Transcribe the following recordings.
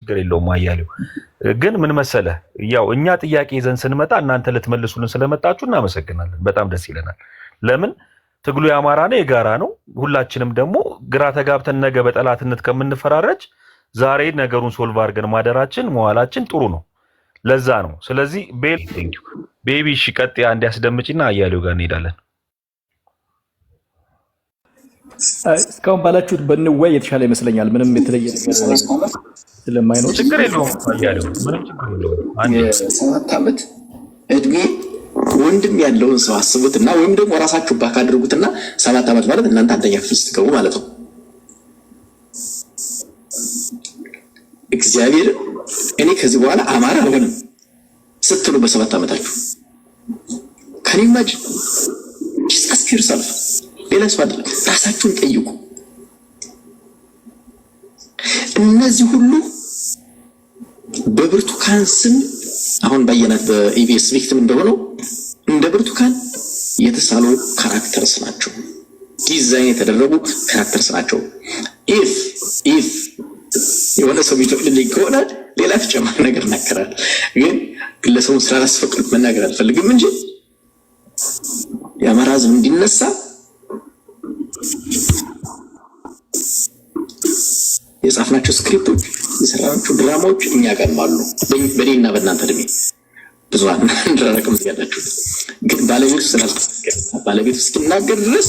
ችግር የለውም አያሌው። ግን ምን መሰለ ያው እኛ ጥያቄ ይዘን ስንመጣ እናንተ ልትመልሱልን ስለመጣችሁ እናመሰግናለን። በጣም ደስ ይለናል። ለምን ትግሉ የአማራ ነው፣ የጋራ ነው። ሁላችንም ደግሞ ግራ ተጋብተን ነገ በጠላትነት ከምንፈራረጅ ዛሬ ነገሩን ሶልቭ አድርገን ማደራችን መዋላችን ጥሩ ነው። ለዛ ነው። ስለዚህ ቤቢ እሺ፣ ቀጥያ እንዲያስደምጪና አያሌው ጋር እንሄዳለን። እስካሁን ባላችሁት በንወይ የተሻለ ይመስለኛል። ምንም የተለየ ነገር ስለማይኖር ችግር የለውም አያሌው፣ ምንም ችግር የለውም። የ7 ዓመት እድሜ ወንድም ያለውን ሰው አስቡትና ወይም ደግሞ ራሳችሁ ባክ አድርጉትና 7 ዓመት ማለት እናንተ አንደኛ ክፍል ስትገቡ ማለት ነው። እግዚአብሔር እኔ ከዚህ በኋላ አማራ አልሆንም ስትሉ በ7 ዓመታችሁ ከኒማጅ አስኪር ሰልፍ ሌላ ሰው አይደለም፣ ራሳችሁን ጠይቁ። እነዚህ ሁሉ በብርቱካን ስም አሁን ባየናት በኢቢኤስ ቪክቲም እንደሆነው እንደ ብርቱካን የተሳሉ ካራክተርስ ናቸው፣ ዲዛይን የተደረጉ ካራክተርስ ናቸው። ኢፍ የሆነ ሰው ቢተክልልኝ ከሆነ ሌላ ተጨማሪ ነገር እናገራል፣ ግን ግለሰቡን ስላላስፈቅዱት መናገር አልፈልግም እንጂ የአማራ ሕዝብ እንዲነሳ የጻፍናቸው ስክሪፕቶች የሰራናቸው ድራማዎች እኛ ጋር አሉ። በእኔና በእናንተ እድሜ ብዙ አንደረቅም ያላችሁ ግን ባለቤቱ ስላልተናገረ ባለቤቱ እስኪናገር ድረስ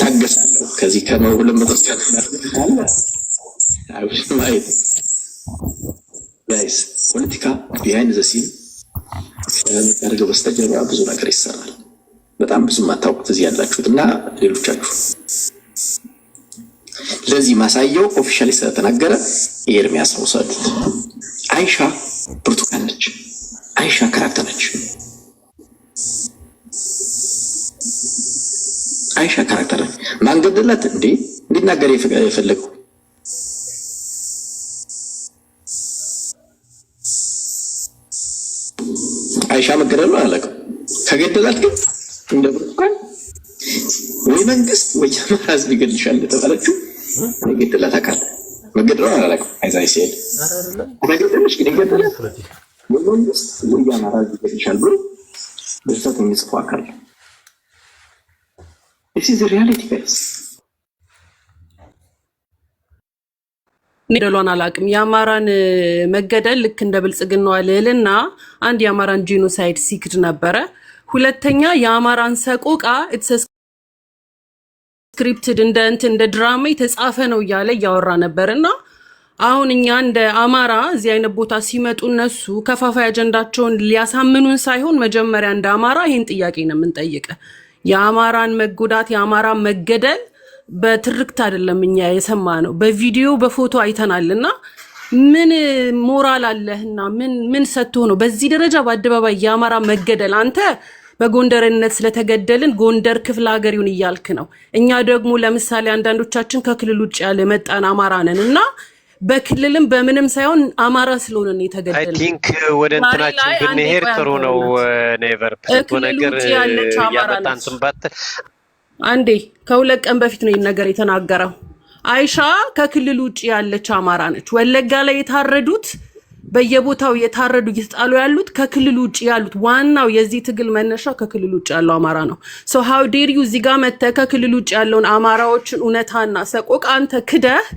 ታገሳለሁ። ከዚህ ከመሁለም መጥተው ማየት ጋይስ ፖለቲካ ቢሃይንድ ዘ ሲን ያደረገው በስተጀርባ ብዙ ነገር ይሰራል። በጣም ብዙ ማታውቁት እዚህ ያላችሁት እና ሌሎቻችሁ ለዚህ ማሳየው ኦፊሻሊ ስለተናገረ ኤርሚያስ ወሰዱት። አይሻ ብርቱካን ነች። አይሻ ካራክተር ነች። አይሻ ካራክተር ነች። ማን ገደላት እንዴ እንዲናገር የፈለገው አይሻ መገደሉ አላውቅም። ከገደላት ግን እንደ ብርቱካን ወይ መንግስት ወይ አማራ ሕዝብ ይገድልሻል ተባለችው ገደላት አካል መገደሉ አላውቅም። አይዛይ ሲል መገደልሽ ግን ይገደላት ወይ መንግስት ወይ አማራ ሕዝብ ይገድልሻል ብሎ በዛት የሚጽፈው አካል this is the reality guys። ኔደሏን አላውቅም። የአማራን መገደል ልክ እንደ ብልጽግናው አለልና አንድ የአማራን ጂኖሳይድ ሲክድ ነበረ። ሁለተኛ የአማራን ሰቆቃ ኢትስ ስክሪፕትድ እንደ ድራማ የተጻፈ ነው እያለ እያወራ ነበርና አሁን እኛ እንደ አማራ እዚህ አይነት ቦታ ሲመጡ እነሱ ከፋፋይ አጀንዳቸውን ሊያሳምኑን ሳይሆን መጀመሪያ እንደ አማራ ይሄን ጥያቄ ነው የምንጠይቀ። የአማራን መጎዳት የአማራን መገደል በትርክት አይደለም እኛ የሰማ ነው፣ በቪዲዮ በፎቶ አይተናልና ምን ሞራል አለህና ምን ሰጥቶ ነው በዚህ ደረጃ በአደባባይ የአማራ መገደል? አንተ በጎንደርነት ስለተገደልን ጎንደር ክፍለ ሀገር ይሁን እያልክ ነው። እኛ ደግሞ ለምሳሌ አንዳንዶቻችን ከክልል ውጭ ያለ መጣን አማራ ነን እና በክልልም በምንም ሳይሆን አማራ ስለሆነ ነው የተገደልን። አይ ቲንክ ወደ እንትናችን ብንሄድ ጥሩ ነው። ኔቨር ፕሌቶ ነገር ያመጣን ስንባት አንዴ ከሁለት ቀን በፊት ነው ይሄን ነገር የተናገረው። አይሻ ከክልል ውጭ ያለች አማራ ነች። ወለጋ ላይ የታረዱት በየቦታው የታረዱ እየተጣሉ ያሉት ከክልል ውጭ ያሉት ዋናው የዚህ ትግል መነሻ ከክልል ውጭ ያለው አማራ ነው። ሶ ሃው ዴር ዩ እዚህ ጋር መተህ ከክልል ውጭ ያለውን አማራዎችን እውነታና ሰቆቃ አንተ ክደህ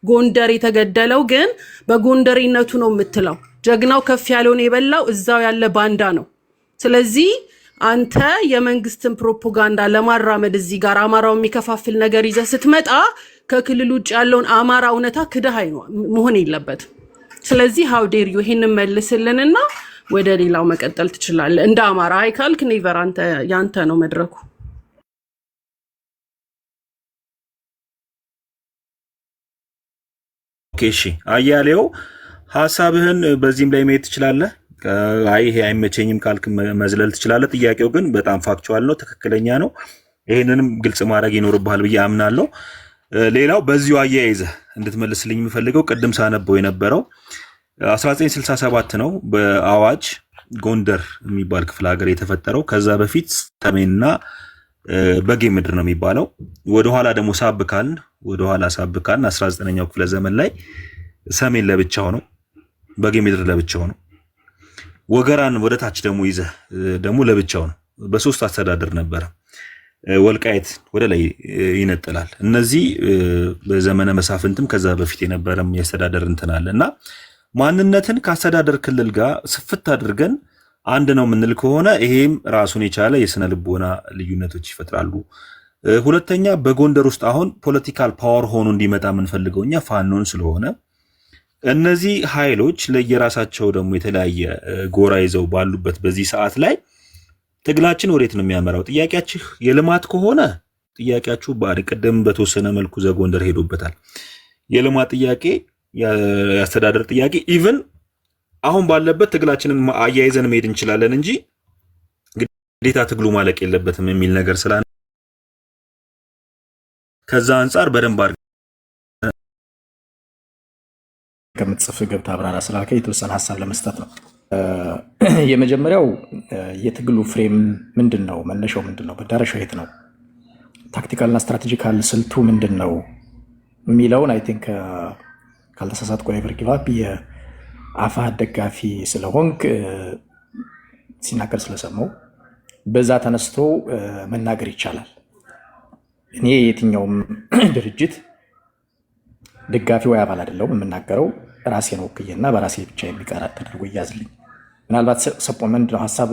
ጎንደር የተገደለው ግን በጎንደሪነቱ ነው የምትለው። ጀግናው ከፍ ያለውን የበላው እዛው ያለ ባንዳ ነው። ስለዚህ አንተ የመንግስትን ፕሮፓጋንዳ ለማራመድ እዚህ ጋር አማራው የሚከፋፍል ነገር ይዘህ ስትመጣ ከክልል ውጭ ያለውን አማራ እውነታ ክደህ መሆን የለበትም። ስለዚህ ሃው ዴር ዩ ይሄንን መልስልንና ወደ ሌላው መቀጠል ትችላለህ። እንደ አማራ አይካልክ ኔቨር አንተ ያንተ ነው መድረኩ። ኦኬ እሺ አያሌው ሐሳብህን በዚህም ላይ መሄድ ትችላለህ። አይ ይሄ አይመቸኝም ካልክ መዝለል ትችላለህ። ጥያቄው ግን በጣም ፋክቹዋል ነው፣ ትክክለኛ ነው። ይሄንንም ግልጽ ማድረግ ይኖርብሃል ብዬ አምናለሁ። ሌላው በዚሁ አያይዘህ እንድትመልስልኝ የምፈልገው ቅድም ሳነበው የነበረው 1967 ነው በአዋጅ ጎንደር የሚባል ክፍለ ሀገር የተፈጠረው። ከዛ በፊት ሰሜንና በጌ ምድር ነው የሚባለው። ወደኋላ ደግሞ ሳብ ካልን ወደኋላ ሳብካን 19ኛው ክፍለ ዘመን ላይ ሰሜን ለብቻው ነው፣ በጌምድር ለብቻው ነው፣ ወገራን ወደ ታች ደግሞ ይዘህ ደግሞ ለብቻው ነው። በሶስት አስተዳደር ነበር። ወልቃይት ወደ ላይ ይነጥላል። እነዚህ በዘመነ መሳፍንትም ከዛ በፊት የነበረም የአስተዳደር እንትን አለና ማንነትን ከአስተዳደር ክልል ጋር ስፍት አድርገን አንድ ነው የምንል ከሆነ ይሄም ራሱን የቻለ የስነ ልቦና ልዩነቶች ይፈጥራሉ። ሁለተኛ በጎንደር ውስጥ አሁን ፖለቲካል ፓወር ሆኖ እንዲመጣ የምንፈልገው እኛ ፋኖን ስለሆነ እነዚህ ኃይሎች ለየራሳቸው ደግሞ የተለያየ ጎራ ይዘው ባሉበት በዚህ ሰዓት ላይ ትግላችን ወዴት ነው የሚያመራው? ጥያቄያችሁ የልማት ከሆነ ጥያቄያችሁ ቅድም በተወሰነ መልኩ ዘጎንደር ሄዶበታል። የልማት ጥያቄ፣ የአስተዳደር ጥያቄ ኢቭን አሁን ባለበት ትግላችንን አያይዘን መሄድ እንችላለን እንጂ ግዴታ ትግሉ ማለቅ የለበትም የሚል ነገር ስላለ ከዛ አንጻር በደንብ አድርገን ከምትጽፍ ገብታ አብራራ ስላልከ የተወሰነ ሀሳብ ለመስጠት ነው። የመጀመሪያው የትግሉ ፍሬም ምንድን ነው? መነሻው ምንድን ነው? መዳረሻው የት ነው? ታክቲካልና ስትራቴጂካል ስልቱ ምንድን ነው የሚለውን አይ ቲንክ ካልተሳሳትኩ ኔቨር ጊቭ አፕ የአፋሕድ ደጋፊ ስለሆንክ ሲናገር ስለሰማው በዛ ተነስቶ መናገር ይቻላል። እኔ የትኛውም ድርጅት ደጋፊ ወይ አባል አይደለሁም። የምናገረው ራሴን ወክዬና በራሴ ብቻ የሚቀር ተደርጎ ይያዝልኝ። ምናልባት ሰፖመንድ ነው ሀሳብ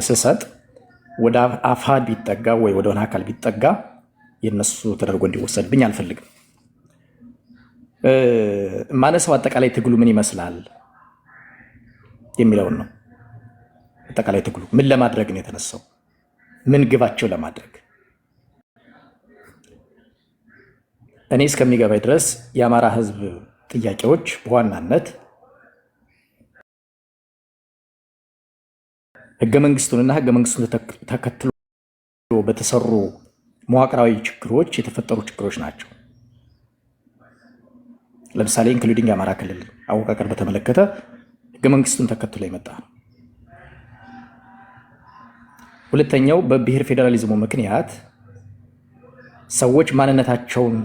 ስሰጥ ወደ አፋሕድ ቢጠጋ ወይ ወደ ሆነ አካል ቢጠጋ የነሱ ተደርጎ እንዲወሰድብኝ አልፈልግም። ማነሰው አጠቃላይ ትግሉ ምን ይመስላል የሚለውን ነው። አጠቃላይ ትግሉ ምን ለማድረግ ነው የተነሳው? ምን ግባቸው ለማድረግ? እኔ እስከሚገባኝ ድረስ የአማራ ሕዝብ ጥያቄዎች በዋናነት ህገ መንግስቱንና ህገ መንግስቱን ተከትሎ በተሰሩ መዋቅራዊ ችግሮች የተፈጠሩ ችግሮች ናቸው። ለምሳሌ ኢንክሉዲንግ የአማራ ክልል አወቃቀር በተመለከተ ህገ መንግስቱን ተከትሎ የመጣ ነው። ሁለተኛው በብሔር ፌዴራሊዝሙ ምክንያት ሰዎች ማንነታቸውን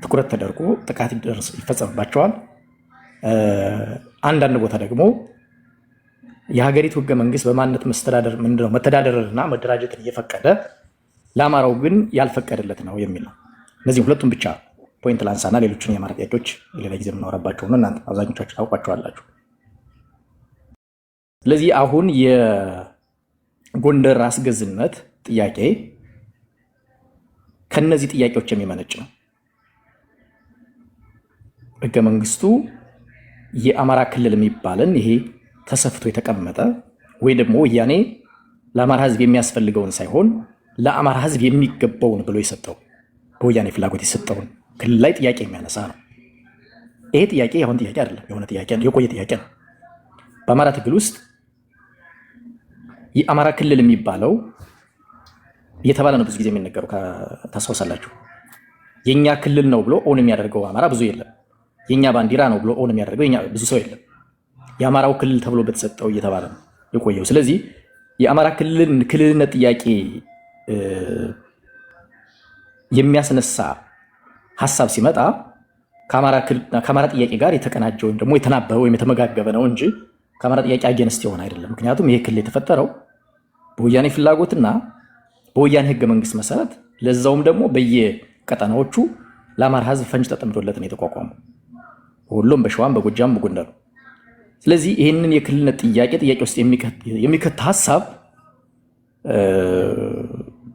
ትኩረት ተደርጎ ጥቃት ይፈጸምባቸዋል። አንዳንድ ቦታ ደግሞ የሀገሪቱ ህገ መንግስት በማንነት መተዳደርና መደራጀትን እየፈቀደ ለአማራው ግን ያልፈቀደለት ነው የሚል ነው። እነዚህ ሁለቱም ብቻ ፖይንት ላንሳና ሌሎችን የአማራ ጥያቄዎች ሌላ ጊዜ የምናወራባቸው ነው። እናንተ አብዛኞቻችሁ ታውቋቸዋላችሁ። ስለዚህ አሁን የጎንደር ራስ ገዝነት ጥያቄ ከነዚህ ጥያቄዎች የሚመነጭ ነው። ህገ መንግስቱ የአማራ ክልል የሚባልን ይሄ ተሰፍቶ የተቀመጠ ወይ ደግሞ ወያኔ ለአማራ ህዝብ የሚያስፈልገውን ሳይሆን ለአማራ ህዝብ የሚገባውን ብሎ የሰጠው በወያኔ ፍላጎት የሰጠውን ክልል ላይ ጥያቄ የሚያነሳ ነው። ይሄ ጥያቄ የአሁን ጥያቄ አይደለም፣ የሆነ ጥያቄ ነው፣ የቆየ ጥያቄ ነው። በአማራ ትግል ውስጥ የአማራ ክልል የሚባለው እየተባለ ነው ብዙ ጊዜ የሚነገሩ ታስታውሳላችሁ። የኛ ክልል ነው ብሎ ኦን የሚያደርገው አማራ ብዙ የለም። የኛ ባንዲራ ነው ብሎ ኦን የሚያደርገው ብዙ ሰው የለም። የአማራው ክልል ተብሎ በተሰጠው እየተባለ ነው የቆየው። ስለዚህ የአማራ ክልልነት ጥያቄ የሚያስነሳ ሀሳብ ሲመጣ ከአማራ ጥያቄ ጋር የተቀናጀ ወይም ደግሞ የተናበበ ወይም የተመጋገበ ነው እንጂ ከአማራ ጥያቄ አጌንስት የሆነ አይደለም። ምክንያቱም ይሄ ክልል የተፈጠረው በወያኔ ፍላጎትና በወያኔ ህገ መንግስት መሰረት፣ ለዛውም ደግሞ በየቀጠናዎቹ ለአማራ ህዝብ ፈንጅ ተጠምዶለት ነው የተቋቋመው፣ በሁሉም በሸዋም በጎጃም በጎንደሩ። ስለዚህ ይህንን የክልልነት ጥያቄ ውስጥ የሚከት ሀሳብ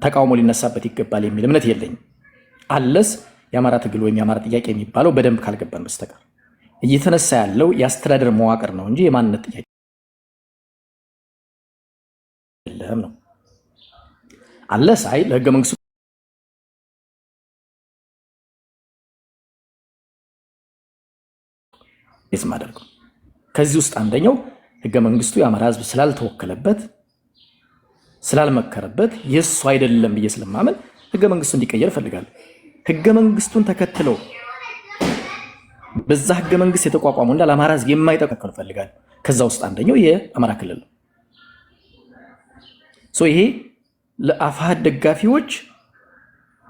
ተቃውሞ ሊነሳበት ይገባል የሚል እምነት የለኝም። አለስ የአማራ ትግል ወይም የአማራ ጥያቄ የሚባለው በደንብ ካልገባን በስተቀር እየተነሳ ያለው የአስተዳደር መዋቅር ነው እንጂ የማንነት ጥያቄ የለም ነው። አለስ አይ ለህገ መንግስቱ የስማደርገው ከዚህ ውስጥ አንደኛው ህገ መንግስቱ የአማራ ህዝብ ስላልተወከለበት ስላልመከረበት የሱ አይደለም ብዬ ስለማመን ህገ መንግስቱ እንዲቀየር እፈልጋለሁ። ህገ መንግስቱን ተከትለው በዛ ህገ መንግስት የተቋቋሙና ለአማራ ህዝብ የማይጠቅሙ እፈልጋለሁ። ከዛ ውስጥ አንደኛው የአማራ ክልል ነው። ይሄ ለአፋሕድ ደጋፊዎች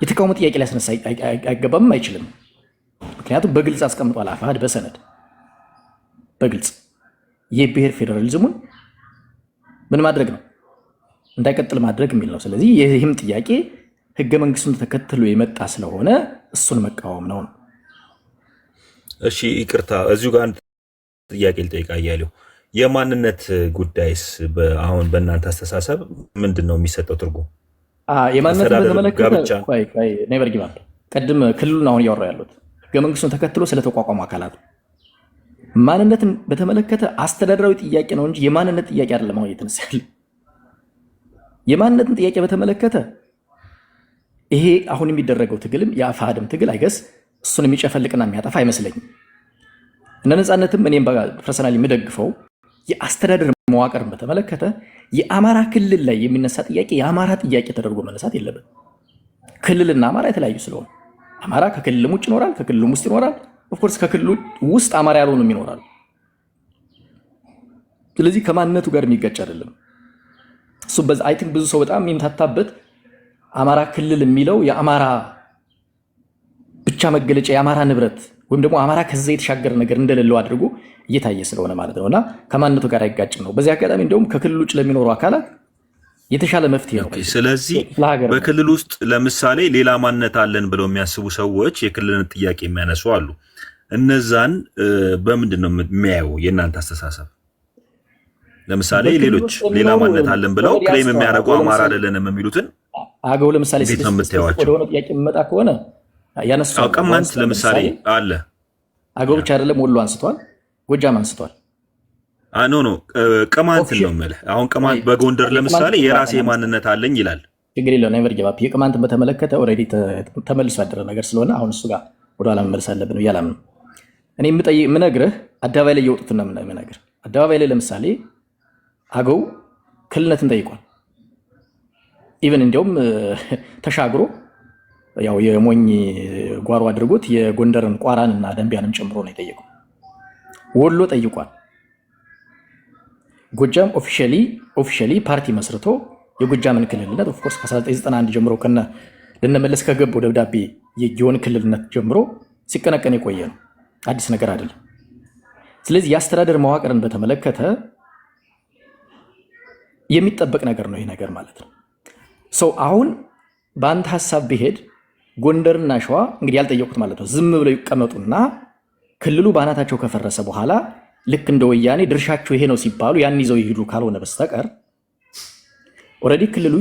የተቃውሞ ጥያቄ ሊያስነሳ አይገባም፣ አይችልም። ምክንያቱም በግልጽ አስቀምጧል አፋሕድ በሰነድ በግልጽ የብሔር ፌዴራሊዝሙን ምን ማድረግ ነው እንዳይቀጥል ማድረግ የሚል ነው። ስለዚህ ይህም ጥያቄ ህገ መንግስቱን ተከትሎ የመጣ ስለሆነ እሱን መቃወም ነው። እሺ ይቅርታ፣ እዚሁ ጋር ጥያቄ ልጠይቅ። አያሌው የማንነት ጉዳይስ አሁን በእናንተ አስተሳሰብ ምንድን ነው የሚሰጠው ትርጉም? የማንነት በተመለከተ ኔቨር ጊቭ አፕ። ቅድም ክልሉን አሁን እያወራሁ ያሉት ህገ መንግስቱን ተከትሎ ስለተቋቋሙ አካላት ማንነትን በተመለከተ አስተዳደራዊ ጥያቄ ነው እንጂ የማንነት ጥያቄ አይደለም። አሁን እየተነሳ ያለ የማንነትን ጥያቄ በተመለከተ ይሄ አሁን የሚደረገው ትግልም የአፋሕድም ትግል አይገስ እሱን የሚጨፈልቅና የሚያጠፋ አይመስለኝም። እነ ነፃነትም እኔም ፐርሰናሊ የምደግፈው የአስተዳደር መዋቅርን በተመለከተ የአማራ ክልል ላይ የሚነሳ ጥያቄ የአማራ ጥያቄ ተደርጎ መነሳት የለበት። ክልልና አማራ የተለያዩ ስለሆነ አማራ ከክልልም ውጭ ይኖራል፣ ከክልልም ውስጥ ይኖራል። ኦፍኮርስ ከክልሉ ውስጥ አማራ ያልሆኑም ይኖራሉ። ስለዚህ ከማንነቱ ጋር የሚጋጭ አይደለም እሱ። በዛ አይ ቲንክ ብዙ ሰው በጣም የሚምታታበት አማራ ክልል የሚለው የአማራ ብቻ መገለጫ የአማራ ንብረት ወይም ደግሞ አማራ ከዛ የተሻገረ ነገር እንደሌለው አድርጎ እየታየ ስለሆነ ማለት ነውና ከማንነቱ ጋር አይጋጭም ነው። በዚህ አጋጣሚ እንደውም ከክልል ውጭ ለሚኖሩ አካላት የተሻለ መፍትሄ ነው። ስለዚህ በክልል ውስጥ ለምሳሌ ሌላ ማንነት አለን ብለው የሚያስቡ ሰዎች የክልልን ጥያቄ የሚያነሱ አሉ። እነዛን በምንድን ነው የሚያየው የእናንተ አስተሳሰብ? ለምሳሌ ሌሎች ሌላ ማንነት አለን ብለው ክሌም የሚያደርጉ አማራ አይደለንም የሚሉትን አገው ለምሳሌ ወደሆነ ጥያቄ የሚመጣ ከሆነ ያነሳው ቅማንት ለምሳሌ አለ። አገው ብቻ አይደለም፣ ወሎ አንስቷል፣ ጎጃም አንስቷል። ኖ ቅማንት ነው የምልህ። አሁን ቅማንት በጎንደር ለምሳሌ የራሴ ማንነት አለኝ ይላል። ችግር የለውም ኔቨር ጊቭ አፕ። የቅማንትን በተመለከተ ኦልሬዲ ተመልሶ ያደረ ነገር ስለሆነ አሁን እሱ ጋር ወደኋላ መመለስ አለብን ብዬ አላምንም። እኔ የምነግርህ አደባባይ ላይ የወጡትን ነው የምነግርህ። አደባባይ ላይ ለምሳሌ አገው ክልልነትን ጠይቋል። ኢቨን እንዲያውም ተሻግሮ ያው የሞኝ ጓሮ አድርጎት የጎንደርን ቋራን እና ደንቢያንም ጨምሮ ነው የጠየቀው። ወሎ ጠይቋል። ጎጃም ኦፊሻሊ ፓርቲ መስርቶ የጎጃምን ክልልነት ኦፍኮርስ ከ1991 ጀምሮ ልንመለስ ከገባው ደብዳቤ የጊዮን ክልልነት ጀምሮ ሲቀነቀን የቆየ ነው። አዲስ ነገር አይደለም። ስለዚህ የአስተዳደር መዋቅርን በተመለከተ የሚጠበቅ ነገር ነው ይህ ነገር ማለት ነው። ሰው አሁን በአንድ ሀሳብ ቢሄድ ጎንደርና ሸዋ እንግዲህ ያልጠየቁት ማለት ነው ዝም ብለው ይቀመጡና ክልሉ በአናታቸው ከፈረሰ በኋላ ልክ እንደ ወያኔ ድርሻቸው ይሄ ነው ሲባሉ ያን ይዘው ይሄዱ ካልሆነ በስተቀር ኦልሬዲ ክልሉ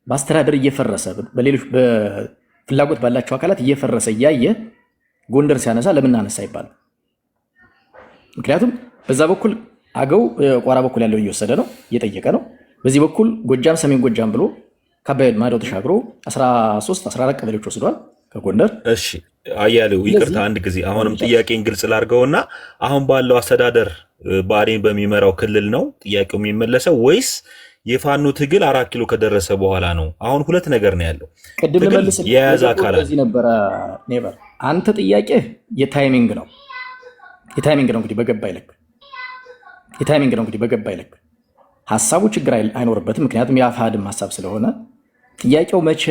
በአስተዳደር እየፈረሰ በሌሎች በፍላጎት ባላቸው አካላት እየፈረሰ እያየ ጎንደር ሲያነሳ ለምን አነሳ ይባላል። ምክንያቱም በዛ በኩል አገው ቋራ በኩል ያለው እየወሰደ ነው እየጠየቀ ነው። በዚህ በኩል ጎጃም ሰሜን ጎጃም ብሎ ከአባይ ማዶ ተሻግሮ 13-14 ቀበሌዎች ወስዷል ከጎንደር። እሺ አያሌው ይቅርታ አንድ ጊዜ አሁንም ጥያቄን ግልጽ ላድርገውና አሁን ባለው አስተዳደር ብአዴን በሚመራው ክልል ነው ጥያቄው የሚመለሰው ወይስ የፋኖ ትግል 4 ኪሎ ከደረሰ በኋላ ነው? አሁን ሁለት ነገር ነው ያለው። ቅድም መልስ የያዘ አካላት እዚህ ነበረ ኔቨር አንተ ጥያቄ የታይሚንግ ነው እንግዲህ በገባ ይልክ ሀሳቡ ችግር አይኖርበትም። ምክንያቱም የአፋሕድም ሀሳብ ስለሆነ ጥያቄው መቼ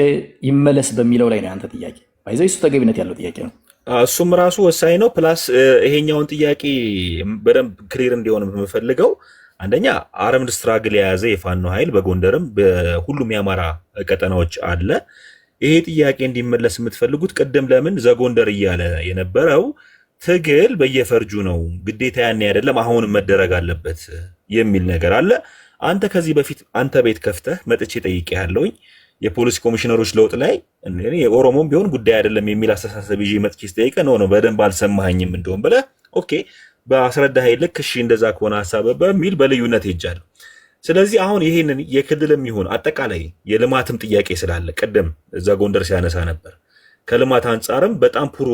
ይመለስ በሚለው ላይ ነው ያንተ ጥያቄ። ባይዘው እሱ ተገቢነት ያለው ጥያቄ ነው። እሱም ራሱ ወሳኝ ነው። ፕላስ ይሄኛውን ጥያቄ በደንብ ክሊር እንዲሆን የምፈልገው አንደኛ አርምድ ስትራግል የያዘ የፋኖ ኃይል በጎንደርም በሁሉም የአማራ ቀጠናዎች አለ። ይሄ ጥያቄ እንዲመለስ የምትፈልጉት ቅድም ለምን ዘጎንደር እያለ የነበረው ትግል በየፈርጁ ነው ግዴታ ያኔ አይደለም አሁንም መደረግ አለበት የሚል ነገር አለ። አንተ ከዚህ በፊት አንተ ቤት ከፍተህ መጥቼ ጠይቄያለሁኝ የፖሊስ ኮሚሽነሮች ለውጥ ላይ የኦሮሞም ቢሆን ጉዳይ አይደለም የሚል አስተሳሰብ ይዤ መጥቼ ስጠይቀ ነው በደንብ አልሰማኸኝም እንደውም ብለህ ኦኬ በአስረዳኸኝ ልክ እሺ እንደዛ ከሆነ ሀሳብ በሚል በልዩነት ሄጃለሁ። ስለዚህ አሁን ይሄንን የክልልም ይሁን አጠቃላይ የልማትም ጥያቄ ስላለ ቅድም እዛ ጎንደር ሲያነሳ ነበር ከልማት አንጻርም በጣም ፑሮ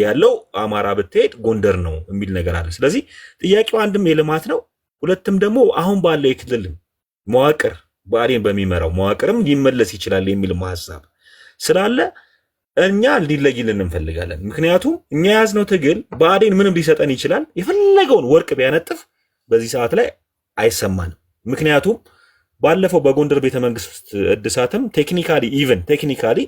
ያለው አማራ ብትሄድ ጎንደር ነው የሚል ነገር አለ። ስለዚህ ጥያቄው አንድም የልማት ነው፣ ሁለትም ደግሞ አሁን ባለው የክልል መዋቅር ብአዴን በሚመራው መዋቅርም ሊመለስ ይችላል የሚል ሀሳብ ስላለ እኛ ሊለይልን እንፈልጋለን። ምክንያቱም እኛ የያዝነው ትግል ብአዴን ምንም ሊሰጠን ይችላል፣ የፈለገውን ወርቅ ቢያነጥፍ በዚህ ሰዓት ላይ አይሰማንም። ምክንያቱም ባለፈው በጎንደር ቤተመንግስት እድሳትም ቴክኒካሊ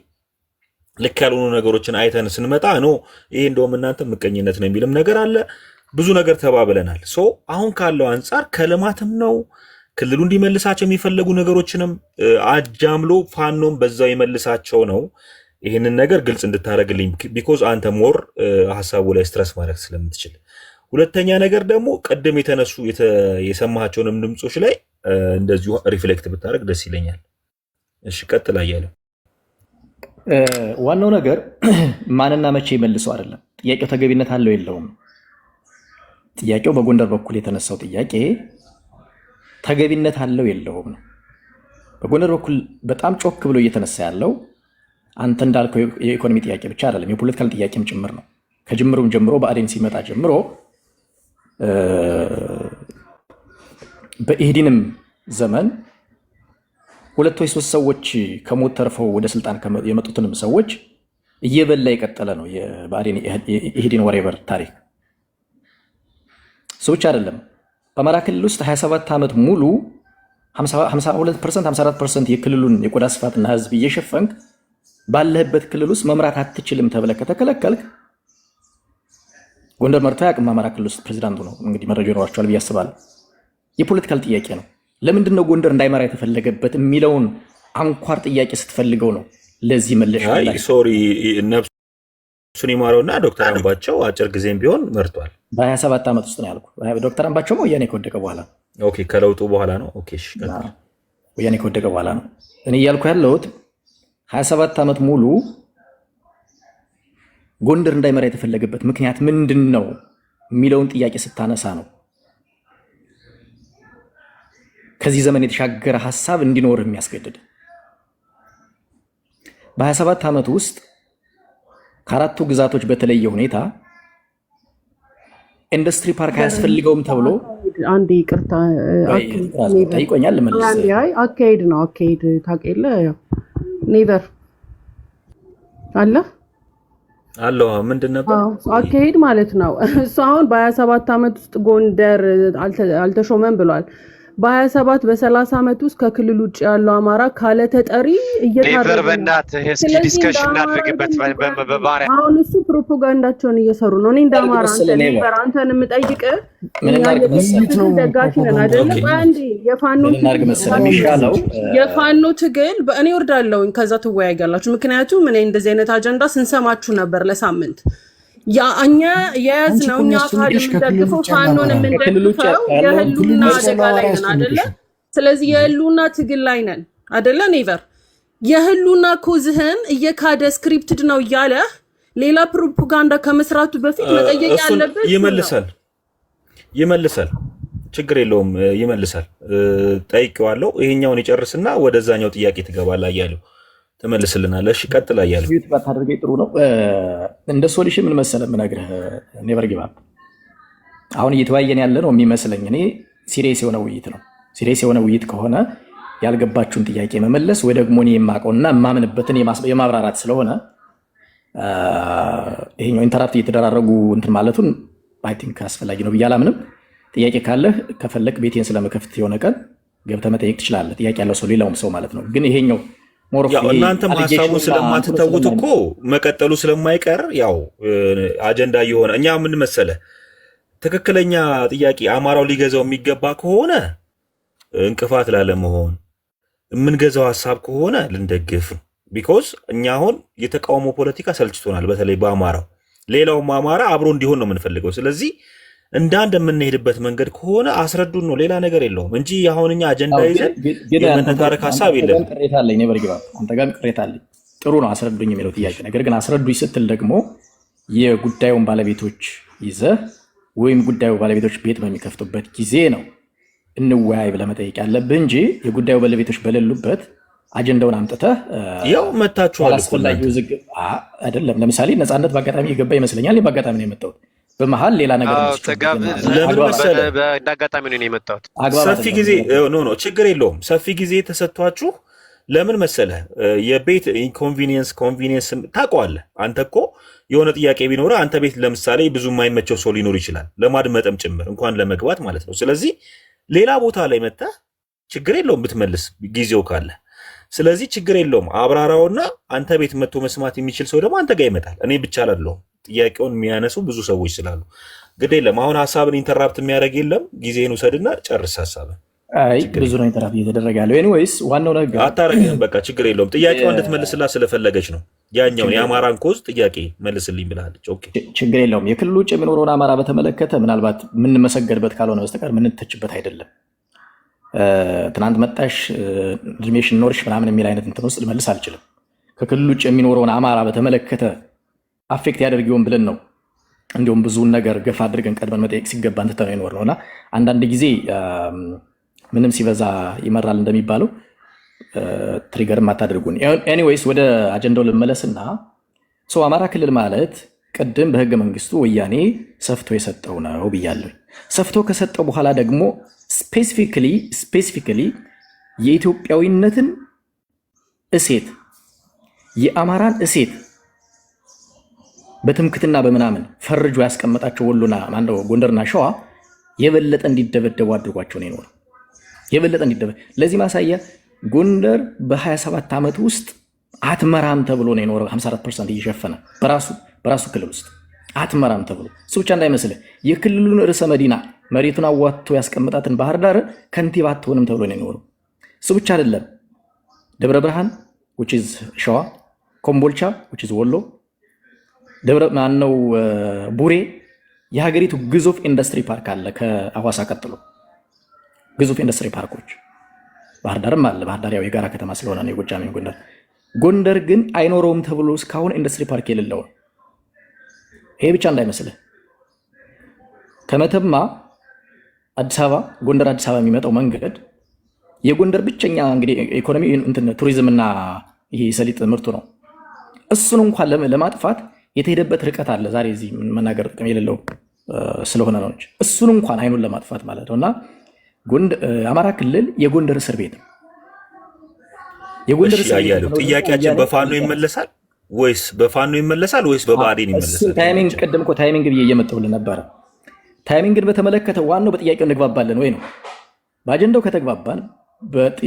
ልክ ያልሆኑ ነገሮችን አይተን ስንመጣ ነው ይሄ እንደውም እናንተ ምቀኝነት ነው የሚልም ነገር አለ። ብዙ ነገር ተባብለናል። ሶ አሁን ካለው አንጻር ከልማትም ነው ክልሉ እንዲመልሳቸው የሚፈለጉ ነገሮችንም አጃምሎ ፋኖም በዛው ይመልሳቸው ነው። ይህንን ነገር ግልጽ እንድታደርግልኝ ቢኮዝ አንተ ሞር ሀሳቡ ላይ ስትረስ ማድረግ ስለምትችል። ሁለተኛ ነገር ደግሞ ቅድም የተነሱ የሰማቸውንም ድምጾች ላይ እንደዚሁ ሪፍሌክት ብታደርግ ደስ ይለኛል። እሺ ቀጥል አያሌው። ዋናው ነገር ማንና መቼ ይመልሰው አይደለም፣ ጥያቄው ተገቢነት አለው የለውም። ጥያቄው በጎንደር በኩል የተነሳው ጥያቄ ተገቢነት አለው የለውም ነው። በጎንደር በኩል በጣም ጮክ ብሎ እየተነሳ ያለው አንተ እንዳልከው የኢኮኖሚ ጥያቄ ብቻ አይደለም፣ የፖለቲካል ጥያቄም ጭምር ነው። ከጅምሩም ጀምሮ ብአዴን ሲመጣ ጀምሮ በኢህዲንም ዘመን 2 ወይ 3 ሰዎች ከሞት ተርፈው ወደ ስልጣን የመጡትንም ሰዎች እየበላ የቀጠለ ነው የብአዴን ኢህዲን ወሬቨር ታሪክ። ሰዎች አይደለም በአማራ ክልል ውስጥ 27 ዓመት ሙሉ 52% 54% የክልሉን የቆዳ ስፋትና ህዝብ እየሸፈንክ ባለህበት ክልል ውስጥ መምራት አትችልም ተብለህ ከተከለከልክ ጎንደር መርቶ ያቅም አማራ ክልል ውስጥ ፕሬዚዳንቱ ነው። እንግዲህ መረጃ ይኖራቸዋል ብዬ አስባለሁ። የፖለቲካል ጥያቄ ነው። ለምንድን ነው ጎንደር እንዳይመራ የተፈለገበት የሚለውን አንኳር ጥያቄ ስትፈልገው ነው ለዚህ መለሻ ላይ ሶሪ ነፍሱን ይማረውና ዶክተር አምባቸው አጭር ጊዜም ቢሆን መርቷል። በ27 ዓመት ውስጥ ነው ያልኩ። ዶክተር አምባቸው ወያኔ ከወደቀ በኋላ ኦኬ፣ ከለውጡ በኋላ ነው። ኦኬ፣ እሺ፣ ወያኔ ከወደቀ በኋላ ነው። እኔ እያልኩ ያለሁት 27 ዓመት ሙሉ ጎንደር እንዳይመራ የተፈለገበት ምክንያት ምንድን ነው የሚለውን ጥያቄ ስታነሳ ነው ከዚህ ዘመን የተሻገረ ሐሳብ እንዲኖር የሚያስገድድ። በ27 ዓመት ውስጥ ከአራቱ ግዛቶች በተለየ ሁኔታ ኢንዱስትሪ ፓርክ አያስፈልገውም ተብሎ አንድ ይቅርታ ጠይቆኛል። መልስ አካሄድ ነው። አካሄድ ታውቂያለ ኔቨር አለ አለው ምንድን ነበር አካሄድ ማለት ነው። እሱ አሁን በ27 ዓመት ውስጥ ጎንደር አልተሾመም ብሏል። በ27 በ30 ዓመት ውስጥ ከክልል ውጭ ያለው አማራ ካለ ተጠሪ እየታረደ በእናትህ እስኪ ዲስከሽን እናድርግበት በባሪያ። አሁን እሱ ፕሮፓጋንዳቸውን እየሰሩ ነው። እኔ እንደ አማራ አንተን የምጠይቅ ደጋፊ ነን አይደለም። አንዴ የፋኖ ትግል በእኔ ወርዳለሁኝ፣ ከዛ ትወያያላችሁ። ምክንያቱም እኔ እንደዚህ አይነት አጀንዳ ስንሰማችሁ ነበር ለሳምንት እኛ የያዝነው እኛ ፋኖን የምንደግፈው ፋኖን የምንደግፈው የህልውና አደጋ ላይ ነን አይደለ? ስለዚህ የህልውና ትግል ላይ ነን አይደለ? ኔቨር የህልውና ኮዝህን እየካደ ስክሪፕትድ ነው እያለ ሌላ ፕሮፓጋንዳ ከመስራቱ በፊት መጠየቅ ያለበት ይመልሳል። ችግር የለውም ይመልሳል። ጠይቄዋለሁ። ይሄኛውን ይጨርስና ወደዛኛው ጥያቄ ትገባለህ እያለሁ ተመልስልናል። እሺ ቀጥል አያለሁ። ዩት ባታደርገኝ ጥሩ ነው። እንደ ሶሉሽን ምን መሰለህ የምነግርህ ኔቨር ጊቭ አፕ። አሁን እየተወያየን ያለ ነው የሚመስለኝ እኔ ሲሪየስ የሆነ ውይይት ነው። ሲሪየስ የሆነ ውይይት ከሆነ ያልገባችሁን ጥያቄ መመለስ ወይ ደግሞ እኔ የማውቀውና የማምንበትን የማብራራት ስለሆነ ይሄኛው ኢንተራፕት እየተደራረጉ እንትን ማለቱን አይ ቲንክ አስፈላጊ ነው ብዬ አላምንም። ጥያቄ ካለህ ከፈለክ ቤቴን ስለመከፍት የሆነ ቀን ገብተህ መጠየቅ ትችላለህ። ጥያቄ ያለው ሰው ሌላውም ሰው ማለት ነው። ግን ይሄኛው እናንተም ሀሳቡን ስለማትተውት እኮ መቀጠሉ ስለማይቀር ያው አጀንዳ የሆነ እኛ ምን መሰለ ትክክለኛ ጥያቄ አማራው ሊገዛው የሚገባ ከሆነ እንቅፋት ላለመሆን የምንገዛው ሀሳብ ከሆነ ልንደግፍ። ቢኮዝ እኛ አሁን የተቃውሞ ፖለቲካ ሰልችቶናል፣ በተለይ በአማራው። ሌላውም አማራ አብሮ እንዲሆን ነው የምንፈልገው። ስለዚህ እንደ አንድ የምንሄድበት መንገድ ከሆነ አስረዱን ነው፣ ሌላ ነገር የለውም እንጂ አሁን እኛ አጀንዳ ይዘን የመነታረክ ሀሳብ የለም። ቅሬታ አለኝ አንተ ጋር ቅሬታ አለኝ። ጥሩ ነው አስረዱኝ የሚለው ጥያቄ። ነገር ግን አስረዱኝ ስትል ደግሞ የጉዳዩን ባለቤቶች ይዘህ ወይም ጉዳዩ ባለቤቶች ቤት በሚከፍቱበት ጊዜ ነው እንወያይ ብለህ መጠየቅ ያለብህ እንጂ የጉዳዩ ባለቤቶች በሌሉበት አጀንዳውን አምጥተህ ያው መታችኋል አስፈላጊ ውዝግብ አይደለም። ለምሳሌ ነፃነት በአጋጣሚ የገባ ይመስለኛል። በአጋጣሚ ነው የመጣሁት በመሃል ሌላ ነገር እንዳጋጣሚ ነው የመጣሁት። ሰፊ ጊዜ ችግር የለውም። ሰፊ ጊዜ ተሰጥቷችሁ ለምን መሰለህ የቤት ኮንቪኒየንስ ታውቀዋለህ። አንተ እኮ የሆነ ጥያቄ ቢኖርህ አንተ ቤት ለምሳሌ ብዙ የማይመቸው ሰው ሊኖር ይችላል፣ ለማድመጥም ጭምር እንኳን ለመግባት ማለት ነው። ስለዚህ ሌላ ቦታ ላይ መጥተህ ችግር የለውም ብትመልስ ጊዜው ካለ። ስለዚህ ችግር የለውም አብራራውና አንተ ቤት መጥቶ መስማት የሚችል ሰው ደግሞ አንተ ጋር ይመጣል። እኔ ብቻ አይደለሁም፣ ጥያቄውን የሚያነሱ ብዙ ሰዎች ስላሉ ግድ የለም። አሁን ሀሳብን ኢንተራፕት የሚያደርግ የለም። ጊዜህን ውሰድና ጨርስ ሀሳብን። አይ ብዙ ነው ኢንተራፕት እየተደረገ ያለው። ኤኒዌይስ ዋናው ነገር አታረግም። በቃ ችግር የለውም። ጥያቄውን እንድትመልስላት ስለፈለገች ነው። ያኛውን የአማራን ኮዝ ጥያቄ መልስልኝ ብላለች። ኦኬ ችግር የለውም። የክልሉ ውጭ የሚኖረውን አማራ በተመለከተ ምናልባት የምንመሰገድበት ካልሆነ በስተቀር ምንተችበት አይደለም። ትናንት መጣሽ እድሜሽን ኖርሽ ምናምን የሚል አይነት እንትን ውስጥ ልመልስ አልችልም። ከክልሉ ውጭ የሚኖረውን አማራ በተመለከተ አፌክት ያደርጊውን ብለን ነው እንዲሁም ብዙውን ነገር ገፋ አድርገን ቀድመን መጠየቅ ሲገባ እንትተነው ይኖር ነውና አንዳንድ ጊዜ ምንም ሲበዛ ይመራል እንደሚባለው ትሪገርም አታድርጉን። ኤኒዌይስ ወደ አጀንዳው ልመለስና አማራ ክልል ማለት ቅድም በህገ መንግስቱ ወያኔ ሰፍቶ የሰጠው ነው ብያለሁ። ሰፍቶ ከሰጠው በኋላ ደግሞ ስፔሲፊካሊ የኢትዮጵያዊነትን እሴት የአማራን እሴት በትምክትና በምናምን ፈርጆ ያስቀመጣቸው ወሎና ማንደው ጎንደርና ሸዋ የበለጠ እንዲደበደቡ አድርጓቸው ነው የኖረው። የበለጠ እንዲደበደቡ ለዚህ ማሳያ ጎንደር በ27 ዓመት ውስጥ አትመራም ተብሎ ነው የኖረው። 54% እየሸፈነ በራሱ ክልል ውስጥ አትመራም ተብሎ እሱ ብቻ እንዳይመስልህ የክልሉን ርዕሰ መዲና መሬቱን አዋጥቶ ያስቀመጣትን ባህር ዳር ከንቲባ አትሆንም ተብሎ ነው የኖረው። እሱ ብቻ አይደለም ደብረ ብርሃን which is ሸዋ፣ ኮምቦልቻ which is ወሎ፣ ደብረ ማነው ቡሬ የሀገሪቱ ግዙፍ ኢንዱስትሪ ፓርክ አለ ከአዋሳ ቀጥሎ ግዙፍ ኢንዱስትሪ ፓርኮች። ባህር ዳርም አለ። ባህር ዳር ያው የጋራ ከተማ ስለሆነ ነው የጎጃም ጎንደር። ጎንደር ግን አይኖረውም ተብሎ እስካሁን ኢንዱስትሪ ፓርክ የሌለው ነው። ይሄ ብቻ እንዳይመስልህ ከመተማ አዲስ አበባ ጎንደር አዲስ አበባ የሚመጣው መንገድ የጎንደር ብቸኛ እንግዲህ ኢኮኖሚ እንትን ቱሪዝምና ይሄ ሰሊጥ ምርቱ ነው። እሱን እንኳን ለማጥፋት የተሄደበት ርቀት አለ። ዛሬ እዚህ መናገር ጥቅም የሌለው ስለሆነ ነው እንጂ እሱን እንኳን አይኑን ለማጥፋት ማለት ነውና አማራ ክልል የጎንደር እስር ቤት ነው። የጎንደር እስር ቤት ነው። ጥያቄያችን በፋኖ ይመለሳል ወይስ በብአዴን ይመለሳል? ታይሚንግ ቅድም እኮ ታይሚንግ ብዬ እየመጣሁልህ ነበረ። ታይሚንግን በተመለከተ ዋናው በጥያቄው እንግባባለን ወይ ነው። በአጀንዳው ከተግባባን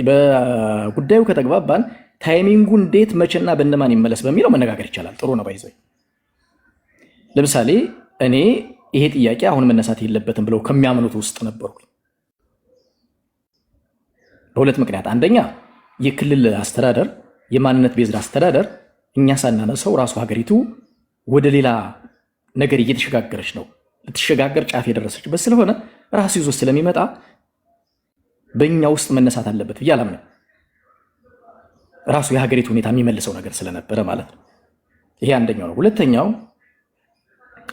በጉዳዩ ከተግባባን ታይሚንጉ እንዴት መቼና በእነማን ይመለስ በሚለው መነጋገር ይቻላል። ጥሩ ነው። ባይዘይ ለምሳሌ እኔ ይሄ ጥያቄ አሁን መነሳት የለበትም ብለው ከሚያምኑት ውስጥ ነበርኩኝ በሁለት ምክንያት። አንደኛ የክልል አስተዳደር የማንነት ቤዝድ አስተዳደር እኛ ሳናነሳው ራሱ ሀገሪቱ ወደ ሌላ ነገር እየተሸጋገረች ነው፣ ልትሸጋገር ጫፍ የደረሰችበት ስለሆነ ራሱ ይዞ ስለሚመጣ በእኛ ውስጥ መነሳት አለበት ብዬ አላምንም። ራሱ የሀገሪቱ ሁኔታ የሚመልሰው ነገር ስለነበረ ማለት ነው። ይሄ አንደኛው ነው። ሁለተኛው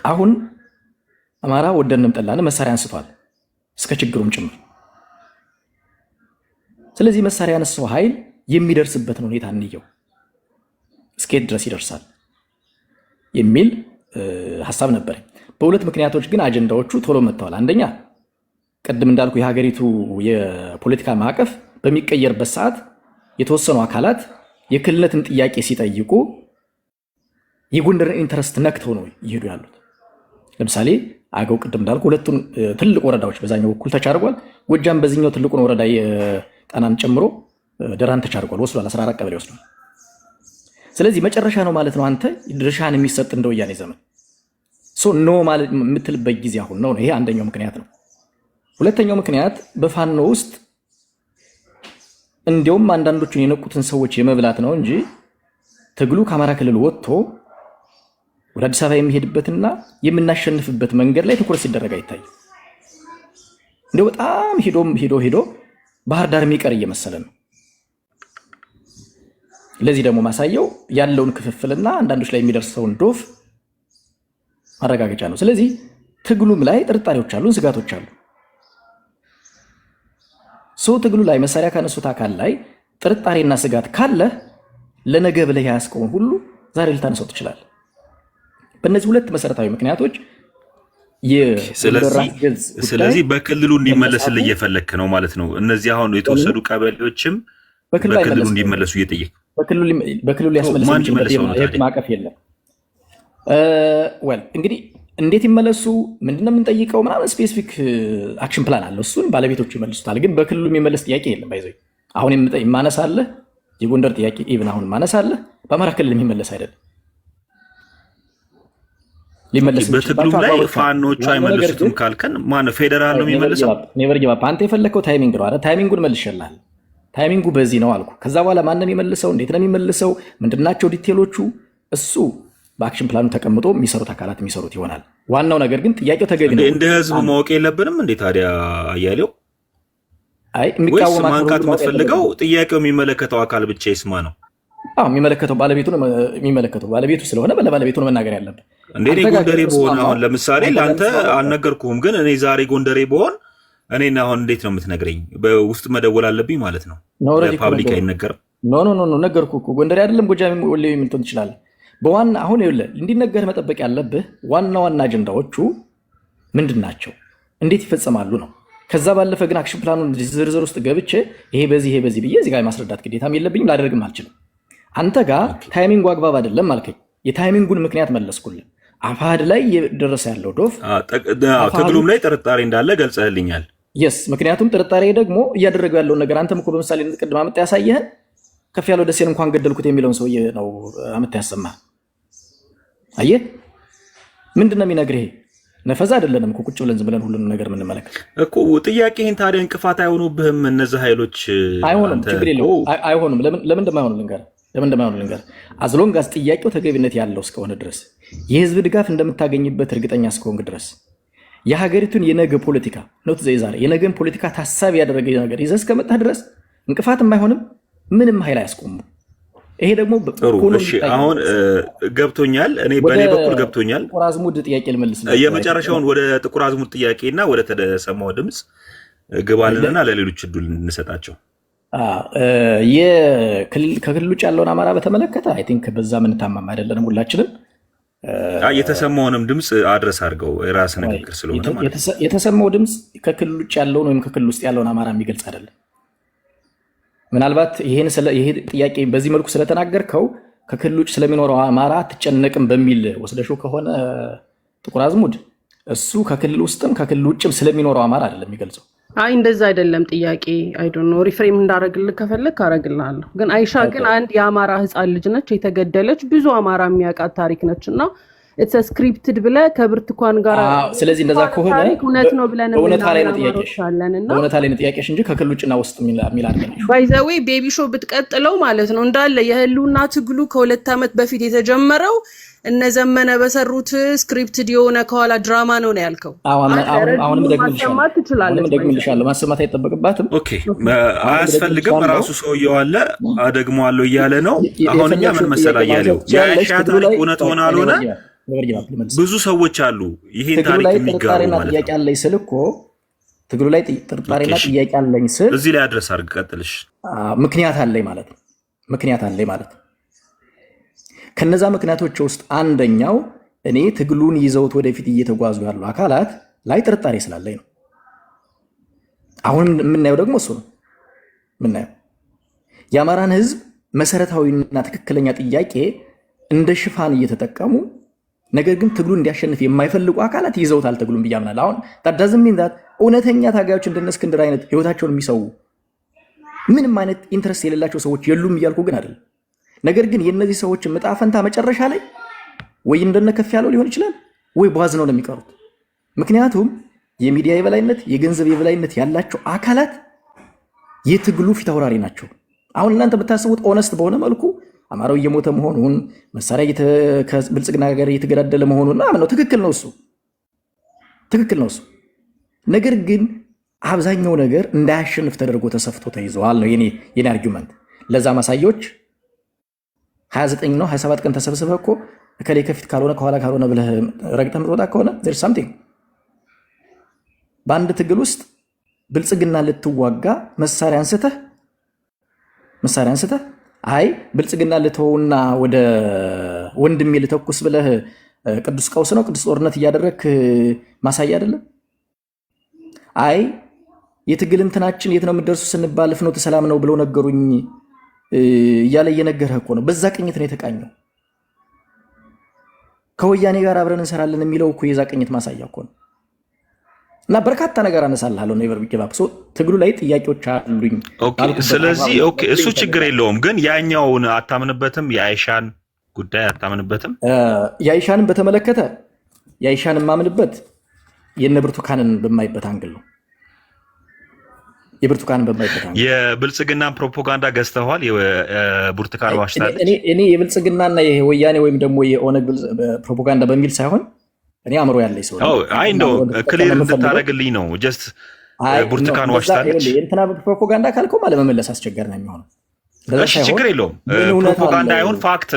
አሁን አማራ ወደንም ጠላንም መሳሪያ አንስቷል እስከ ችግሩም ጭምር። ስለዚህ መሳሪያ ያነሳው ኃይል የሚደርስበትን ሁኔታ እንየው፣ እስከየት ድረስ ይደርሳል የሚል ሐሳብ ነበር። በሁለት ምክንያቶች ግን አጀንዳዎቹ ቶሎ መጥተዋል። አንደኛ ቅድም እንዳልኩ የሀገሪቱ የፖለቲካ ማዕቀፍ በሚቀየርበት ሰዓት የተወሰኑ አካላት የክልልነትን ጥያቄ ሲጠይቁ የጎንደርን ኢንተረስት ነክተው ነው እየሄዱ ያሉት። ለምሳሌ አገው ቅድም እንዳልኩ ሁለቱን ትልቅ ወረዳዎች በዛኛው በኩል ተቻርጓል። ጎጃም በዚህኛው ትልቁን ወረዳ የጣናን ጨምሮ ደራን ተቻርጓል፣ ወስዷል። 14 ቀበሌ ወስዷል። ስለዚህ መጨረሻ ነው ማለት ነው አንተ ድርሻን የሚሰጥ እንደ ወያኔ ዘመን ኖ ማለት የምትልበት ጊዜ አሁን ነው። ይሄ አንደኛው ምክንያት ነው። ሁለተኛው ምክንያት በፋኖ ውስጥ እንዲያውም አንዳንዶቹን የነቁትን ሰዎች የመብላት ነው እንጂ ትግሉ ከአማራ ክልል ወጥቶ ወደ አዲስ አበባ የሚሄድበትና የምናሸንፍበት መንገድ ላይ ትኩረት ሲደረግ አይታይም። እንደው በጣም ሄዶ ባህር ዳር የሚቀር እየመሰለ ነው። ለዚህ ደግሞ ማሳየው ያለውን ክፍፍልና አንዳንዶች ላይ የሚደርሰውን ዶፍ ማረጋገጫ ነው። ስለዚህ ትግሉም ላይ ጥርጣሬዎች አሉ፣ ስጋቶች አሉ። ትግሉ ላይ መሳሪያ ካነሱት አካል ላይ ጥርጣሬና ስጋት ካለ ለነገ ብለህ ያስቀውን ሁሉ ዛሬ ልታነሳው ትችላለህ። በእነዚህ ሁለት መሰረታዊ ምክንያቶች ስለዚህ በክልሉ እንዲመለስልህ እየፈለክ ነው ማለት ነው። እነዚህ አሁን የተወሰዱ ቀበሌዎችም በክልሉ እንዲመለሱ እየጠየቅ በክልሉ ሊያስመልስ የሚችልበት ማዕቀፍ የለም። እንግዲህ እንዴት ይመለሱ ምንድነው የምንጠይቀው ምናምን ስፔሲፊክ አክሽን ፕላን አለ። እሱን ባለቤቶቹ ይመልሱታል። ግን በክልሉ የሚመለስ ጥያቄ የለም። ባይዘይ አሁን የማነሳለህ የጎንደር ጥያቄ ኢቭን አሁን ማነሳለህ በአማራ ክልል የሚመለስ አይደለም። ሊመለስ በትግሉም ላይ ፋኖቹ አይመልሱትም ካልከን ማን ፌደራል ነው የሚመልሰው? ኔቨር ጊቭ አፕ። አንተ የፈለከው ታይሚንግ ነው አይደል? ታይሚንጉን መልሼልሃለሁ። ታይሚንጉ በዚህ ነው አልኩ። ከዛ በኋላ ማን ነው የሚመልሰው? እንዴት ነው የሚመልሰው? ምንድናቸው ዲቴሎቹ? እሱ በአክሽን ፕላኑ ተቀምጦ የሚሰሩት አካላት የሚሰሩት ይሆናል። ዋናው ነገር ግን ጥያቄው ተገቢ ነው። እንደ ህዝብ ማወቅ የለብንም እንዴ ታዲያ አያሌው? አይ ወይስ ማንቃት የምትፈልገው ጥያቄው የሚመለከተው አካል ብቻ ይስማ ነው? አዎ የሚመለከተው ባለቤቱ ስለሆነ ባለቤቱ ነው መናገር ያለበት። እንዴ እኔ ጎንደሬ በሆነ አሁን ለምሳሌ ለአንተ አልነገርኩህም፣ ግን እኔ ዛሬ ጎንደሬ በሆን እኔና አሁን እንዴት ነው የምትነግረኝ? በውስጥ መደወል አለብኝ ማለት ነው? ፐብሊክ አይነገርም? ኖ ነገርኩህ እኮ ጎንደሬ አይደለም ጎጃም ወሌ የምልቶን ትችላለህ። በዋና አሁን ይኸውልህ እንዲነገር መጠበቅ ያለብህ ዋና አጀንዳዎቹ ምንድን ናቸው፣ እንዴት ይፈጸማሉ ነው። ከዛ ባለፈ ግን አክሽን ፕላኑን ዝርዝር ውስጥ ገብቼ ይሄ በዚህ ብዬ እዚህ ጋር የማስረዳት ግዴታም የለብኝም፣ ላደርግም አልችልም። አንተ ጋር ታይሚንጉ አግባብ አይደለም አልከኝ። የታይሚንጉን ምክንያት መለስኩልህ። አፋሕድ ላይ እየደረሰ ያለው ዶፍ ትግሉም ላይ ጥርጣሬ እንዳለ ገልጸህልኛል። የስ ምክንያቱም ጥርጣሬ ደግሞ እያደረገው ያለውን ነገር አንተም እኮ በምሳሌ ቅድም አመጣ ያሳየህን ከፍ ያለው ደሴን እንኳን ገደልኩት የሚለውን ሰውዬ ነው አመጣ ያሰማህ። አየህ ምንድን ነው የሚነግርህ? ነፈዛ አይደለንም እኮ ቁጭ ብለን ዝም ብለን ሁሉንም ነገር የምንመለከት እኮ። ጥያቄህን ታዲያ እንቅፋት አይሆኑብህም እነዚህ ኃይሎች? አይሆንም፣ ችግር የለውም አይሆንም። ለምን እንደማይሆኑ ልንገርህ። አዝሎንጋስ ጥያቄው ተገቢነት ያለው እስከሆነ ድረስ የህዝብ ድጋፍ እንደምታገኝበት እርግጠኛ እስከሆንክ ድረስ የሀገሪቱን የነገ ፖለቲካ ኖት ዛሬ የነገን ፖለቲካ ታሳቢ ያደረገ ነገር ይዘህ እስከመጣህ ድረስ እንቅፋትም አይሆንም፣ ምንም ኃይል አያስቆሙም። ይሄ ደግሞ አሁን ገብቶኛል። እኔ በእኔ በኩል ገብቶኛል። ጥቁር አዝሙድ ጥያቄ ልመልስ። የመጨረሻውን ወደ ጥቁር አዝሙድ ጥያቄና ወደ ተሰማው ድምፅ ግባልንና ለሌሎች እድል እንሰጣቸው። ከክልል ውጭ ያለውን አማራ በተመለከተ አይ ቲንክ በዛ ምንታማም አይደለንም ሁላችንም። የተሰማውንም ድምፅ አድረስ አድርገው የራስ ንግግር ስለሆነ የተሰማው ድምፅ ከክልል ውጭ ያለውን ወይም ከክልል ውስጥ ያለውን አማራ የሚገልጽ አይደለም። ምናልባት ይሄ ጥያቄ በዚህ መልኩ ስለተናገርከው ከክልል ውጭ ስለሚኖረው አማራ አትጨነቅም በሚል ወስደሽው ከሆነ ጥቁር አዝሙድ እሱ ከክልል ውስጥም ከክልል ውጭም ስለሚኖረው አማራ አይደለም የሚገልጸው። አይ እንደዛ አይደለም ጥያቄ። አይ ዶንት ኖ ሪፍሬም እንዳረግልህ ከፈለክ አረግልሃለሁ። ግን አይሻ ግን አንድ የአማራ ህፃን ልጅ ነች፣ የተገደለች ብዙ አማራ የሚያውቃት ታሪክ ነች እና ኢትስ ስክሪፕትድ ብለህ ከብርቱካን ጋር ስለዚህ እንደዛ ከሆነ እውነት ነው ብለን እውነታ ላይ ነው ጥያቄሽ እንጂ ከክልል ውጭና ውስጥ የሚል አይደለም። ባይ ዘ ዌይ ቤቢ ሾው ብትቀጥለው ማለት ነው እንዳለ የህልውና ትግሉ ከ2 ዓመት በፊት የተጀመረው እነ ዘመነ በሰሩት ስክሪፕትድ የሆነ ከኋላ ድራማ ነው ያልከው። አሁንም ደግምልሻለሁ፣ ማሰማት አይጠበቅባትም። ኦኬ አያስፈልግም። ራሱ ሰውየው አለ አደግመዋለሁ እያለ ነው። አሁን እኛ ምን መሰላ እያለው የአይሻ ታሪክ እውነት ሆነ አልሆነ ብዙ ሰዎች አሉ ይሄን ታሪክ የሚጋሩ ማለት ነው። ጥያቄ አለኝ ስል እኮ ትግሉ ላይ ጥርጣሬና ጥያቄ አለኝ ስል እዚህ ላይ አድረስ አድርግ ቀጥልሽ። ምክንያት አለኝ ማለት ነው። ከነዛ ምክንያቶች ውስጥ አንደኛው እኔ ትግሉን ይዘውት ወደፊት እየተጓዙ ያሉ አካላት ላይ ጥርጣሬ ስላለኝ ነው። አሁን የምናየው ደግሞ እሱ ነው። የምናየው የአማራን ህዝብ መሰረታዊና ትክክለኛ ጥያቄ እንደ ሽፋን እየተጠቀሙ ነገር ግን ትግሉን እንዲያሸንፍ የማይፈልጉ አካላት ይዘውታል ትግሉን ብዬ አምናለሁ። አሁን ታዳዝም እውነተኛ ታጋዮች እንደነ እስክንድር አይነት ህይወታቸውን የሚሰው ምንም አይነት ኢንትረስት የሌላቸው ሰዎች የሉም እያልኩ ግን አይደለም። ነገር ግን የእነዚህ ሰዎች ዕጣ ፈንታ መጨረሻ ላይ ወይ እንደነ ከፍ ያለው ሊሆን ይችላል ወይ በዋዝ ነው የሚቀሩት። ምክንያቱም የሚዲያ የበላይነት የገንዘብ የበላይነት ያላቸው አካላት የትግሉ ፊት አውራሪ ናቸው። አሁን እናንተ ብታስቡት ኦነስት በሆነ መልኩ አማራው እየሞተ መሆኑን መሳሪያ ከብልጽግና ጋር እየተገዳደለ መሆኑን ነው። ትክክል ነው እሱ። ነገር ግን አብዛኛው ነገር እንዳያሸንፍ ተደርጎ ተሰፍቶ ተይዘዋል ነው የኔ አርጊውመንት። ለዛ ማሳያዎች 29 ነው 27 ቀን ተሰብስበህ እኮ እከሌ ከፊት ካልሆነ ከኋላ ካልሆነ ብለህ ረግጠህ የምትወጣ ከሆነ there's something። በአንድ ትግል ውስጥ ብልጽግና ልትዋጋ መሳሪያ አንስተህ አይ ብልጽግና ልተውና ወደ ወንድሜ ልተኩስ ብለህ ቅዱስ ቀውስ ነው ቅዱስ ጦርነት እያደረክ ማሳያ አይደለም። አይ የትግል እንትናችን የት ነው የምትደርሱ ስንባል ፍኖተ ሰላም ነው ብለው ነገሩኝ እያለ እየነገረህ እኮ ነው። በዛ ቅኝት ነው የተቃኘው። ከወያኔ ጋር አብረን እንሰራለን የሚለው እኮ የዛ ቅኝት ማሳያ እኮ ነው። እና በርካታ ነገር አነሳልሃለሁ ኔቨር ቢገባ ትግሉ ላይ ጥያቄዎች አሉኝ። ስለዚህ እሱ ችግር የለውም፣ ግን ያኛውን አታምንበትም? የአይሻን ጉዳይ አታምንበትም? የአይሻንን በተመለከተ የአይሻን የማምንበት የነ ብርቱካንን በማይበት አንግል ነው። የብርቱካንን በማይበት አንግል የብልጽግና ፕሮፓጋንዳ ገዝተዋል። የብርቱካን ዋሽታለች። እኔ የብልጽግናና የወያኔ ወይም ደግሞ የኦነግ ፕሮፓጋንዳ በሚል ሳይሆን እኔ አእምሮ ያለኝ ሰው አይ እንደው ክሊር እንድታደርግልኝ ነው። ጀስት ብርቱካን ዋሽታለች የእንትና ፕሮፓጋንዳ ካልከው ለመመለስ አስቸጋሪ ነው የሚሆነው። እሺ ችግር የለውም። ፕሮፓጋንዳ አይሆን ፋክት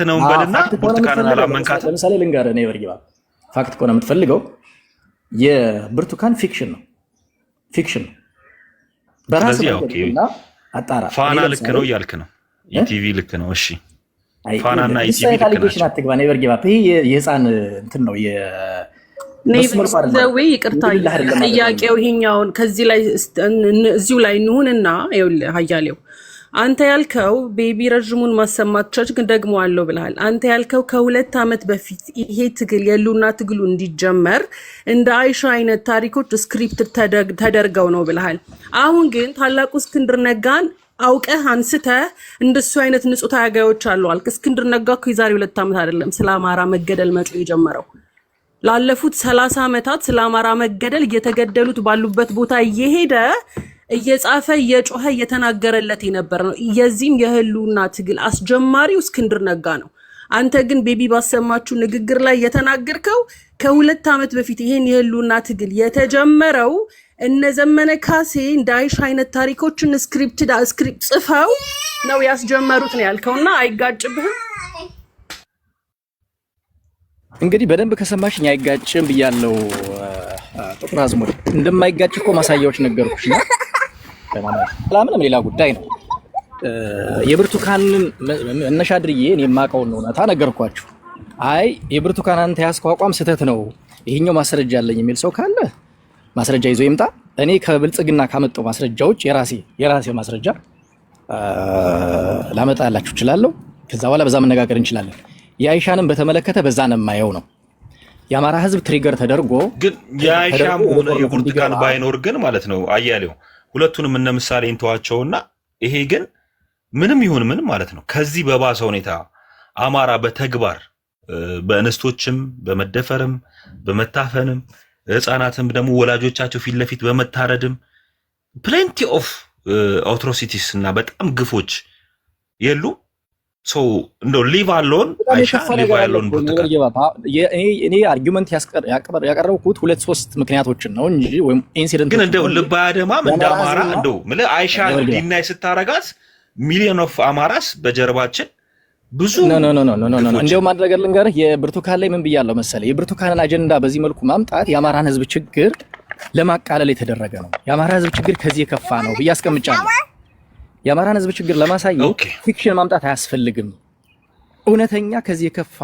ነው እንበልና ብርቱካንን አላመንካትም። ለምሳሌ ልንገርህ ኔቨር ጊቭ አፕ ፋክት ከሆነ የምትፈልገው የብርቱካን ፊክሽን ነው በራስ መንገድና አጣራ። ፋና ልክ ነው እያልክ ነው፣ ኢቲቪ ልክ ነው። እሺ ፋናና ኢቲቪ ልክ ናቸው። አትግባ ኔቨር ጊቭ አፕ። ይሄ የህፃን እንትን ነው ዘዌ ይቅርታ፣ ጥያቄው ይሄኛውን ከዚህ ላይ እዚሁ ላይ እንሁንና ሀያሌው አንተ ያልከው ቤቢ ረዥሙን ማሰማቻች ግን ደግሞ አለው ብለሃል። አንተ ያልከው ከ2 ዓመት በፊት ይሄ ትግል የሉና ትግሉ እንዲጀመር እንደ አይሻ አይነት ታሪኮች ስክሪፕት ተደርገው ነው ብለሃል። አሁን ግን ታላቁ እስክንድር ነጋን አውቀህ አንስተህ እንደሱ አይነት ንጹህ ታጋዮች አሉ አልክ። እስክንድር ነጋ እኮ የዛሬ 2 ዓመት አይደለም ስለ አማራ መገደል መጮ የጀመረው። ላለፉት 30 ዓመታት ስለ አማራ መገደል እየተገደሉት ባሉበት ቦታ እየሄደ እየጻፈ እየጮኸ እየተናገረለት የነበረ ነው። የዚህም የህልውና ትግል አስጀማሪው እስክንድር ነጋ ነው። አንተ ግን ቤቢ ባሰማችሁ ንግግር ላይ የተናገርከው ከ2 ዓመት በፊት ይሄን የህልውና ትግል የተጀመረው እነ ዘመነ ካሴ እንደ አይሻ አይነት ታሪኮችን ስክሪፕት ጽፈው ነው ያስጀመሩት ነው ያልከውና አይጋጭብህም? እንግዲህ በደንብ ከሰማሽኝ አይጋጭም ብያለሁ። ጥቁር አዝሙድ እንደማይጋጭ እኮ ማሳያዎች ነገርኩሽ ነው። ለማንም ሌላ ጉዳይ ነው። የብርቱካንን መነሻ አድርጌ እኔ የማውቀውን እውነታ ነገርኳችሁ። አይ የብርቱካን አንተ ያስከው አቋም ስህተት ነው፣ ይሄኛው ማስረጃ አለኝ የሚል ሰው ካለ ማስረጃ ይዞ ይምጣ። እኔ ከብልጽግና ካመጣው ማስረጃዎች የራሴ ማስረጃ ላመጣላችሁ እችላለሁ። ከዛ በኋላ በዛ መነጋገር እንችላለን። የአይሻንን በተመለከተ በዛ ነው የማየው ነው። የአማራ ህዝብ ትሪገር ተደርጎ ግን የአይሻም ሆነ የብርቱካን ባይኖር ግን ማለት ነው አያሌው ሁለቱንም እነ ምሳሌ እንተዋቸውና ይሄ ግን ምንም ይሁን ምን ማለት ነው ከዚህ በባሰ ሁኔታ አማራ በተግባር በእንስቶችም በመደፈርም በመታፈንም ህፃናትም ደግሞ ወላጆቻቸው ፊት ለፊት በመታረድም ፕሌንቲ ኦፍ አትሮሲቲስ እና በጣም ግፎች የሉ ሶ እንደው ሊቭ አሎን አይሻ ሊቭ አሎን ብርቱካን እኔ አርጊውመንት ያቀረብኩት 2-3 ምክንያቶችን ነው እንጂ ወይም ኢንሲደንት ግን እንደው ልብ አያደማም እንደ አማራ እንደው ማለት አይሻ ዲናይ ስታረጋት ሚሊዮን ኦፍ አማራስ በጀርባችን ብዙ ኖ እንደው ማድረግ ልንገርህ የብርቱካን ላይ ምን ብያለሁ መሰለህ የብርቱካንን አጀንዳ በዚህ መልኩ ማምጣት የአማራን ህዝብ ችግር ለማቃለል የተደረገ ነው። የአማራ ህዝብ ችግር ከዚህ የከፋ ነው ብዬ አስቀምጫለሁ። የአማራን ህዝብ ችግር ለማሳየት ፊክሽን ማምጣት አያስፈልግም። እውነተኛ ከዚህ የከፋ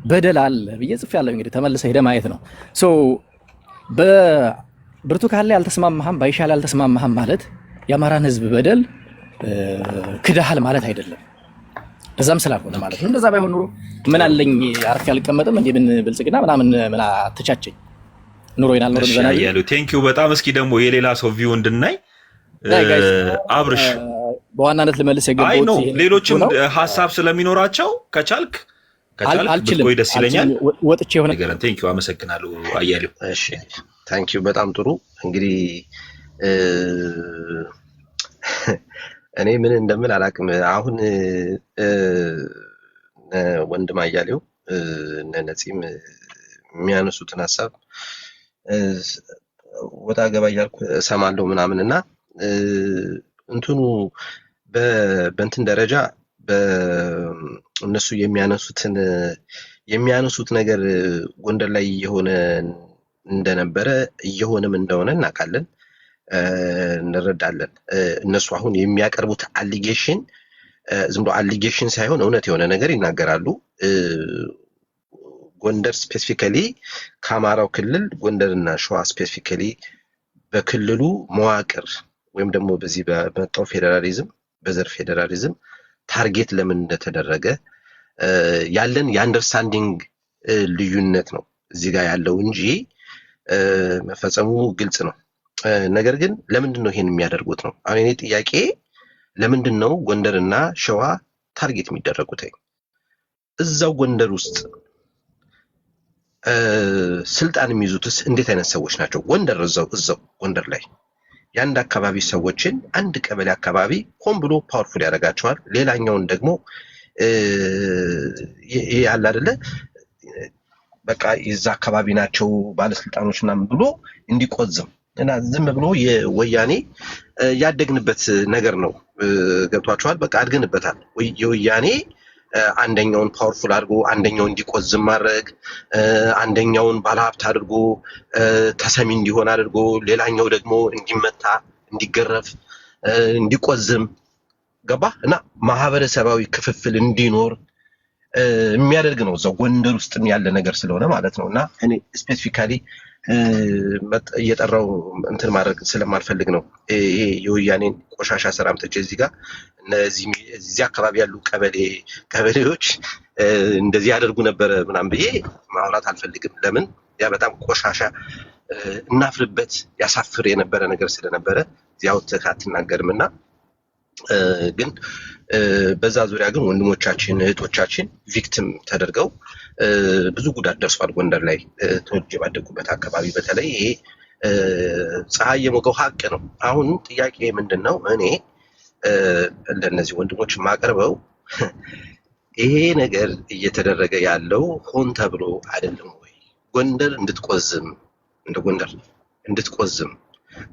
በደል አለ ብዬ ጽፌያለሁ። እንግዲህ ተመልሰህ ሄደህ ማየት ነው። ሶ በብርቱካን ላይ አልተስማማህም፣ ባይሻ ላይ አልተስማማህም ማለት የአማራን ህዝብ በደል ክዳሃል ማለት አይደለም። እዛም ስላልሆነ ማለት ነው። እንደዛ ባይሆን ኑሮ ምን አለኝ አርፌ አልቀመጥም እንዴ ምን ብልጽግና ምን አትቻቸኝ ኑሮ ይናል ነው ዘና ያለው። ቴንክ ዩ በጣም። እስኪ ደግሞ የሌላ ሰው ቪው እንድናይ አብርሽ በዋናነት ልመልስ የገባሁት ይሄ ነው። ሌሎችም ሀሳብ ስለሚኖራቸው ከቻልክ ብትቆይ ደስ ይለኛል። ወጥቼ ሆነ ነገር ቴንክ ዩ አመሰግናለሁ አያሌው። እሺ ቴንክ ዩ በጣም ጥሩ። እንግዲህ እኔ ምን እንደምል አላውቅም። አሁን ወንድም አያሌው ነፂም የሚያነሱትን ሀሳብ ወጣ ገባ እያልኩ እሰማለሁ ምናምን እና እንትኑ በእንትን ደረጃ በእነሱ የሚያነሱት ነገር ጎንደር ላይ እየሆነ እንደነበረ እየሆነም እንደሆነ እናውቃለን፣ እንረዳለን። እነሱ አሁን የሚያቀርቡት አሊጌሽን ዝም ብሎ አሊጌሽን ሳይሆን እውነት የሆነ ነገር ይናገራሉ። ጎንደር ስፔሲፊካሊ ከአማራው ክልል ጎንደርና ሸዋ ስፔሲፊካሊ በክልሉ መዋቅር ወይም ደግሞ በዚህ በመጣው ፌዴራሊዝም በዘር ፌዴራሊዝም ታርጌት ለምን እንደተደረገ ያለን የአንደርስታንዲንግ ልዩነት ነው እዚህ ጋር ያለው እንጂ መፈጸሙ ግልጽ ነው። ነገር ግን ለምንድን ነው ይሄን የሚያደርጉት ነው አሁን እኔ ጥያቄ። ለምንድን ነው ጎንደርና ሸዋ ታርጌት የሚደረጉት? እዛው ጎንደር ውስጥ ስልጣን የሚይዙትስ እንዴት አይነት ሰዎች ናቸው? ጎንደር እዛው ጎንደር ላይ የአንድ አካባቢ ሰዎችን አንድ ቀበሌ አካባቢ ሆን ብሎ ፓወርፉል ያደርጋቸዋል። ሌላኛውን ደግሞ ይሄ ያለ አይደለ በቃ የዛ አካባቢ ናቸው ባለስልጣኖች ምናምን ብሎ እንዲቆዝም እና ዝም ብሎ የወያኔ ያደግንበት ነገር ነው። ገብቷቸዋል። በቃ አድገንበታል። የወያኔ አንደኛውን ፓወርፉል አድርጎ አንደኛውን እንዲቆዝም ማድረግ፣ አንደኛውን ባለሀብት አድርጎ ተሰሚ እንዲሆን አድርጎ ሌላኛው ደግሞ እንዲመታ፣ እንዲገረፍ፣ እንዲቆዝም ገባ እና ማህበረሰባዊ ክፍፍል እንዲኖር የሚያደርግ ነው። እዛው ጎንደር ውስጥም ያለ ነገር ስለሆነ ማለት ነው። እና እኔ ስፔሲፊካሊ እየጠራው እንትን ማድረግ ስለማልፈልግ ነው። ይሄ የወያኔን ቆሻሻ ስራ አምጥቼ እዚህ ጋር እዚህ አካባቢ ያሉ ቀበሌዎች እንደዚህ ያደርጉ ነበረ ምናምን ብዬ ማውራት አልፈልግም። ለምን ያ በጣም ቆሻሻ እናፍርበት ያሳፍር የነበረ ነገር ስለነበረ እዚያው አትናገርም። እና ግን በዛ ዙሪያ ግን ወንድሞቻችን እህቶቻችን ቪክቲም ተደርገው ብዙ ጉዳት ደርሷል። ጎንደር ላይ ተወልጄ ባደጉበት አካባቢ በተለይ ይሄ ፀሐይ የሞቀው ሀቅ ነው። አሁን ጥያቄ ምንድነው? እኔ ለነዚህ ወንድሞች ማቀርበው ይሄ ነገር እየተደረገ ያለው ሆን ተብሎ አይደለም ወይ? ጎንደር እንድትቆዝም እንደ ጎንደር እንድትቆዝም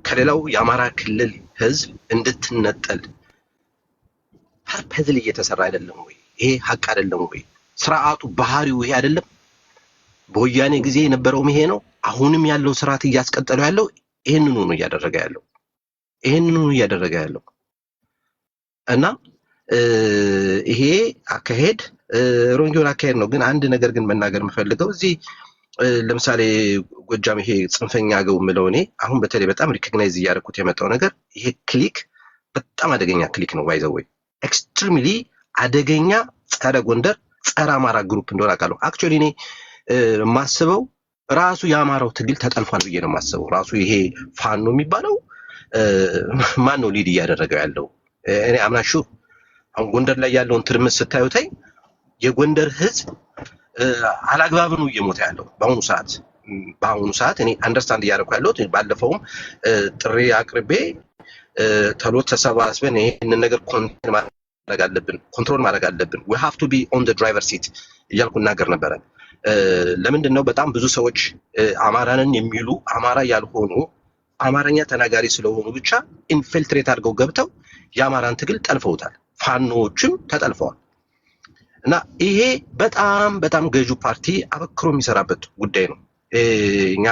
ከሌላው የአማራ ክልል ህዝብ እንድትነጠል ፐርፐዝሊ እየተሰራ አይደለም ወይ? ይሄ ሀቅ አይደለም ወይ? ስርዓቱ ባህሪው ይሄ አይደለም? በወያኔ ጊዜ የነበረውም ይሄ ነው። አሁንም ያለው ስርዓት እያስቀጠለው ያለው ይሄንኑ ነው እያደረገ ያለው እና ይሄ አካሄድ ሮንጆን አካሄድ ነው። ግን አንድ ነገር ግን መናገር የምፈልገው እዚህ ለምሳሌ ጎጃም ይሄ ጽንፈኛ አገው የምለው እኔ አሁን በተለይ በጣም ሪኮግናይዝ እያደረኩት የመጣው ነገር ይሄ ክሊክ በጣም አደገኛ ክሊክ ነው። ባይ ዘ ወይ ኤክስትሪምሊ አደገኛ ጸረ ጎንደር ጸረ አማራ ግሩፕ እንደሆነ አውቃለሁ። አክቹዋሊ እኔ የማስበው ራሱ የአማራው ትግል ተጠልፏል ብዬ ነው የማስበው። ራሱ ይሄ ፋኖ የሚባለው ማን ነው ሊድ እያደረገው ያለው? እኔ አምናሹ አሁን ጎንደር ላይ ያለውን ትርምስ ስታዩታይ የጎንደር ህዝብ አላግባብ ነው እየሞተ ያለው በአሁኑ ሰዓት እኔ አንደርስታንድ እያደረኩ ያለሁት ባለፈውም ጥሪ አቅርቤ ተሎ ተሰባስበን ይሄንን ነገር ኮንትሮል ማድረግ አለብን we have to be on the driver seat እያልኩ እናገር ነበረ። ለምንድን ነው በጣም ብዙ ሰዎች አማራንን የሚሉ አማራ ያልሆኑ አማርኛ ተናጋሪ ስለሆኑ ብቻ ኢንፊልትሬት አድርገው ገብተው የአማራን ትግል ጠልፈውታል። ፋኖዎችም ተጠልፈዋል። እና ይሄ በጣም ገዢው ፓርቲ አበክሮ የሚሰራበት ጉዳይ ነው። እኛ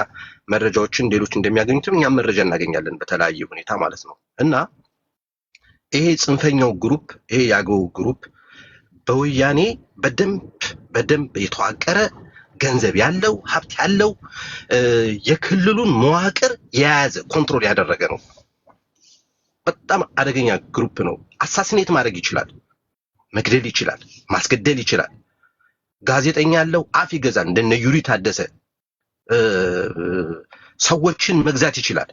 መረጃዎችን ሌሎች እንደሚያገኙትም እኛም መረጃ እናገኛለን በተለያየ ሁኔታ ማለት ነው። እና ይሄ ጽንፈኛው ግሩፕ ይሄ ያገው ግሩፕ በወያኔ በደንብ የተዋቀረ ገንዘብ ያለው ሀብት ያለው የክልሉን መዋቅር የያዘ ኮንትሮል ያደረገ ነው። በጣም አደገኛ ግሩፕ ነው። አሳሲኔት ማድረግ ይችላል፣ መግደል ይችላል፣ ማስገደል ይችላል። ጋዜጠኛ ያለው አፍ ይገዛል። እንደነ ዩሪ ታደሰ ሰዎችን መግዛት ይችላል።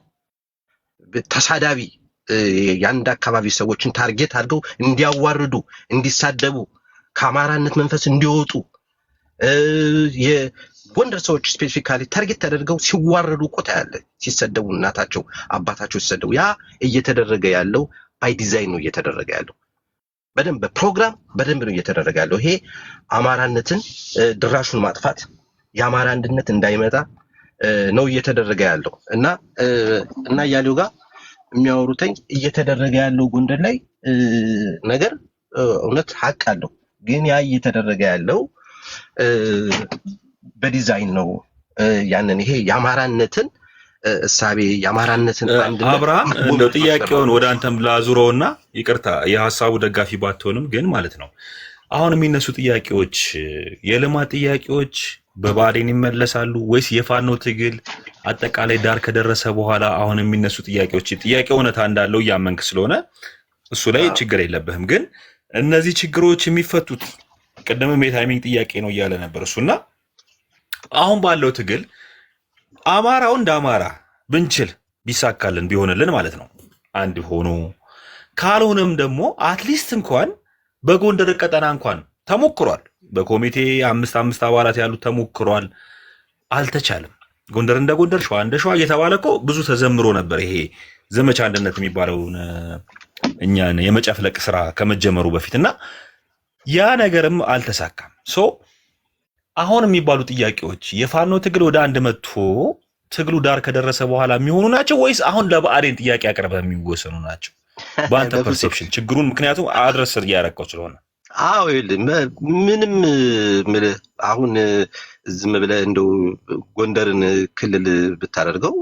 ተሳዳቢ የአንድ አካባቢ ሰዎችን ታርጌት አድርገው እንዲያዋርዱ፣ እንዲሳደቡ፣ ከአማራነት መንፈስ እንዲወጡ የጎንደር ሰዎች ስፔሲፊካሊ ታርጌት ተደርገው ሲዋረዱ እኮ ታያለ። ሲሰደቡ እናታቸው አባታቸው ሲሰደቡ ያ እየተደረገ ያለው ባይ ዲዛይን ነው እየተደረገ ያለው። በደንብ በፕሮግራም በደንብ ነው እየተደረገ ያለው። ይሄ አማራነትን ድራሹን ማጥፋት የአማራ አንድነት እንዳይመጣ ነው እየተደረገ ያለው እና ያለው ጋር የሚያወሩተኝ እየተደረገ ያለው ጎንደር ላይ ነገር እውነት ሀቅ አለው። ግን ያ እየተደረገ ያለው በዲዛይን ነው። ያንን ይሄ የአማራነትን እሳቤ የአማራነትን አንድነት አብርሃም እንደው ጥያቄውን ወደ አንተም ላዙረውና ይቅርታ የሐሳቡ ደጋፊ ባትሆንም ግን ማለት ነው አሁን የሚነሱ ጥያቄዎች የልማት ጥያቄዎች በባዴን ይመለሳሉ ወይስ የፋኖ ትግል አጠቃላይ ዳር ከደረሰ በኋላ አሁን የሚነሱ ጥያቄው እውነታ እንዳለው ያመንክ ስለሆነ እሱ ላይ ችግር የለብህም። ግን እነዚህ ችግሮች የሚፈቱት ቀደምም የታይሚንግ ጥያቄ ነው እያለ ነበር እሱና አሁን ባለው ትግል አማራው እንደ አማራ ብንችል ቢሳካልን ቢሆንልን ማለት ነው አንድ ሆኖ ካልሆነም ደግሞ አትሊስት እንኳን በጎንደር ቀጠና እንኳን ተሞክሯል። በኮሚቴ 5 አባላት ያሉት ተሞክሯል። አልተቻለም። ጎንደር እንደ ጎንደር፣ ሸዋ እንደ ሸዋ እየተባለ እኮ ብዙ ተዘምሮ ነበር። ይሄ ዘመቻ አንድነት የሚባለውን እኛን የመጨፍለቅ ስራ ከመጀመሩ በፊትና ያ ነገርም አልተሳካም። ሶ አሁን የሚባሉ ጥያቄዎች የፋኖ ትግል ወደ አንድ መጥቶ ትግሉ ዳር ከደረሰ በኋላ የሚሆኑ ናቸው ወይስ አሁን ለብአዴን ጥያቄ አቅርበ የሚወሰኑ ናቸው? በአንተ ፐርሴፕሽን ችግሩን ምክንያቱም አድረስ እያረቀው ስለሆነ። አዎ ምንም ምልህ አሁን ዝም ብለህ እንደው ጎንደርን ክልል ብታደርገው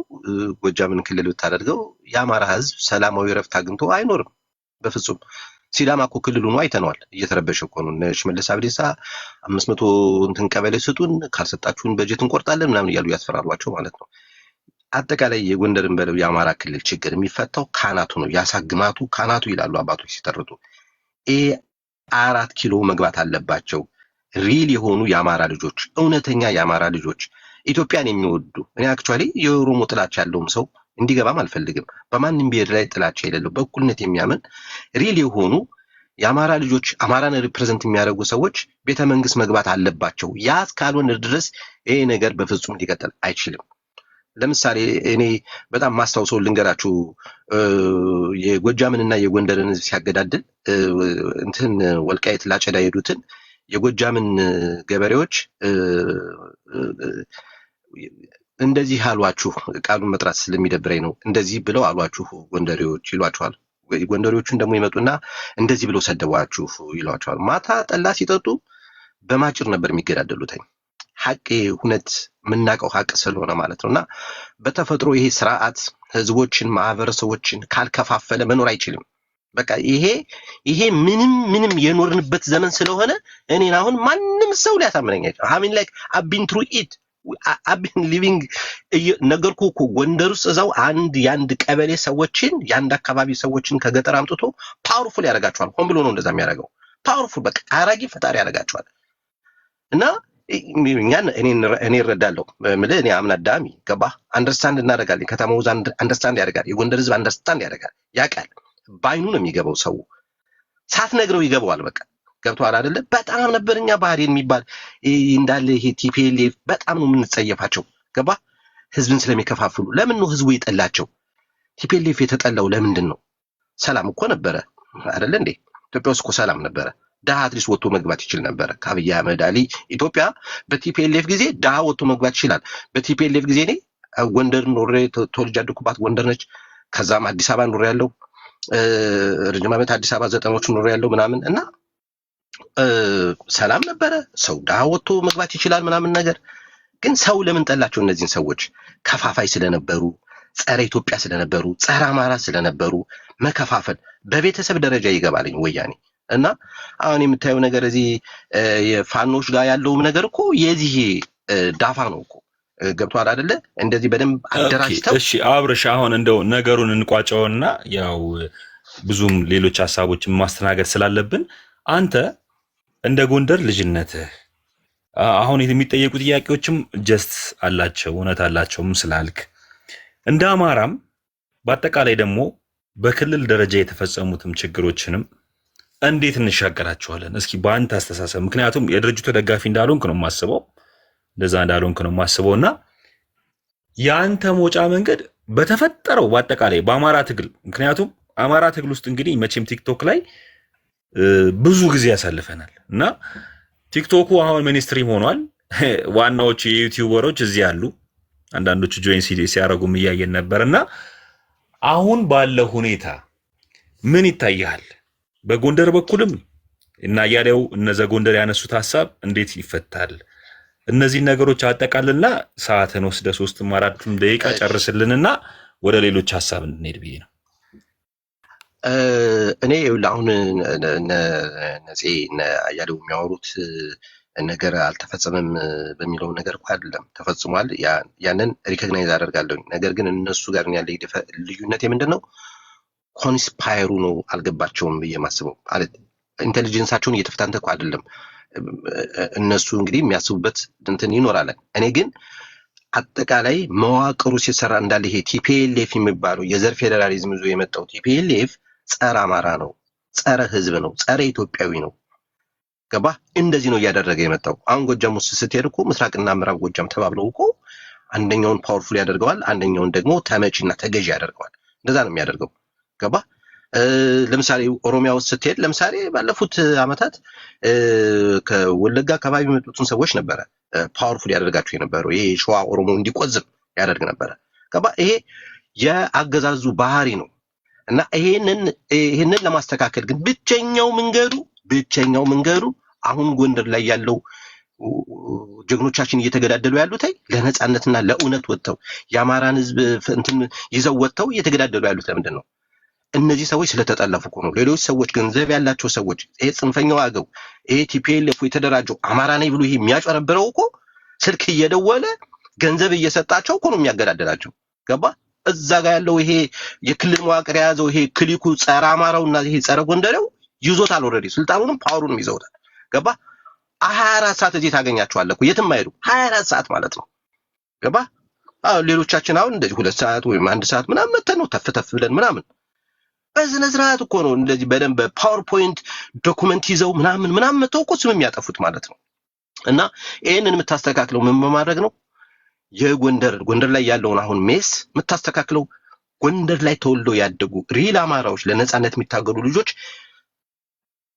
ጎጃምን ክልል ብታደርገው የአማራ ህዝብ ሰላማዊ ረፍት አግኝቶ አይኖርም በፍጹም። ሲዳማ እኮ ክልሉ ነው አይተነዋል። እየተረበሸ እኮ ነው። ሽመልስ አብዲሳ 500 እንትን ቀበሌ ስጡን ካልሰጣችሁን በጀት እንቆርጣለን ምናምን እያሉ ያስፈራሯቸው ማለት ነው። አጠቃላይ የጎንደርን በለው የአማራ ክልል ችግር የሚፈታው ካናቱ ነው። ያሳግማቱ ካናቱ ይላሉ አባቶች ሲተርቱ። 4 ኪሎ መግባት አለባቸው ሪል የሆኑ የአማራ ልጆች፣ እውነተኛ የአማራ ልጆች ኢትዮጵያን የሚወዱ። እኔ አክቹአሊ የኦሮሞ ጥላቻ ያለውም ሰው እንዲገባም አልፈልግም። በማንም ብሔር ላይ ጥላቻ የሌለው በእኩልነት የሚያምን ሪል የሆኑ የአማራ ልጆች አማራን ሪፕሬዘንት የሚያደርጉ ሰዎች ቤተ መንግስት መግባት አለባቸው። ያ እስካልሆነ ድረስ ይሄ ነገር በፍጹም ሊቀጥል አይችልም። ለምሳሌ እኔ በጣም ማስታውሰው ልንገራችሁ። የጎጃምንና የጎንደርን ሲያገዳድል እንትን ወልቃይት ላጨዳ ሄዱትን የጎጃምን ገበሬዎች እንደዚህ አሏችሁ፣ ቃሉን መጥራት ስለሚደብረኝ ነው። እንደዚህ ብለው አሏችሁ ጎንደሬዎች ይሏቸዋል። ጎንደሬዎቹን ደግሞ ይመጡና እንደዚህ ብለው ሰደቧችሁ ይሏቸዋል። ማታ ጠላ ሲጠጡ በማጭር ነበር የሚገዳደሉትኝ። ሐቅ ሁነት የምናውቀው ሐቅ ስለሆነ ማለት ነውና በተፈጥሮ ይሄ ስርዓት ህዝቦችን ማህበረሰቦችን ካልከፋፈለ መኖር አይችልም። በቃ ይሄ ምንም የኖርንበት ዘመን ስለሆነ እኔን አሁን ማንም ሰው ሊያሳምነኝ አይችልም። አይ ሚን ላይክ አይ ቢን ትሩ ኢት አይ ቢን ሊቪንግ ነገርኩ እኮ ጎንደር ውስጥ እዛው የአንድ ቀበሌ ሰዎችን የአንድ አካባቢ ሰዎችን ከገጠር አምጥቶ ፓወርፉል ያደርጋቸዋል። ሆን ብሎ ነው እንደዛ የሚያደርገው። ፓወርፉል በቃ አራጊ ፈጣሪ ያደርጋቸዋል። እና እኔ እረዳለሁ ምልህ እኔ አምናዳሚ ገባ አንደርስታንድ እናደርጋለን። ከተማው አንደርስታንድ ያደርጋል። የጎንደር ህዝብ አንደርስታንድ ያደርጋል፣ ያውቃል። ባይኑ ነው የሚገባው። ሰው ሳትነግረው ይገባዋል። በቃ ገብቶሃል አይደለ? በጣም ነበርኛ ብአዴን የሚባል እንዳለ ይሄ ቲፒኤልኤፍ በጣም ነው የምንጸየፋቸው። ገባ ህዝብን ስለሚከፋፍሉ። ለምን ነው ህዝቡ የጠላቸው? ቲፒኤልኤፍ የተጠላው ለምንድን ነው? ሰላም እኮ ነበረ አይደለ እንዴ? ኢትዮጵያ ውስጥ እኮ ሰላም ነበረ። ድሃ አትሊስት ወጥቶ መግባት ይችል ነበር። ከአብይ አህመድ አሊ ኢትዮጵያ በቲፒኤልኤፍ ጊዜ ድሃ ወጥቶ መግባት ይችላል። በቲፒኤልኤፍ ጊዜ እኔ ጎንደር ኖሬ ተወልጄ ያደኩባት ጎንደር ነች። ከዛም አዲስ አበባ ኖሬ ያለው ረጅም ዓመት አዲስ አበባ 90ዎቹ ኖሬ ያለው ምናምን እና ሰላም ነበረ። ሰው ድሃ ወጥቶ መግባት ይችላል ምናምን ነገር። ግን ሰው ለምን ጠላቸው? እነዚህን ሰዎች ከፋፋይ ስለነበሩ፣ ጸረ ኢትዮጵያ ስለነበሩ፣ ጸረ አማራ ስለነበሩ መከፋፈል በቤተሰብ ደረጃ ይገባልኝ ወያኔ። እና አሁን የምታየው ነገር እዚህ የፋኖች ጋር ያለውም ነገር እኮ የዚህ ዳፋ ነው እኮ ገብቷል አይደለ? እንደዚህ በደንብ አደራጅተው። እሺ አብርሽ፣ አሁን እንደው ነገሩን እንቋጨውና ያው ብዙም ሌሎች ሀሳቦችን ማስተናገድ ስላለብን አንተ እንደ ጎንደር ልጅነትህ አሁን የሚጠየቁ ጥያቄዎችም ጀስት አላቸው እውነት አላቸውም ስላልክ እንደ አማራም በአጠቃላይ ደግሞ በክልል ደረጃ የተፈጸሙትም ችግሮችንም እንዴት እንሻገራቸዋለን? እስኪ በአንተ አስተሳሰብ። ምክንያቱም የድርጅቱ ደጋፊ እንዳልሆንክ ነው የማስበው፣ እንደዛ እንዳልሆንክ ነው የማስበው እና የአንተ መውጫ መንገድ በተፈጠረው በአጠቃላይ በአማራ ትግል፣ ምክንያቱም አማራ ትግል ውስጥ እንግዲህ መቼም ቲክቶክ ላይ ብዙ ጊዜ ያሳልፈናል እና ቲክቶኩ አሁን ሚኒስትሪም ሆኗል። ዋናዎቹ የዩቲዩበሮች እዚህ ያሉ አንዳንዶቹ ጆይን ሲያደርጉም እያየን ነበር እና አሁን ባለው ሁኔታ ምን ይታያል? በጎንደር በኩልም እና ያለው እነዛ ጎንደር ያነሱት ሐሳብ እንዴት ይፈታል? እነዚህ ነገሮች አጠቃልልና ሰዓትን ወስደ 3-4 ደቂቃ ጨርስልንና ወደ ሌሎች ሐሳብ እንድንሄድ ብዬ ነው። እኔ አሁን ነፂ ያለው የሚያወሩት ነገር አልተፈጸመም በሚለው ነገር እኮ አይደለም፣ ተፈጽሟል። ያንን ሪኮግናይዝ አደርጋለሁ። ነገር ግን እነሱ ጋር ያለ ልዩነት ምንድን ነው? ኮንስፓየሩ ነው አልገባቸውም ብዬ ማስበው። ማለት ኢንቴሊጀንሳቸውን እየተፈታተንኩ አይደለም። እነሱ እንግዲህ የሚያስቡበት እንትን ይኖራል። እኔ ግን አጠቃላይ መዋቅሩ ሲሰራ እንዳለ ይሄ ቲፒኤልኤፍ የሚባለው የዘር ፌዴራሊዝም ይዞ የመጣው ቲፒኤልኤፍ ጸረ አማራ ነው፣ ጸረ ህዝብ ነው፣ ጸረ ኢትዮጵያዊ ነው። ገባ? እንደዚህ ነው እያደረገ የመጣው። አሁን ጎጃም ውስጥ ስትሄድ እኮ ምስራቅና ምዕራብ ጎጃም ተባብለው እኮ አንደኛውን ፓወርፉል ያደርገዋል፣ አንደኛውን ደግሞ ተመቺና ተገዢ ያደርገዋል። እንደዛ ነው የሚያደርገው። ገባ? ለምሳሌ ኦሮሚያ ውስጥ ስትሄድ ለምሳሌ ባለፉት አመታት ከወለጋ አካባቢ የመጡትን ሰዎች ነበረ ፓወርፉል ያደርጋቸው የነበረው። ይሄ ሸዋ ኦሮሞ እንዲቆዝም ያደርግ ነበረ። ገባ? ይሄ የአገዛዙ ባህሪ ነው። እና ይሄንን ለማስተካከል ግን ብቸኛው መንገዱ አሁን ጎንደር ላይ ያለው ጀግኖቻችን እየተገዳደሉ ያሉት ለነጻነትና ለእውነት ወጥተው የአማራን ህዝብ እንትን ይዘው ወጥተው እየተገዳደሉ ያሉት ለምንድን ነው? እነዚህ ሰዎች ስለተጠለፉ እኮ ነው። ሌሎች ሰዎች ገንዘብ ያላቸው ሰዎች ይሄ ጽንፈኛው አገው ይሄ ቲፒኤልኤፍ የተደራጀው አማራ ነኝ ብሎ ይሄ የሚያጨረብረው እኮ ስልክ እየደወለ ገንዘብ እየሰጣቸው እኮ ነው የሚያገዳደላቸው። ገባ? እዛ ጋር ያለው ይሄ የክልል መዋቅር የያዘው ይሄ ክሊኩ ጸረ አማራውና ይሄ ጸረ ጎንደሬው ይዞታል። ኦልሬዲ ስልጣኑንም ፓወሩንም ይዘውታል። ገባ? 24 ሰዓት እዚህ ታገኛቸዋለህ እኮ የትም አይሄዱ። 24 ሰዓት ማለት ነው። ገባ? ሌሎቻችን አሁን እንደዚህ 2 ሰዓት ወይም 1 ሰዓት ምናምን መተን ነው ተፍ ብለን ምናምን በስነ ስርዓት እኮ ነው እንደዚህ በደንብ ፓወርፖይንት ዶኩመንት ይዘው ምናምን መተው እኮ ስም የሚያጠፉት ማለት ነው። እና ይሄንን የምታስተካክለው ምን በማድረግ ነው? ጎንደር ላይ ያለውን አሁን ሜስ የምታስተካክለው ጎንደር ላይ ተወልደው ያደጉ ሪል አማራዎች ለነጻነት የሚታገሉ ልጆች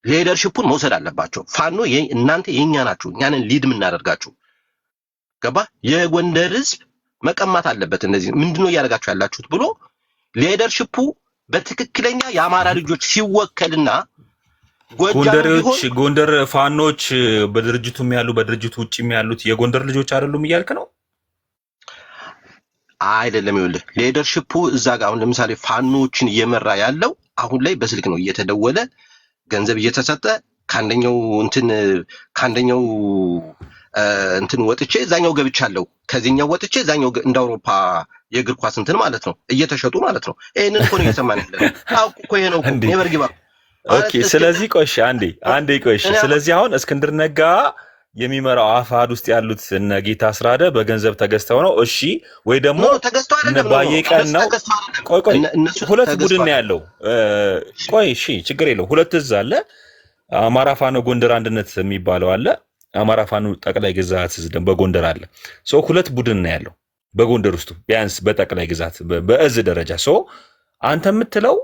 ሊደርሺፑን መውሰድ አለባቸው። ፋኖ እናንተ የኛ ናችሁ፣ እኛንን ሊድ የምናደርጋችሁ። ገባ? የጎንደር ህዝብ መቀማት አለበት። እነዚህ ምንድነው እያደረጋችሁ ያላችሁት ብሎ ሊደርሺፑ በትክክለኛ የአማራ ልጆች ሲወከልና ጎንደር ፋኖች በድርጅቱም ያሉ በድርጅቱ ውጭም ያሉት የጎንደር ልጆች አይደሉም እያልክ ነው? አይደለም። ይኸውልህ ሊደርሺፑ እዛ ጋር አሁን ለምሳሌ ፋኖችን እየመራ ያለው አሁን ላይ በስልክ ነው እየተደወለ ገንዘብ እየተሰጠ ካንደኛው እንትን ወጥቼ እዛኛው ገብቻለሁ፣ ከዚህኛው ወጥቼ እዛኛው እንደ አውሮፓ የእግር ኳስ እንትን ማለት ነው እየተሸጡ ማለት ነው። ይሄንን እኮ ነው እየሰማን ያለው። አውቁ እኮ ይሄ ነው እኮ የበርጊባ። ኦኬ። ስለዚህ ቆይ ስለዚህ አሁን እስክንድር ነጋ የሚመራው አፋድ ውስጥ ያሉት እነ ጌታ አስራደ በገንዘብ ተገዝተው ነው? እሺ። ወይ ደግሞ ባየቀን ነው? ቆይ ሁለት ቡድን ነው ያለው። ቆይ እሺ፣ ችግር የለው። ሁለት እዝ አለ። አማራ ፋኖ ጎንደር አንድነት የሚባለው አለ። አማራ ፋኖ ጠቅላይ ግዛት በጎንደር አለ። ሁለት ቡድን ነው ያለው በጎንደር ውስጥ ቢያንስ በጠቅላይ ግዛት በእዝ ደረጃ። አንተ የምትለው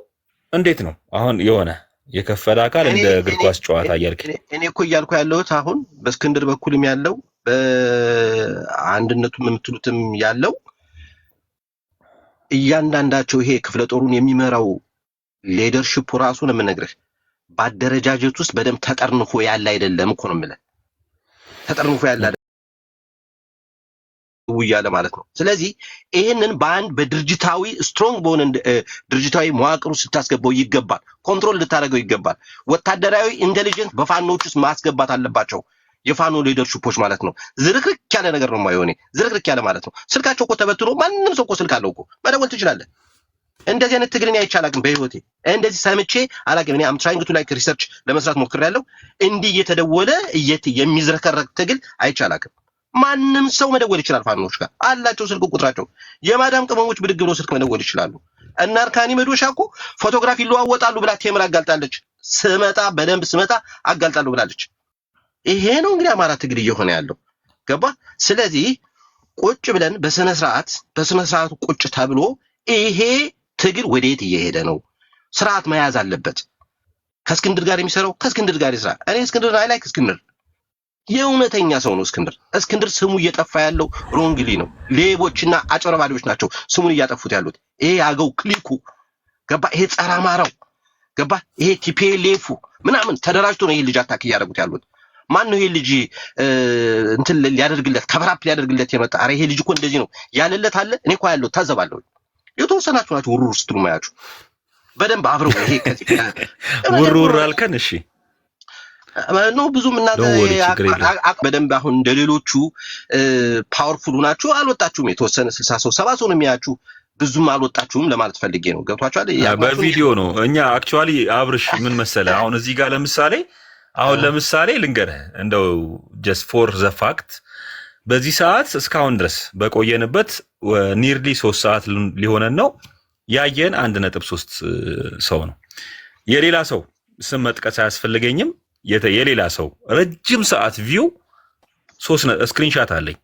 እንዴት ነው አሁን የሆነ የከፈለ አካል እንደ እግር ኳስ ጨዋታ እያልክ? እኔ እኮ እያልኩ ያለሁት አሁን በእስክንድር በኩልም ያለው በአንድነቱም የምትሉትም ያለው እያንዳንዳቸው ይሄ ክፍለ ጦሩን የሚመራው ሊደርሺፑ ራሱ ነው የምነግርህ በአደረጃጀት ውስጥ በደንብ ተጠርንፎ ያለ አይደለም እኮ ነው የምልህ። ተጠርንፎ ያለ ውያለ ማለት ነው። ስለዚህ ይሄንን በአንድ በድርጅታዊ ስትሮንግ በሆነ ድርጅታዊ መዋቅሩ ስታስገባው ይገባል። ኮንትሮል ልታደርገው ይገባል። ወታደራዊ ኢንቴሊጀንስ በፋኖች ውስጥ ማስገባት አለባቸው። የፋኖ ሊደርሺፖች ማለት ነው። ዝርክርክ ያለ ነገር ነው የማይሆን፣ ዝርክርክ ያለ ማለት ነው። ስልካቸው እኮ ተበትኖ ማንንም ሰው እኮ ስልክ አለው እኮ መደወል ትችላለህ። እንደዚህ አይነት ትግል እኔ አይቼ አላውቅም በህይወቴ። እንደዚህ ሰምቼ አላውቅም። እኔ አም ትራይንግ ቱ ላይክ ሪሰርች ለመስራት ሞክሬያለሁ። እንዲህ እየተደወለ የሚዝረከረክ ትግል አይቼ አላውቅም። ማንም ሰው መደወል ይችላል። ፋኖች ጋር አላቸው ስልክ ቁጥራቸው። የማዳም ቅመሞች ብድግ ብሎ ስልክ መደወል ይችላሉ። እና አርካኒ መዶሻ እኮ ፎቶግራፊ ይለዋወጣሉ ብላ ቴምር አጋልጣለች። በደንብ ስመጣ አጋልጣለሁ ብላለች። ይሄ ነው እንግዲህ አማራ ትግል እየሆነ ያለው። ገባ? ስለዚህ ቁጭ ብለን በስነ ስርዓቱ ቁጭ ተብሎ ይሄ ትግል ወዴት እየሄደ ነው? ስርዓት መያዝ አለበት። ከእስክንድር ጋር የሚሰራው ከእስክንድር ጋር ይስራ። እኔ እስክንድር ላይክ እስክንድር የእውነተኛ ሰው ነው። እስክንድር ስሙ እየጠፋ ያለው ሮንግሊ ነው። ሌቦችና አጭበርባሪዎች ናቸው ስሙን እያጠፉት ያሉት። ይሄ አገው ክሊኩ ገባ? ይሄ ጸረ አማራው ገባ? ይሄ ቲፒኤልኤፉ ምናምን ተደራጅቶ ነው ይሄ ልጅ አታክ እያደረጉት ያሉት። ማን ነው ይሄ ልጅ እንትን ሊያደርግለት ከበራፕ ሊያደርግለት የመጣ? አረ ይሄ ልጅ እኮ እንደዚህ ነው ያለለት አለ። እኔ እኮ ያለው ታዘባለሁ። የተወሰናችሁ ናችሁ ውሩር ስትሉ ማያችሁ በደንብ አብረው ይሄ ከዚህ ውሩር አልከን። እሺ ነው ብዙም እናንተ በደንብ አሁን እንደሌሎቹ ፓወርፉል ናችሁ አልወጣችሁም። የተወሰነ 60 ሰው 70 ሰው ነው የሚያችሁ፣ ብዙም አልወጣችሁም ለማለት ፈልጌ ነው። ገብቷችኋል? በቪዲዮ ነው። እኛ አክቹአሊ አብርሽ ምን መሰለህ አሁን እዚህ ጋር ለምሳሌ ልንገርህ እንደው just for the fact በዚህ ሰዓት እስካሁን ድረስ በቆየንበት ኒርሊ 3 ሰዓት ሊሆነን ነው። ያየን 1.3 ሰው ነው። የሌላ ሰው ስም መጥቀስ አያስፈልገኝም። የሌላ ሰው ረጅም ሰዓት ቪው 3 ስክሪንሻት አለኝ።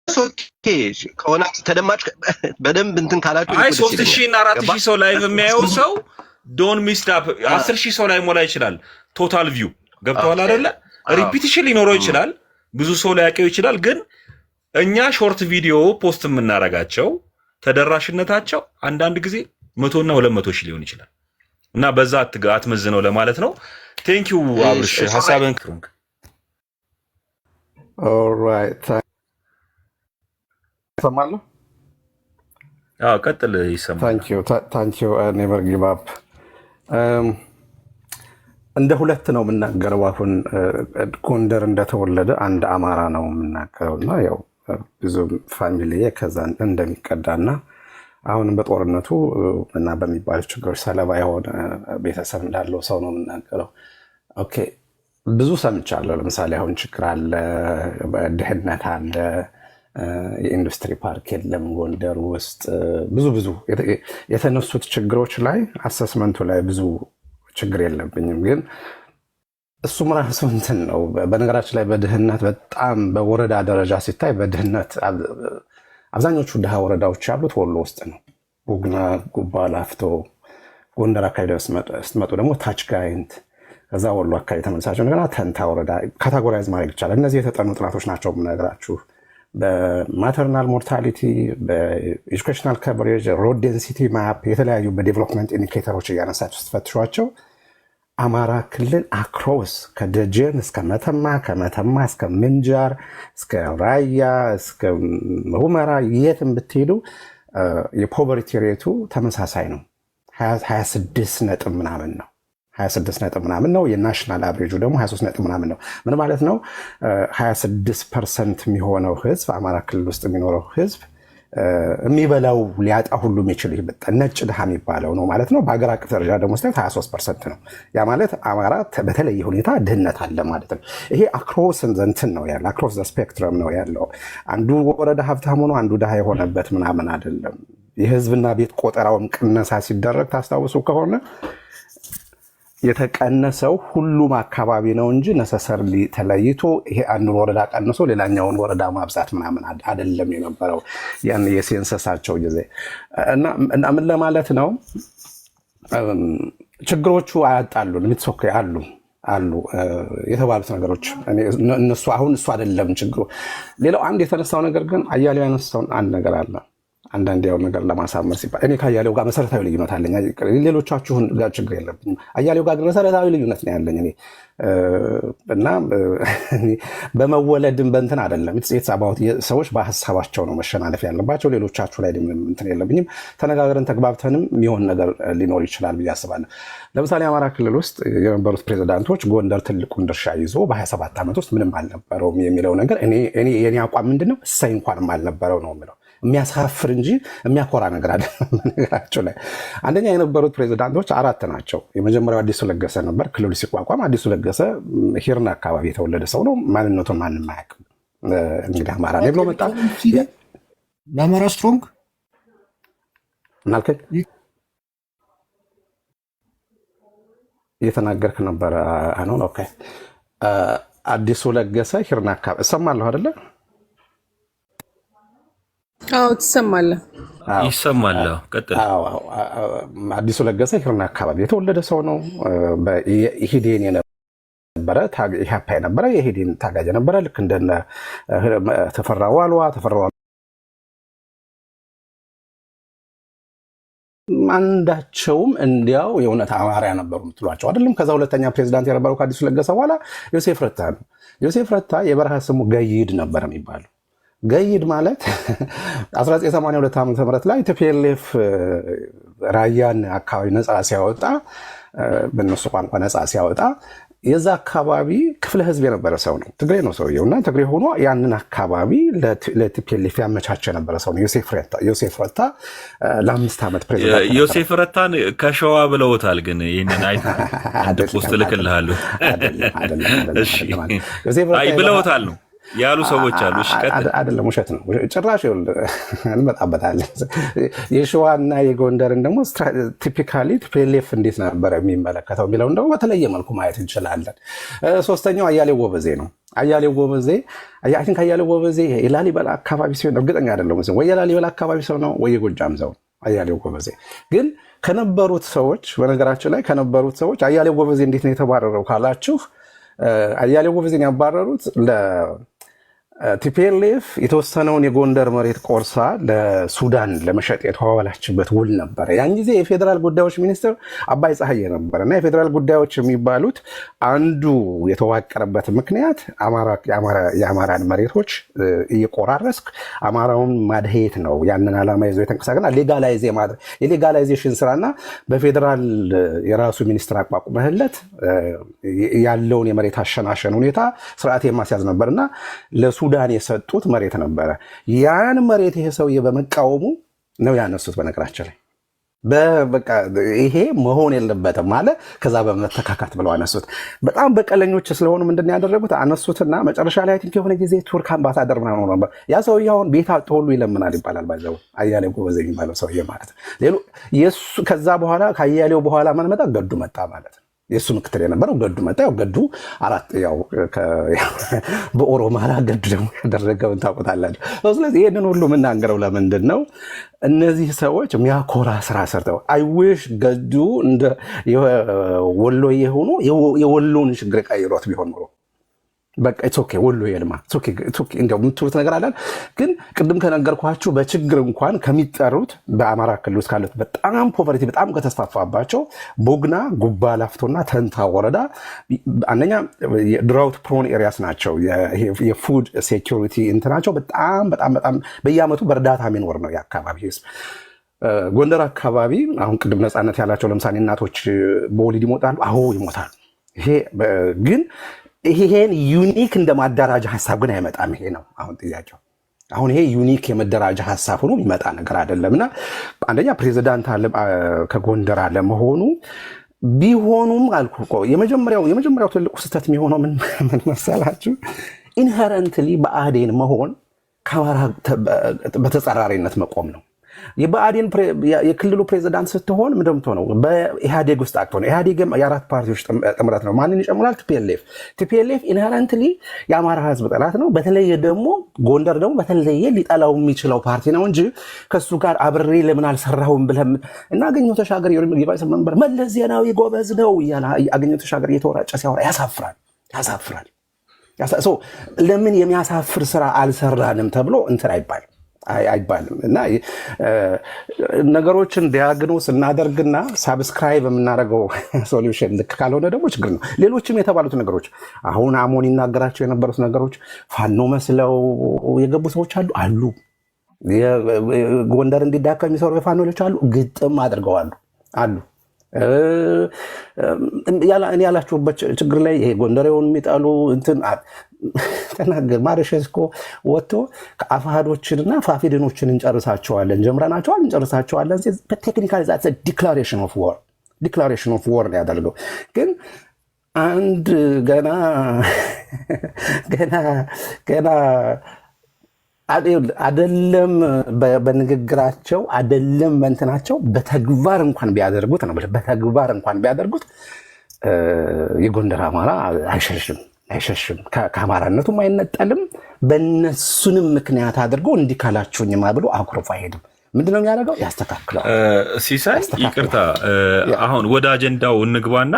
ኦኬ ከሆነ ተደማጭ በደንብ እንትን ካላችሁ አይ 3000 እና 4000 ሰው ላይቭ የሚያየው ሰው ዶን ሚስ አፕ 10000 ሰው ላይ ሞላ ይችላል። ቶታል ቪው ገብቷል አይደለ? ሪፒቲሽን ሊኖረው ይችላል፣ ብዙ ሰው ላያውቀው ይችላል። ግን እኛ ሾርት ቪዲዮ ፖስት የምናረጋቸው ተደራሽነታቸው አንዳንድ ጊዜ 100 እና 200 ሺህ ሊሆን ይችላል። እና በዛ አትመዝነው ለማለት ነው። ቴንክ ዩ አብርሽ ሐሳብን ክሩንክ ኦልራይት ሰማለሁ። ቀጥል ይሰማል። ታንክ ዩ ኔቨር ጊቭ አፕ። እንደ ሁለት ነው የምናገረው። አሁን ጎንደር እንደተወለደ አንድ አማራ ነው የምናገረው እና ያው ብዙ ፋሚሊ ከዛ እንደሚቀዳና አሁንም በጦርነቱ እና በሚባሉ ችግሮች ሰለባ የሆነ ቤተሰብ እንዳለው ሰው ነው የምናገረው። ኦኬ ብዙ ሰምቻለሁ። ለምሳሌ አሁን ችግር አለ፣ ድህነት አለ፣ የኢንዱስትሪ ፓርክ የለም ጎንደር ውስጥ ብዙ የተነሱት ችግሮች ላይ አሰስመንቱ ላይ ብዙ ችግር የለብኝም። ግን እሱም ራሱ እንትን ነው። በነገራችን ላይ በድህነት በጣም በወረዳ ደረጃ ሲታይ በድህነት አብዛኞቹ ድሃ ወረዳዎች ያሉት ወሎ ውስጥ ነው። ቡግና፣ ጉባ፣ ላፍቶ፣ ጎንደር አካባቢ ስትመጡ ደግሞ ታች ጋይንት፣ ከዛ ወሎ አካባቢ ተመልሳቸው እንደገና ተንታ ወረዳ ካታጎራይዝ ማድረግ ይቻላል። እነዚህ የተጠኑ ጥናቶች ናቸው የምነግራችሁ። በማተርናል ሞርታሊቲ፣ በኤጁኬሽናል ከቨሬጅ፣ ሮድ ዴንሲቲ ማፕ፣ የተለያዩ በዴቨሎፕመንት ኢንዲኬተሮች እያነሳችሁ ስትፈትሿቸው አማራ ክልል አክሮስ ከደጀን እስከ መተማ፣ ከመተማ እስከ ምንጃር፣ እስከ ራያ፣ እስከ ሁመራ የትም ብትሄዱ የፖቨርቲ ሬቱ ተመሳሳይ ነው። 26 ነጥብ ምናምን ነው። 26 ነጥብ ምናምን ነው። የናሽናል አቨሬጁ ደግሞ 23 ነጥብ ምናምን ነው። ምን ማለት ነው? 26% የሚሆነው ህዝብ አማራ ክልል ውስጥ የሚኖረው ህዝብ የሚበላው ሊያጣ ሁሉ የሚችል ነጭ ድሃ የሚባለው ነው ማለት ነው። በሀገር አቀፍ ደረጃ ደግሞ ስታይ 23% ነው። ያ ማለት አማራ በተለየ ሁኔታ ድህነት አለ ማለት ነው። ይሄ አክሮስ እንትን ነው ያለው፣ አክሮስ ስፔክትረም ነው ያለው። አንዱ ወረዳ ሀብታም ሆኖ አንዱ ድሃ የሆነበት ምናምን አይደለም። የህዝብና ቤት ቆጠራውን ቅነሳ ሲደረግ ታስታውሱ ከሆነ የተቀነሰው ሁሉም አካባቢ ነው እንጂ ነሰሰርሊ ተለይቶ ይሄ አንዱን ወረዳ ቀንሶ ሌላኛውን ወረዳ ማብዛት ምናምን አይደለም የነበረው ያን የሴንሰሳቸው ጊዜ። እና ምን ለማለት ነው ችግሮቹ አያጣሉን ምትሶከ አሉ የተባሉት ነገሮች እነሱ አሁን እሱ አይደለም ችግሩ። ሌላው አንድ የተነሳው ነገር ግን አያሌው ያነሳው አንድ ነገር አለ። አንዳንድ ያው ነገር ለማሳመር ሲባል እኔ ከአያሌው ጋር መሰረታዊ ልዩነት አለኝ። ሌሎቻችሁን ጋር ችግር የለብኝም። አያሌው ጋር ግን መሰረታዊ ልዩነት ነው ያለኝ እኔ እና በመወለድም በእንትን አይደለም። ሰዎች በሀሳባቸው ነው መሸናነፍ ያለባቸው። ሌሎቻችሁ ላይ እንትን የለብኝም። ተነጋግረን ተግባብተንም የሚሆን ነገር ሊኖር ይችላል ብዬ አስባለሁ። ለምሳሌ አማራ ክልል ውስጥ የነበሩት ፕሬዚዳንቶች ጎንደር ትልቁን ድርሻ ይዞ በ27 ዓመት ውስጥ ምንም አልነበረውም የሚለው ነገር የኔ አቋም ምንድነው? እሰይ እንኳንም አልነበረው ነው የምለው። የሚያሳፍር እንጂ የሚያኮራ ነገር አይደለም። ነገራቸው ላይ አንደኛ የነበሩት ፕሬዚዳንቶች 4 ናቸው። የመጀመሪያው አዲሱ ለገሰ ነበር። ክልሉ ሲቋቋም አዲሱ ለገሰ ሂርና አካባቢ የተወለደ ሰው ነው። ማንነቱን ማንም አያውቅም። እንግዲህ አማራ ነው ብሎ መጣ። ለአማራ ስትሮንግ እናልከኝ እየተናገርክ ነበረ። አሁን ኦኬ አዲሱ ለገሰ ሂርና አካባቢ እሰማለሁ አይደለ? አዎ ትሰማለህ? ይሰማል። ቀጥል። አዲሱ ለገሰ ሂርና አካባቢ የተወለደ ሰው ነው። በኢሂዴን የነበረ ኢህአፓ የነበረ የኢሂዴን ታጋጅ የነበረ ልክ እንደነ ተፈራ ዋልዋ አንዳቸውም እንዲያው የእውነት አማራ ነበሩ የምትሏቸው አይደለም። ከዛ ሁለተኛ ፕሬዚዳንት የነበረው ከአዲሱ ለገሰ በኋላ ዮሴፍ ረታ ነው። ዮሴፍ ረታ የበረሃ ስሙ ገይድ ነበር የሚባለው። ገይድ ማለት 1982 ዓ.ም ላይ ቲፒኤልኤፍ ራያን አካባቢ ነፃ ሲያወጣ፣ በእነሱ ቋንቋ ነፃ ሲያወጣ የዛ አካባቢ ክፍለ ህዝብ የነበረ ሰው ነው። ትግሬ ነው ሰውየው እና ትግሬ ሆኖ ያንን አካባቢ ለቲፒኤልኤፍ ያመቻቸ ነበረ ሰው ነው ዮሴፍ ረታ ለ5 ዓመት ፕሬዚዳንት። ዮሴፍ ረታን ከሸዋ ብለውታል። ግን ይህንን ውስጥ ልክልሃለሁ ብለውታል ነው ያሉ ሰዎች አሉ። አይደለም፣ ውሸት ነው ጭራሽ። እንመጣበታለን። የሸዋና የጎንደርን ደግሞ ቲፒካሊ ቲፒኤልኤፍ እንዴት ነበረ የሚመለከተው የሚለውን ደግሞ በተለየ መልኩ ማየት እንችላለን። ሶስተኛው አያሌው ጎበዜ ነው። አያሌው ጎበዜ የላሊበላ አካባቢ ሲሆን እርግጠኛ አይደለም ወይ የላሊበላ አካባቢ ሰው ነው ወይ የጎጃም ሰው። አያሌው ጎበዜ ግን ከነበሩት ሰዎች፣ በነገራችን ላይ ከነበሩት ሰዎች አያሌው ጎበዜ እንዴት ነው የተባረረው ካላችሁ አያሌው ጎበዜን ያባረሩት ቲፒኤልኤፍ የተወሰነውን የጎንደር መሬት ቆርሳ ለሱዳን ለመሸጥ የተዋዋላችበት ውል ነበረ። ያን ጊዜ የፌዴራል ጉዳዮች ሚኒስትር አባይ ፀሐዬ ነበረ እና የፌዴራል ጉዳዮች የሚባሉት አንዱ የተዋቀረበት ምክንያት የአማራን መሬቶች እየቆራረስክ አማራውን ማድሄት ነው። ያንን ዓላማ ይዞ የተንቀሳቀስና የሌጋላይዜሽን ስራና በፌዴራል የራሱ ሚኒስትር አቋቁመህለት ያለውን የመሬት አሸናሸን ሁኔታ ስርዓት የማስያዝ ነበርና ለሱዳን የሰጡት መሬት ነበረ። ያን መሬት ይሄ ሰውዬ በመቃወሙ ነው ያነሱት። በነገራችን ላይ በቃ ይሄ መሆን የለበትም ማለት ከዛ በመተካካት ብለው አነሱት። በጣም በቀለኞች ስለሆኑ ምንድን ያደረጉት አነሱትና መጨረሻ ላይ ቲንክ የሆነ ጊዜ ቱርክ አምባሳደር ምናምን ነበር። ያ ሰውዬ አሁን ቤት አጥቶ ሁሉ ይለምናል ይባላል። ባይዘው አያሌው ጎበዜ የሚባለው ሰውዬ ማለት ነው። ከዛ በኋላ ከአያሌው በኋላ ማን መጣ? ገዱ መጣ ማለት ነው። የእሱ ምክትል የነበረው ገዱ መጣ። ገዱ በኦሮማራ ገዱ ደግሞ ያደረገውን ታውቁታላችሁ። ስለዚህ ይህንን ሁሉ የምናገረው ለምንድን ነው? እነዚህ ሰዎች የሚያኮራ ስራ ሰርተው አይዊሽ ገዱ እንደ ወሎዬ ሆኖ የወሎን ችግር ቀይሮት ቢሆን ኖሮ በቃ ኦኬ ወሎ የልማ እንደው የምትሉት ነገር አላል። ግን ቅድም ከነገርኳችሁ በችግር እንኳን ከሚጠሩት በአማራ ክልል ውስጥ ካሉት በጣም ፖቨርቲ በጣም ከተስፋፋባቸው ቦግና፣ ጉባ ላፍቶና ተንታ ወረዳ አንደኛ ድራውት ፕሮን ኤሪያስ ናቸው። የፉድ ሴኪሪቲ እንትናቸው በጣም በጣም በጣም በየአመቱ በእርዳታ የሚኖር ነው የአካባቢ ህዝብ። ጎንደር አካባቢ አሁን ቅድም ነፃነት ያላቸው ለምሳሌ እናቶች በወሊድ ይሞታሉ። አዎ ይሞታሉ። ይሄ ግን ይሄን ዩኒክ እንደ ማደራጃ ሀሳብ ግን አይመጣም። ይሄ ነው አሁን ጥያቄው። አሁን ይሄ ዩኒክ የመደራጃ ሀሳብ ሆኖ የሚመጣ ነገር አይደለምና አንደኛ ፕሬዚዳንት ከጎንደር አለ መሆኑ ቢሆኑም አልኩ እኮ የመጀመሪያው ትልቁ ስህተት የሚሆነው ምን መሰላችሁ? ኢንሄረንትሊ ብአዴን መሆን ከአማራ በተጻራሪነት መቆም ነው። የብአዴን የክልሉ ፕሬዚዳንት ስትሆን ምንድን ነው የምትሆነው? በኢህአዴግ ውስጥ አትሆነ። ኢህአዴግም የአራት ፓርቲዎች ጥምረት ነው። ማንን ይጨምራል? ቲፒኤልኤፍ ኢንሄረንትሊ የአማራ ህዝብ ጠላት ነው። በተለየ ደግሞ ጎንደር ደግሞ በተለየ ሊጠላው የሚችለው ፓርቲ ነው እንጂ ከሱ ጋር አብሬ ለምን አልሰራሁም ብለም እና አገኘሁ ተሻገር የባይሰ መንበር መለስ ዜናዊ ጎበዝ ነው እያለ አገኘሁ ተሻገር እየተወራጨ ሲያወራ ያሳፍራል። ለምን የሚያሳፍር ስራ አልሰራንም ተብሎ እንትን አይባልም። እና ነገሮችን ዲያግኖስ እናደርግና ሳብስክራይብ የምናደርገው ሶሉሽን ልክ ካልሆነ ደግሞ ችግር ነው። ሌሎችም የተባሉት ነገሮች አሁን አሞን ይናገራቸው የነበሩት ነገሮች ፋኖ መስለው የገቡ ሰዎች አሉ። ጎንደር እንዲዳከም የሚሰሩ የፋኖ ልጆች አሉ። ግጥም አድርገዋሉ አሉ። እኔ ያላችሁበት ችግር ላይ ይሄ ጎንደሬውን የሚጣሉ እንትን ተናገር ማርሸስ እኮ ወጥቶ ከአፋሃዶችንና ፋፊድኖችን እንጨርሳቸዋለን እንጨርሳቸዋለን። ቴክኒካሊ ዛትስ ዲክላሬሽን ኦፍ ዋር ነው ያደርገው። ግን አንድ ገና አደለም በንግግራቸው አደለም በእንትናቸው በተግባር እንኳን ቢያደርጉት የጎንደር አማራ አይሸሽም፣ ከአማራነቱም አይነጠልም። በእነሱንም ምክንያት አድርጎ እንዲህ ካላችሁኝማ ብሎ አኩርፎ አይሄድም። ምንድነው የሚያደርገው? ያስተካክለዋል። ሲሳይ ይቅርታ፣ አሁን ወደ አጀንዳው እንግባና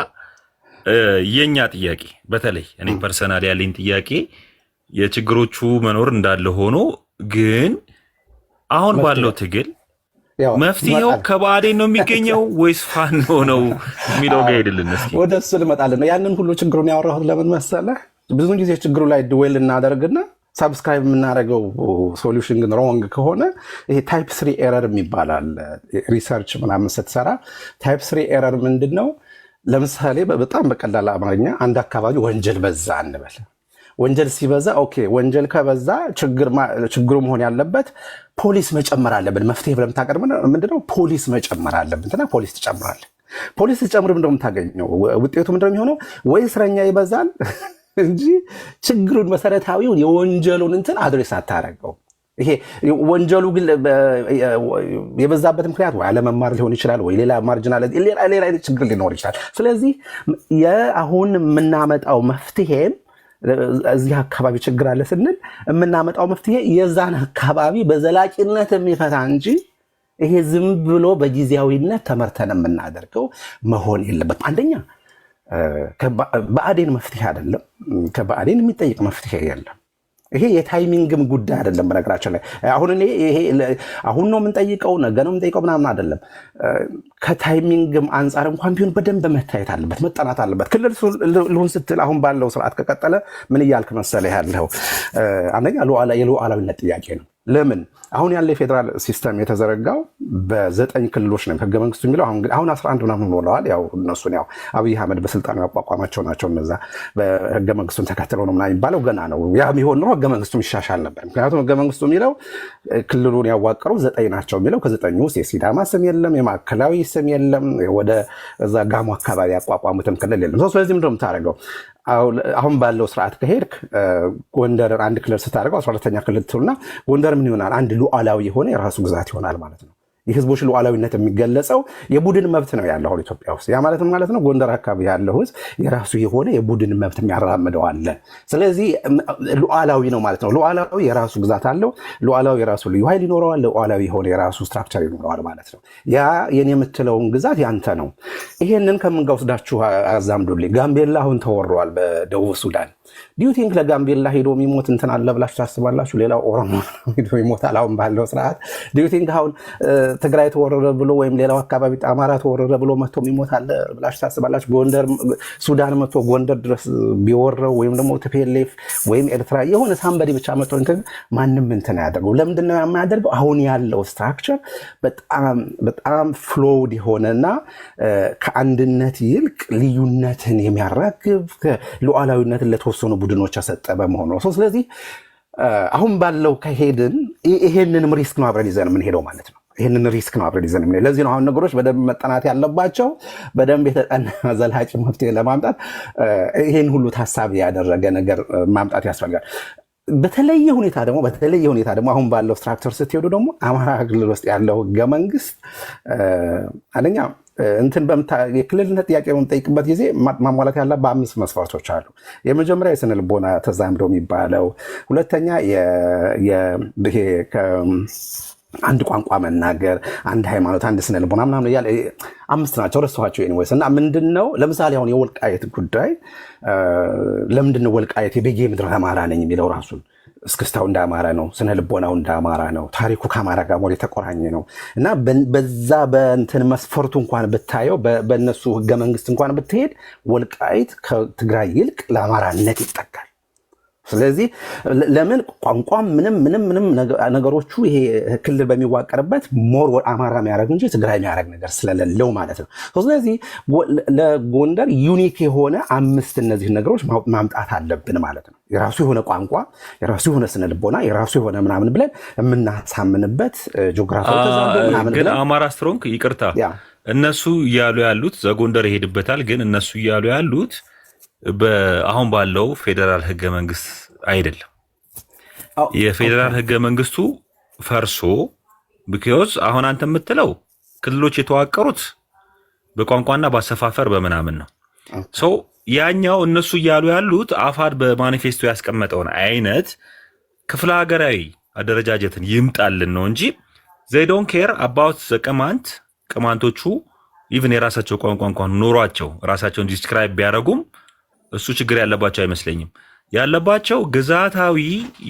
የኛ ጥያቄ በተለይ እኔ ፐርሰናል ያለኝ ጥያቄ የችግሮቹ መኖር እንዳለ ሆኖ ግን አሁን ባለው ትግል መፍትሄው ከባዴን ነው የሚገኘው ወይስ ፋኖ ነው የሚለው ጋር ሄድልን እስኪ። ወደ እሱ ልመጣልን ነው። ያንን ሁሉ ችግሩን ያወራሁት ለምን መሰለህ? ብዙ ጊዜ ችግሩ ላይ ድዌል እናደርግና ሳብስክራይብ የምናደርገው ሶሉሽን ግን ሮንግ ከሆነ ይሄ ታይፕ 3 ኤረር የሚባላል ሪሰርች ምናምን ስትሰራ ታይፕ 3 ኤረር ምንድን ነው? ለምሳሌ በጣም በቀላል አማርኛ አንድ አካባቢ ወንጀል በዛ እንበል። ወንጀል ሲበዛ ኦኬ፣ ወንጀል ከበዛ ችግሩ መሆን ያለበት ፖሊስ መጨመር አለብን። መፍትሄ ብለን የምታቀርብ ምንድነው? ፖሊስ መጨመር አለብን። ፖሊስ ትጨምራለህ። ፖሊስ ትጨምር ምንድነው የምታገኘው? ውጤቱ ምንድነው የሚሆነው? ወይ እስረኛ ይበዛል እንጂ ችግሩን መሰረታዊውን የወንጀሉን እንትን አድሬስ አታረገው። ይሄ ወንጀሉ ግን የበዛበት ምክንያት ወይ አለመማር ሊሆን ይችላል፣ ወይ ሌላ ማርጂናል ሌላ አይነት ችግር ሊኖር ይችላል። ስለዚህ አሁን የምናመጣው መፍትሄም እዚህ አካባቢ ችግር አለ ስንል የምናመጣው መፍትሄ የዛን አካባቢ በዘላቂነት የሚፈታ እንጂ ይሄ ዝም ብሎ በጊዜያዊነት ተመርተን የምናደርገው መሆን የለበትም። አንደኛ ብአዴን መፍትሄ አይደለም። ከብአዴን የሚጠይቅ መፍትሄ የለም። ይሄ የታይሚንግም ጉዳይ አይደለም። በነገራችን ላይ አሁን ነው የምንጠይቀው ነገ ነው የምንጠይቀው ምናምን አይደለም። ከታይሚንግም አንጻር እንኳን ቢሆን በደንብ መታየት አለበት፣ መጠናት አለበት። ክልል ልሁን ስትል አሁን ባለው ስርዓት ከቀጠለ ምን እያልክ መሰለህ ያለው? አንደኛ የሉዓላዊነት ጥያቄ ነው። ለምን አሁን ያለ የፌዴራል ሲስተም የተዘረጋው በ9 ክልሎች ነው ህገ መንግስቱ የሚለው። አሁን 11 ምናምን ሆነዋል። ያው እነሱን ያው አብይ አህመድ በስልጣኑ ያቋቋማቸው ናቸው። እነዛ በህገ መንግስቱን ተከትለው ነው ምናምን የሚባለው ገና ነው። ያ ቢሆን ኖሮ ህገ መንግስቱ ይሻሻል ነበር። ምክንያቱም ህገ መንግስቱ የሚለው ክልሉን ያዋቀሩ 9 ናቸው የሚለው ከ9 ውስጥ የሲዳማ ስም የለም፣ የማዕከላዊ ስም የለም፣ ወደ እዛ ጋሞ አካባቢ ያቋቋሙትም ክልል የለም። ስለዚህ ምንድን ነው የምታደርገው? አሁን ባለው ስርዓት ከሄድክ ጎንደርን አንድ ክልል ስታደርገው 12ኛ ክልል ትሉና ጎንደር ምን ይሆናል? አንድ ሉዓላዊ የሆነ የራሱ ግዛት ይሆናል ማለት ነው። የህዝቦች ሉዓላዊነት የሚገለጸው የቡድን መብት ነው ያለው አሁን ኢትዮጵያ ውስጥ። ያ ማለት ማለት ነው ጎንደር አካባቢ ያለው ህዝብ የራሱ የሆነ የቡድን መብት የሚያራምደው አለ። ስለዚህ ሉዓላዊ ነው ማለት ነው። ሉዓላዊ የራሱ ግዛት አለው። ሉዓላዊ የራሱ ልዩ ኃይል ይኖረዋል። ሉዓላዊ የሆነ የራሱ ስትራክቸር ይኖረዋል ማለት ነው። ያ የኔ የምትለውን ግዛት ያንተ ነው። ይሄንን ከምን ጋር ወስዳችሁ አዛምዱልኝ። ጋምቤላ አሁን ተወሯል በደቡብ ሱዳን። ዲዩ ቲንክ ለጋምቤላ ሄዶ የሚሞት እንትን አለ ብላችሁ ታስባላችሁ? ሌላው ኦሮሞ ሄዶ ይሞታል አሁን ባለው ስርዓት። ዲዩ ቲንክ አሁን ትግራይ ተወረረ ብሎ ወይም ሌላው አካባቢ አማራ ተወረረ ብሎ መጥቶ የሚሞት አለ ብላችሁ ታስባላችሁ? ጎንደር ሱዳን መጥቶ ጎንደር ድረስ ቢወረው ወይም ደግሞ ቲፒኤልኤፍ ወይም ኤርትራ የሆነ ሳምበዲ ብቻ መጥቶ እንትን ማንም እንትን ያደርገው። ለምንድን ነው የማያደርገው? አሁን ያለው ስትራክቸር በጣም ፍሎውድ የሆነና ከአንድነት ይልቅ ልዩነትን የሚያራግብ ሉዓላዊነትን ለተወሰኑ ቡድኖች ያሰጠ በመሆኑ ነው። ስለዚህ አሁን ባለው ከሄድን ይሄንንም ሪስክ ነው አብረን ይዘን የምንሄደው ማለት ነው። ይህንን ሪስክ ነው አብረን ይዘን የምንሄደው። ለዚህ ነው አሁን ነገሮች በደንብ መጠናት ያለባቸው። በደንብ የተጠና ዘላቂ መፍትሄ ለማምጣት ይሄን ሁሉ ታሳቢ ያደረገ ነገር ማምጣት ያስፈልጋል። በተለየ ሁኔታ ደግሞ አሁን ባለው ስትራክቸር ስትሄዱ ደግሞ አማራ ክልል ውስጥ ያለው ህገ መንግስት አንደኛ የክልልነት ጥያቄ በምጠይቅበት ጊዜ ማሟላት ያለ በ5 መስፈርቶች አሉ። የመጀመሪያ የስነ ልቦና ተዛምዶ የሚባለው፣ ሁለተኛ አንድ ቋንቋ መናገር፣ አንድ ሃይማኖት፣ አንድ ስነ ልቦና ምናምን እያለ 5 ናቸው። ረስተኋቸው ኤኒዌይስ። እና ምንድነው ለምሳሌ አሁን የወልቃየት ጉዳይ ለምንድነው ወልቃየት የቤጌ ምድር አማራ ነኝ የሚለው? ራሱን እስክስታው እንደ አማራ ነው፣ ስነ ልቦናው እንደ አማራ ነው፣ ታሪኩ ከአማራ ጋር ሞር የተቆራኘ ነው። እና በዛ በእንትን መስፈርቱ እንኳን ብታየው በእነሱ ህገ መንግስት እንኳን ብትሄድ ወልቃይት ከትግራይ ይልቅ ለአማራነት ይጠጋል። ስለዚህ ለምን ቋንቋ ምንም ነገሮቹ ይሄ ክልል በሚዋቀርበት ሞር አማራ የሚያደርግ እንጂ ትግራይ የሚያደርግ ነገር ስለሌለው ማለት ነው። ስለዚህ ለጎንደር ዩኒክ የሆነ 5 እነዚህ ነገሮች ማምጣት አለብን ማለት ነው። የራሱ የሆነ ቋንቋ፣ የራሱ የሆነ ስነ ልቦና፣ የራሱ የሆነ ምናምን ብለን የምናሳምንበት ጂኦግራፊ ግን አማራ ስትሮንግ ይቅርታ፣ እነሱ እያሉ ያሉት ዘጎንደር ይሄድበታል። ግን እነሱ እያሉ ያሉት አሁን ባለው ፌዴራል ህገ መንግስት አይደለም። የፌዴራል ህገ መንግስቱ ፈርሶ ቢኮዝ አሁን አንተ የምትለው ክልሎች የተዋቀሩት በቋንቋና በአሰፋፈር በምናምን ነው። ሰው ያኛው እነሱ እያሉ ያሉት አፋድ በማኒፌስቶ ያስቀመጠውን አይነት ክፍለ ሀገራዊ አደረጃጀትን ይምጣልን ነው እንጂ they don't care about the ቅማንቶቹ ኢቭን የራሳቸው ቋንቋ እንኳን ኖሯቸው ራሳቸውን ዲስክራይብ ቢያደርጉም እሱ ችግር ያለባቸው አይመስለኝም። ያለባቸው ግዛታዊ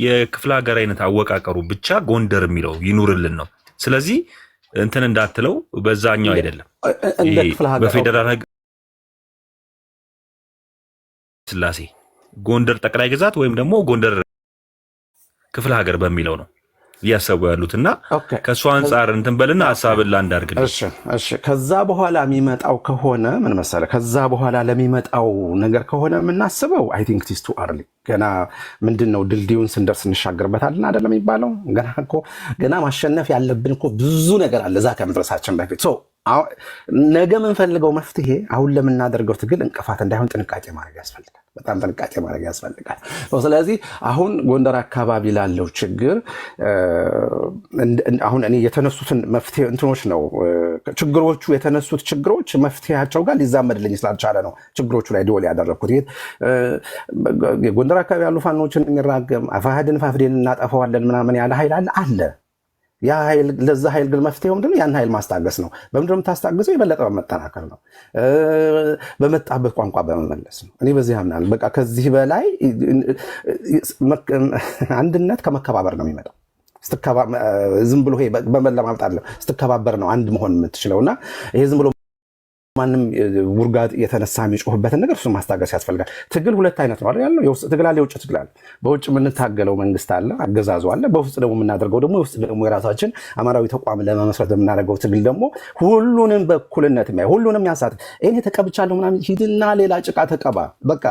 የክፍለ ሀገር አይነት አወቃቀሩ ብቻ ጎንደር የሚለው ይኑርልን ነው። ስለዚህ እንትን እንዳትለው በዛኛው አይደለም። በፌዴራል ህግ ስላሴ ጎንደር ጠቅላይ ግዛት ወይም ደግሞ ጎንደር ክፍለ ሀገር በሚለው ነው። እያሰቡ ያሉትና ኦኬ ከእሱ አንጻር እንትን በልና ሀሳብን ላንድ አድርግልኝ። እሺ ከዛ በኋላ የሚመጣው ከሆነ ምን መሰለህ፣ ከዛ በኋላ ለሚመጣው ነገር ከሆነ የምናስበው አይ ቲንክ ቲስ ቱ አርሊ ገና ምንድን ነው ድልድዩን ስንደርስ እንሻገርበታለን አይደለም የሚባለው። ገና ማሸነፍ ያለብን እኮ ብዙ ነገር አለ እዛ ከመድረሳችን በፊት። ነገ የምንፈልገው መፍትሄ አሁን ለምናደርገው ትግል እንቅፋት እንዳይሆን ጥንቃቄ ማድረግ ያስፈልጋል። በጣም ጥንቃቄ ማድረግ ያስፈልጋል። ስለዚህ አሁን ጎንደር አካባቢ ላለው ችግር አሁን እኔ የተነሱትን መፍትሄ እንትኖች ነው ችግሮቹ የተነሱት ችግሮች መፍትሄያቸው ጋር ሊዛመድልኝ ስላልቻለ ነው ችግሮቹ ላይ ዲወል ያደረግኩት። ጎንደር አካባቢ ያሉ ፋኖችን የሚራገም አፋሕድን ፋፍዴን እናጠፋዋለን ምናምን ያለ ኃይል አለ። ያ ኃይል ለዛ ኃይል ግን መፍትሄው ምንድነው? ያን ኃይል ማስታገስ ነው። በምንድነው የምታስታግሰው? የበለጠ በመጠናከር ነው፣ በመጣበት ቋንቋ በመመለስ ነው። እኔ በዚህ አምናለሁ። በቃ ከዚህ በላይ አንድነት ከመከባበር ነው የሚመጣው። ዝም ብሎ በመለማመጥ አይደለም። ስትከባበር ነው አንድ መሆን የምትችለውና ይሄ ዝም ብሎ ማንም ውርጋጥ የተነሳ የሚጮህበትን ነገር እሱን ማስታገስ ያስፈልጋል። ትግል ሁለት አይነት ነው አይደል ያለው? የውስጥ ትግል አለ፣ የውጭ ትግል አለ። በውጭ የምንታገለው መንግስት አለ፣ አገዛዙ አለ። በውስጥ ደግሞ የምናደርገው ደግሞ የውስጥ ደግሞ የራሳችን አማራዊ ተቋም ለመመስረት የምናደርገው ትግል ደግሞ ሁሉንም በእኩልነት የሚያይ ሁሉንም ያሳት እኔ ተቀብቻለሁ ምናምን ሂድና ሌላ ጭቃ ተቀባ። በቃ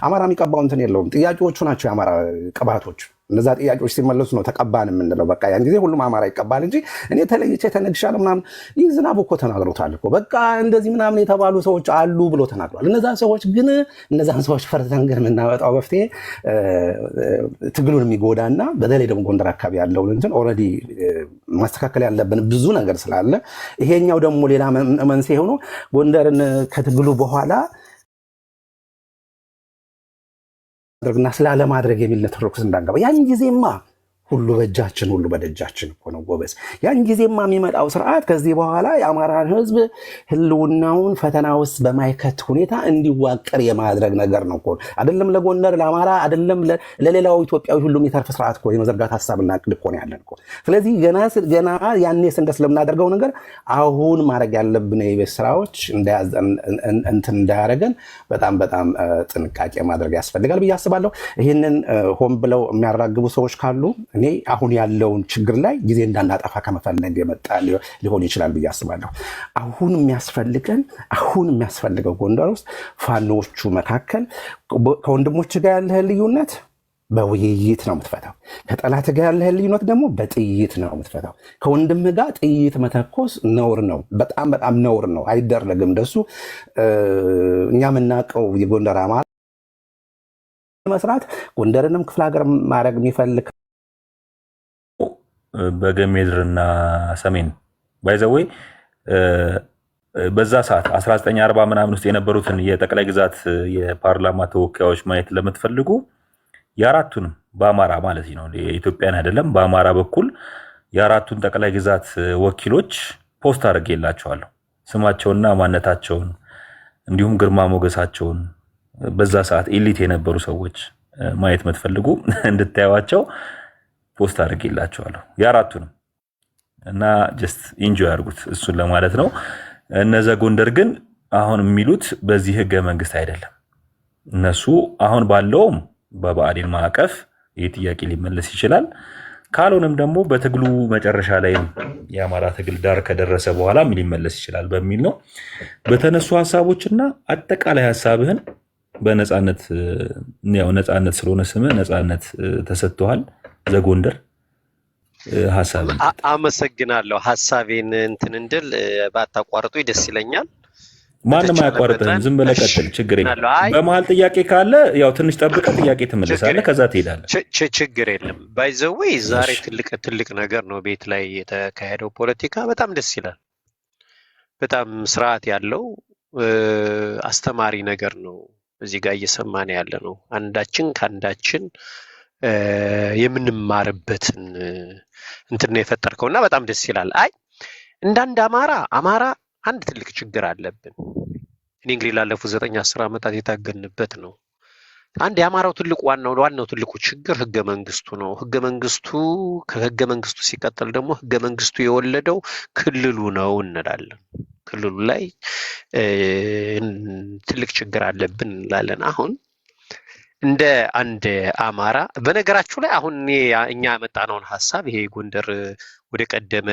አማራ የሚቀባው እንትን የለውም። ጥያቄዎቹ ናቸው የአማራ ቅባቶች። እነዛ ጥያቄዎች ሲመለሱ ነው ተቀባን የምንለው። በቃ ያን ጊዜ ሁሉም አማራ ይቀባል እንጂ እኔ ተለይቼ ተነግሻለሁ ምናምን። ይህ ዝናብ እኮ ተናግሮታል እኮ በቃ እንደዚህ ምናምን የተባሉ ሰዎች አሉ ብሎ ተናግሯል። እነዛን ሰዎች ፈርተን ግን የምናወጣው መፍትሄ ትግሉን የሚጎዳና በተለይ ደግሞ ጎንደር አካባቢ ያለውን እንትን ኦልሬዲ ማስተካከል ያለብን ብዙ ነገር ስላለ ይሄኛው ደግሞ ሌላ መንስኤ ሆኖ ጎንደርን ከትግሉ በኋላ እና ስላለማድረግ የሚል ነትርኩስ እንዳንገባ ያን ጊዜማ ሁሉ በእጃችን ሁሉ በደጃችን እኮ ነው ጎበዝ። ያን ጊዜማ የሚመጣው ስርዓት ከዚህ በኋላ የአማራን ህዝብ ህልውናውን ፈተና ውስጥ በማይከት ሁኔታ እንዲዋቀር የማድረግ ነገር ነው እኮ አይደለም። ለጎንደር ለአማራ አይደለም ለሌላው ኢትዮጵያዊ ሁሉ የሚተርፍ ስርዓት እኮ የመዘርጋት ሀሳብና እቅድ እኮ ነው ያለን እኮ። ስለዚህ ገና ያኔ ስንደስ ለምናደርገው ነገር አሁን ማድረግ ያለብን የቤት ስራዎች እንዳያደርገን በጣም በጣም ጥንቃቄ ማድረግ ያስፈልጋል ብዬ አስባለሁ። ይህንን ሆን ብለው የሚያራግቡ ሰዎች ካሉ እኔ አሁን ያለውን ችግር ላይ ጊዜ እንዳናጠፋ ከመፈለግ የመጣ ሊሆን ይችላል ብዬ አስባለሁ። አሁን የሚያስፈልገው ጎንደር ውስጥ ፋኖቹ መካከል ከወንድሞች ጋር ያለህ ልዩነት በውይይት ነው የምትፈታው። ከጠላት ጋር ያለህ ልዩነት ደግሞ በጥይት ነው የምትፈታው። ከወንድም ጋር ጥይት መተኮስ ነውር ነው፣ በጣም በጣም ነውር ነው፣ አይደረግም እንደሱ። እኛ የምናውቀው የጎንደር አማራ መስራት ጎንደርንም ክፍለ ሀገር ማድረግ የሚፈልግ በገሜድርና ሰሜን ባይዘወይ በዛ ሰዓት 1940 ምናምን ውስጥ የነበሩትን የጠቅላይ ግዛት የፓርላማ ተወካዮች ማየት ለምትፈልጉ የአራቱንም በአማራ ማለት ነው የኢትዮጵያን አይደለም በአማራ በኩል የአራቱን ጠቅላይ ግዛት ወኪሎች ፖስት አድርጌላቸዋለሁ። ስማቸውና ማንነታቸውን እንዲሁም ግርማ ሞገሳቸውን በዛ ሰዓት ኤሊት የነበሩ ሰዎች ማየት የምትፈልጉ እንድታዩዋቸው ፖስት አድርጌላቸዋለሁ የአራቱንም እና ጀስት ኢንጆይ አድርጉት እሱን ለማለት ነው። እነዛ ጎንደር ግን አሁን የሚሉት በዚህ ህገ መንግስት አይደለም። እነሱ አሁን ባለውም በብአዴን ማዕቀፍ ይህ ጥያቄ ሊመለስ ይችላል። ካልሆነም ደግሞ በትግሉ መጨረሻ ላይ የአማራ ትግል ዳር ከደረሰ በኋላ ሊመለስ ይችላል በሚል ነው። በተነሱ ሀሳቦችና አጠቃላይ ሀሳብህን በነፃነት ነፃነት ስለሆነ ስምህ ነፃነት ተሰጥቷል። ዘጎንደር ሀሳብ አመሰግናለሁ። ሀሳቤን እንትን እንድል ባታቋርጡ ደስ ይለኛል። ማንም አያቋርጥህም። ዝም ብለህ ቀጥል፣ ችግር የለም። በመሀል ጥያቄ ካለ ያው ትንሽ ጠብቀህ ጥያቄ ትመልሳለህ፣ ከዛ ትሄዳለህ። ችግር የለም። ባይዘዌይ ዛሬ ትልቅ ነገር ነው። ቤት ላይ የተካሄደው ፖለቲካ በጣም ደስ ይላል። በጣም ስርዓት ያለው አስተማሪ ነገር ነው። እዚህ ጋር እየሰማን ያለ ነው። አንዳችን ከአንዳችን የምንማርበትን እንትን ነው የፈጠርከው እና በጣም ደስ ይላል። አይ እንዳንድ አማራ አንድ ትልቅ ችግር አለብን። እኔ እንግዲህ ላለፉት 9-10 ዓመታት የታገንበት ነው። አንድ የአማራው ትልቁ ዋናው ትልቁ ችግር ህገ መንግስቱ ነው። ከህገ መንግስቱ ሲቀጥል ደግሞ ህገ መንግስቱ የወለደው ክልሉ ነው እንላለን። ክልሉ ላይ ትልቅ ችግር አለብን እንላለን። አሁን እንደ አንድ አማራ በነገራችሁ ላይ አሁን እኛ ያመጣነውን ሀሳብ ይሄ ጎንደር ወደ ቀደመ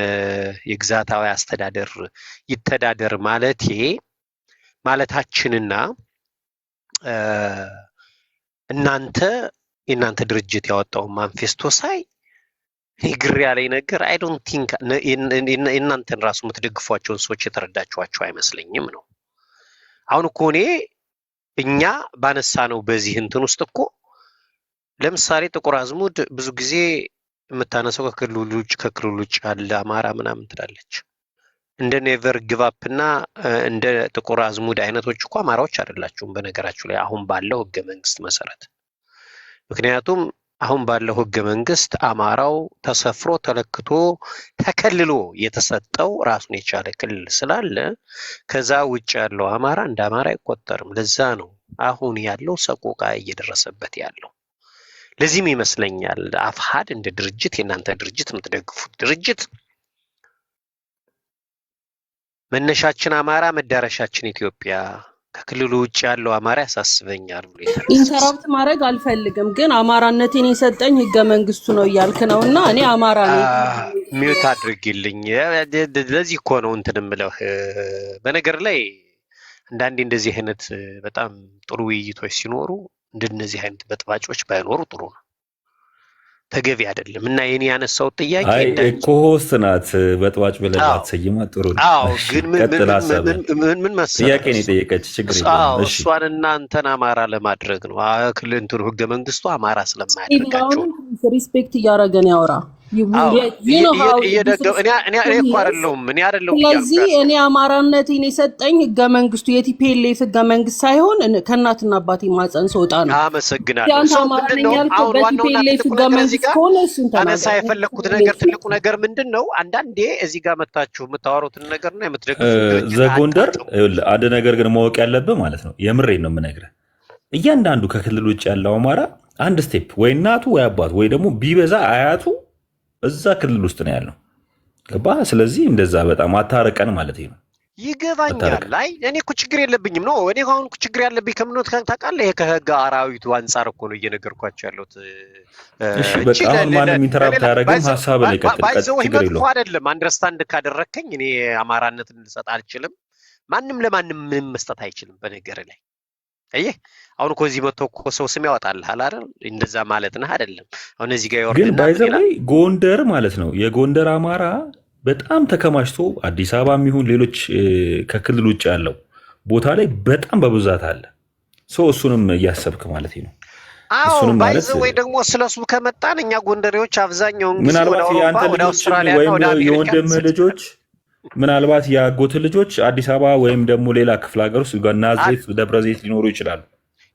የግዛታዊ አስተዳደር ይተዳደር ማለት ይሄ ማለታችንና የእናንተ ድርጅት ያወጣውን ማንፌስቶ ሳይ ግር ያለኝ ነገር አይ ዶንት ቲንክ እናንተን ራሱ የምትደግፏቸውን ሰዎች የተረዳችኋቸው አይመስለኝም ነው። አሁን እኮ እኛ ባነሳ ነው በዚህ እንትን ውስጥ እኮ ለምሳሌ ጥቁር አዝሙድ ብዙ ጊዜ የምታነሳው ከክልሉ ውጭ ያለ አማራ ምናምን ትላለች። እንደ ኔቨር ጊቭ አፕ እና እንደ ጥቁር አዝሙድ አይነቶች እኮ አማራዎች አይደላችሁም በነገራችሁ ላይ አሁን ባለው ህገ መንግስት መሰረት። ምክንያቱም አሁን ባለው ህገ መንግስት አማራው ተሰፍሮ ተለክቶ ተከልሎ የተሰጠው ራሱን የቻለ ክልል ስላለ ከዛ ውጭ ያለው አማራ እንደ አማራ አይቆጠርም። ለዛ ነው አሁን ያለው ሰቆቃ እየደረሰበት ያለው። ለዚህም ይመስለኛል አፍሃድ እንደ ድርጅት የእናንተ ድርጅት የምትደግፉት ድርጅት መነሻችን አማራ መዳረሻችን ኢትዮጵያ ከክልሉ ውጭ ያለው አማራ ያሳስበኛል ብሎ ኢንተራፕት ማድረግ አልፈልግም፣ ግን አማራነቴን የሰጠኝ ህገ መንግስቱ ነው እያልክ ነውና እኔ አማራ ነኝ። ሚውት አድርጊልኝ። ለዚህ እኮ ነው እንትን የምለው። በነገር ላይ አንዳንዴ እንደዚህ አይነት በጣም ጥሩ ውይይቶች ሲኖሩ እንደነዚህ አይነት በጥባጮች ባይኖሩ ጥሩ ነው። ተገቢ አይደለም እና የኔ ያነሳው ጥያቄ ኮሆስት ናት በጥባጭ ብለህ አትሰይማ ጥሩ ነው። አዎ ግን ምን መሰለህ ጥያቄ ነው የጠየቀች ችግር የለም። እሺ እሷን እናንተን አማራ ለማድረግ ነው ክልል እንትኑ ህገ መንግስቱ አማራ ስለማያደርጋቸው ሪስፔክት እያደረገን ያወራ ስለዚህ እኔ አማራነቴን የሰጠኝ ህገ መንግስቱ የቲፒኤልኤፍ ህገ መንግስት ሳይሆን ከእናትና አባቴ ማፀን ስወጣ ነው። አነሳ የፈለግኩት ነገር ትልቁ ነገር ምንድን ነው? አንዳንዴ እዚህ ጋር መታችሁ የምታወሩትን ነገርና የምትደግፉት ዘጎንደር አንድ ነገር ግን ማወቅ ያለብህ ማለት ነው። የምሬን ነው የምነግርህ። እያንዳንዱ ከክልል ውጭ ያለው አማራ አንድ ስቴፕ ወይ እናቱ ወይ አባቱ ወይ ደግሞ ቢበዛ አያቱ እዛ ክልል ውስጥ ነው ያለው። ገባ? ስለዚህ እንደዛ በጣም አታረቀን ማለት ነው። ይገባኛል። ላይ እኔ እኮ ችግር የለብኝም ነው። እኔ አሁን ችግር ያለብኝ ከምኖት ታውቃለህ፣ ይሄ ከህግ አራዊቱ አንጻር እኮ ነው እየነገርኳቸው ያለሁት። እሺ በቃ አሁን ማንም ኢንተራፕት አያደርግም። ሀሳብ ላይ ችግር የለውም። አይደለም አንደርስታንድ ካደረከኝ እኔ አማራነትን ልሰጥ አልችልም። ማንም ለማንም ምንም መስጠት አይችልም በነገር ላይ። አየህ አሁን እኮ እዚህ መጥቶ እኮ ሰው ስም ያወጣልሃል አይደል? እንደዛ ማለት ነው አይደለም? አሁን እዚህ ጋር ግን ባይዘው ጎንደር ማለት ነው የጎንደር አማራ በጣም ተከማችቶ አዲስ አበባ የሚሆን ሌሎች ከክልል ውጭ ያለው ቦታ ላይ በጣም በብዛት አለ። እሱንም እያሰብክ ማለት ነው። አዎ ባይዘው ወይ ደግሞ ስለሱ ከመጣን እኛ ጎንደሬዎች አብዛኛውን ጊዜ ምናልባት የአንተ ልጆች ወይም የወንድምህ ልጆች ምናልባት የአጎት ልጆች አዲስ አበባ ወይም ደግሞ ሌላ ክፍለ ሀገር ውስጥ ናዝሬት፣ ደብረ ዘይት ሊኖሩ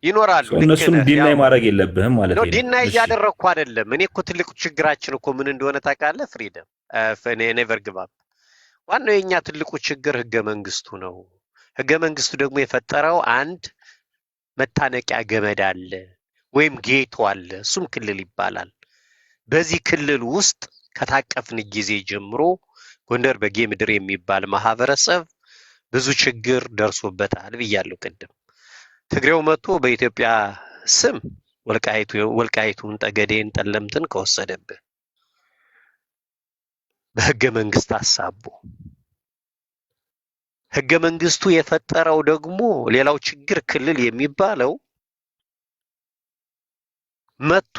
ይኖራሉ። እነሱን ዲናይ ማድረግ የለብህም ማለት ነው። ዲናይ እያደረግኩ አይደለም። እኔ እኮ ትልቁ ችግራችን እኮ ምን እንደሆነ ታውቃለህ? ፍሪደም ኔቨር ጊቭ አፕ። ዋናው የኛ ትልቁ ችግር ህገ መንግስቱ ነው። ህገ መንግስቱ ደግሞ የፈጠረው አንድ መታነቂያ ገመድ አለ ወይም ጌቶ አለ። እሱም ክልል ይባላል። በዚህ ክልል ውስጥ ከታቀፍን ጊዜ ጀምሮ ጎንደር በጌ ምድር የሚባል ማህበረሰብ ብዙ ችግር ደርሶበታል ብያለሁ ቅድም። ትግሬው መጥቶ በኢትዮጵያ ስም ወልቃይቱን፣ ጠገዴን፣ ጠለምትን ከወሰደብህ በህገ መንግስት አሳቦ ህገ መንግስቱ የፈጠረው ደግሞ ሌላው ችግር ክልል የሚባለው መጥቶ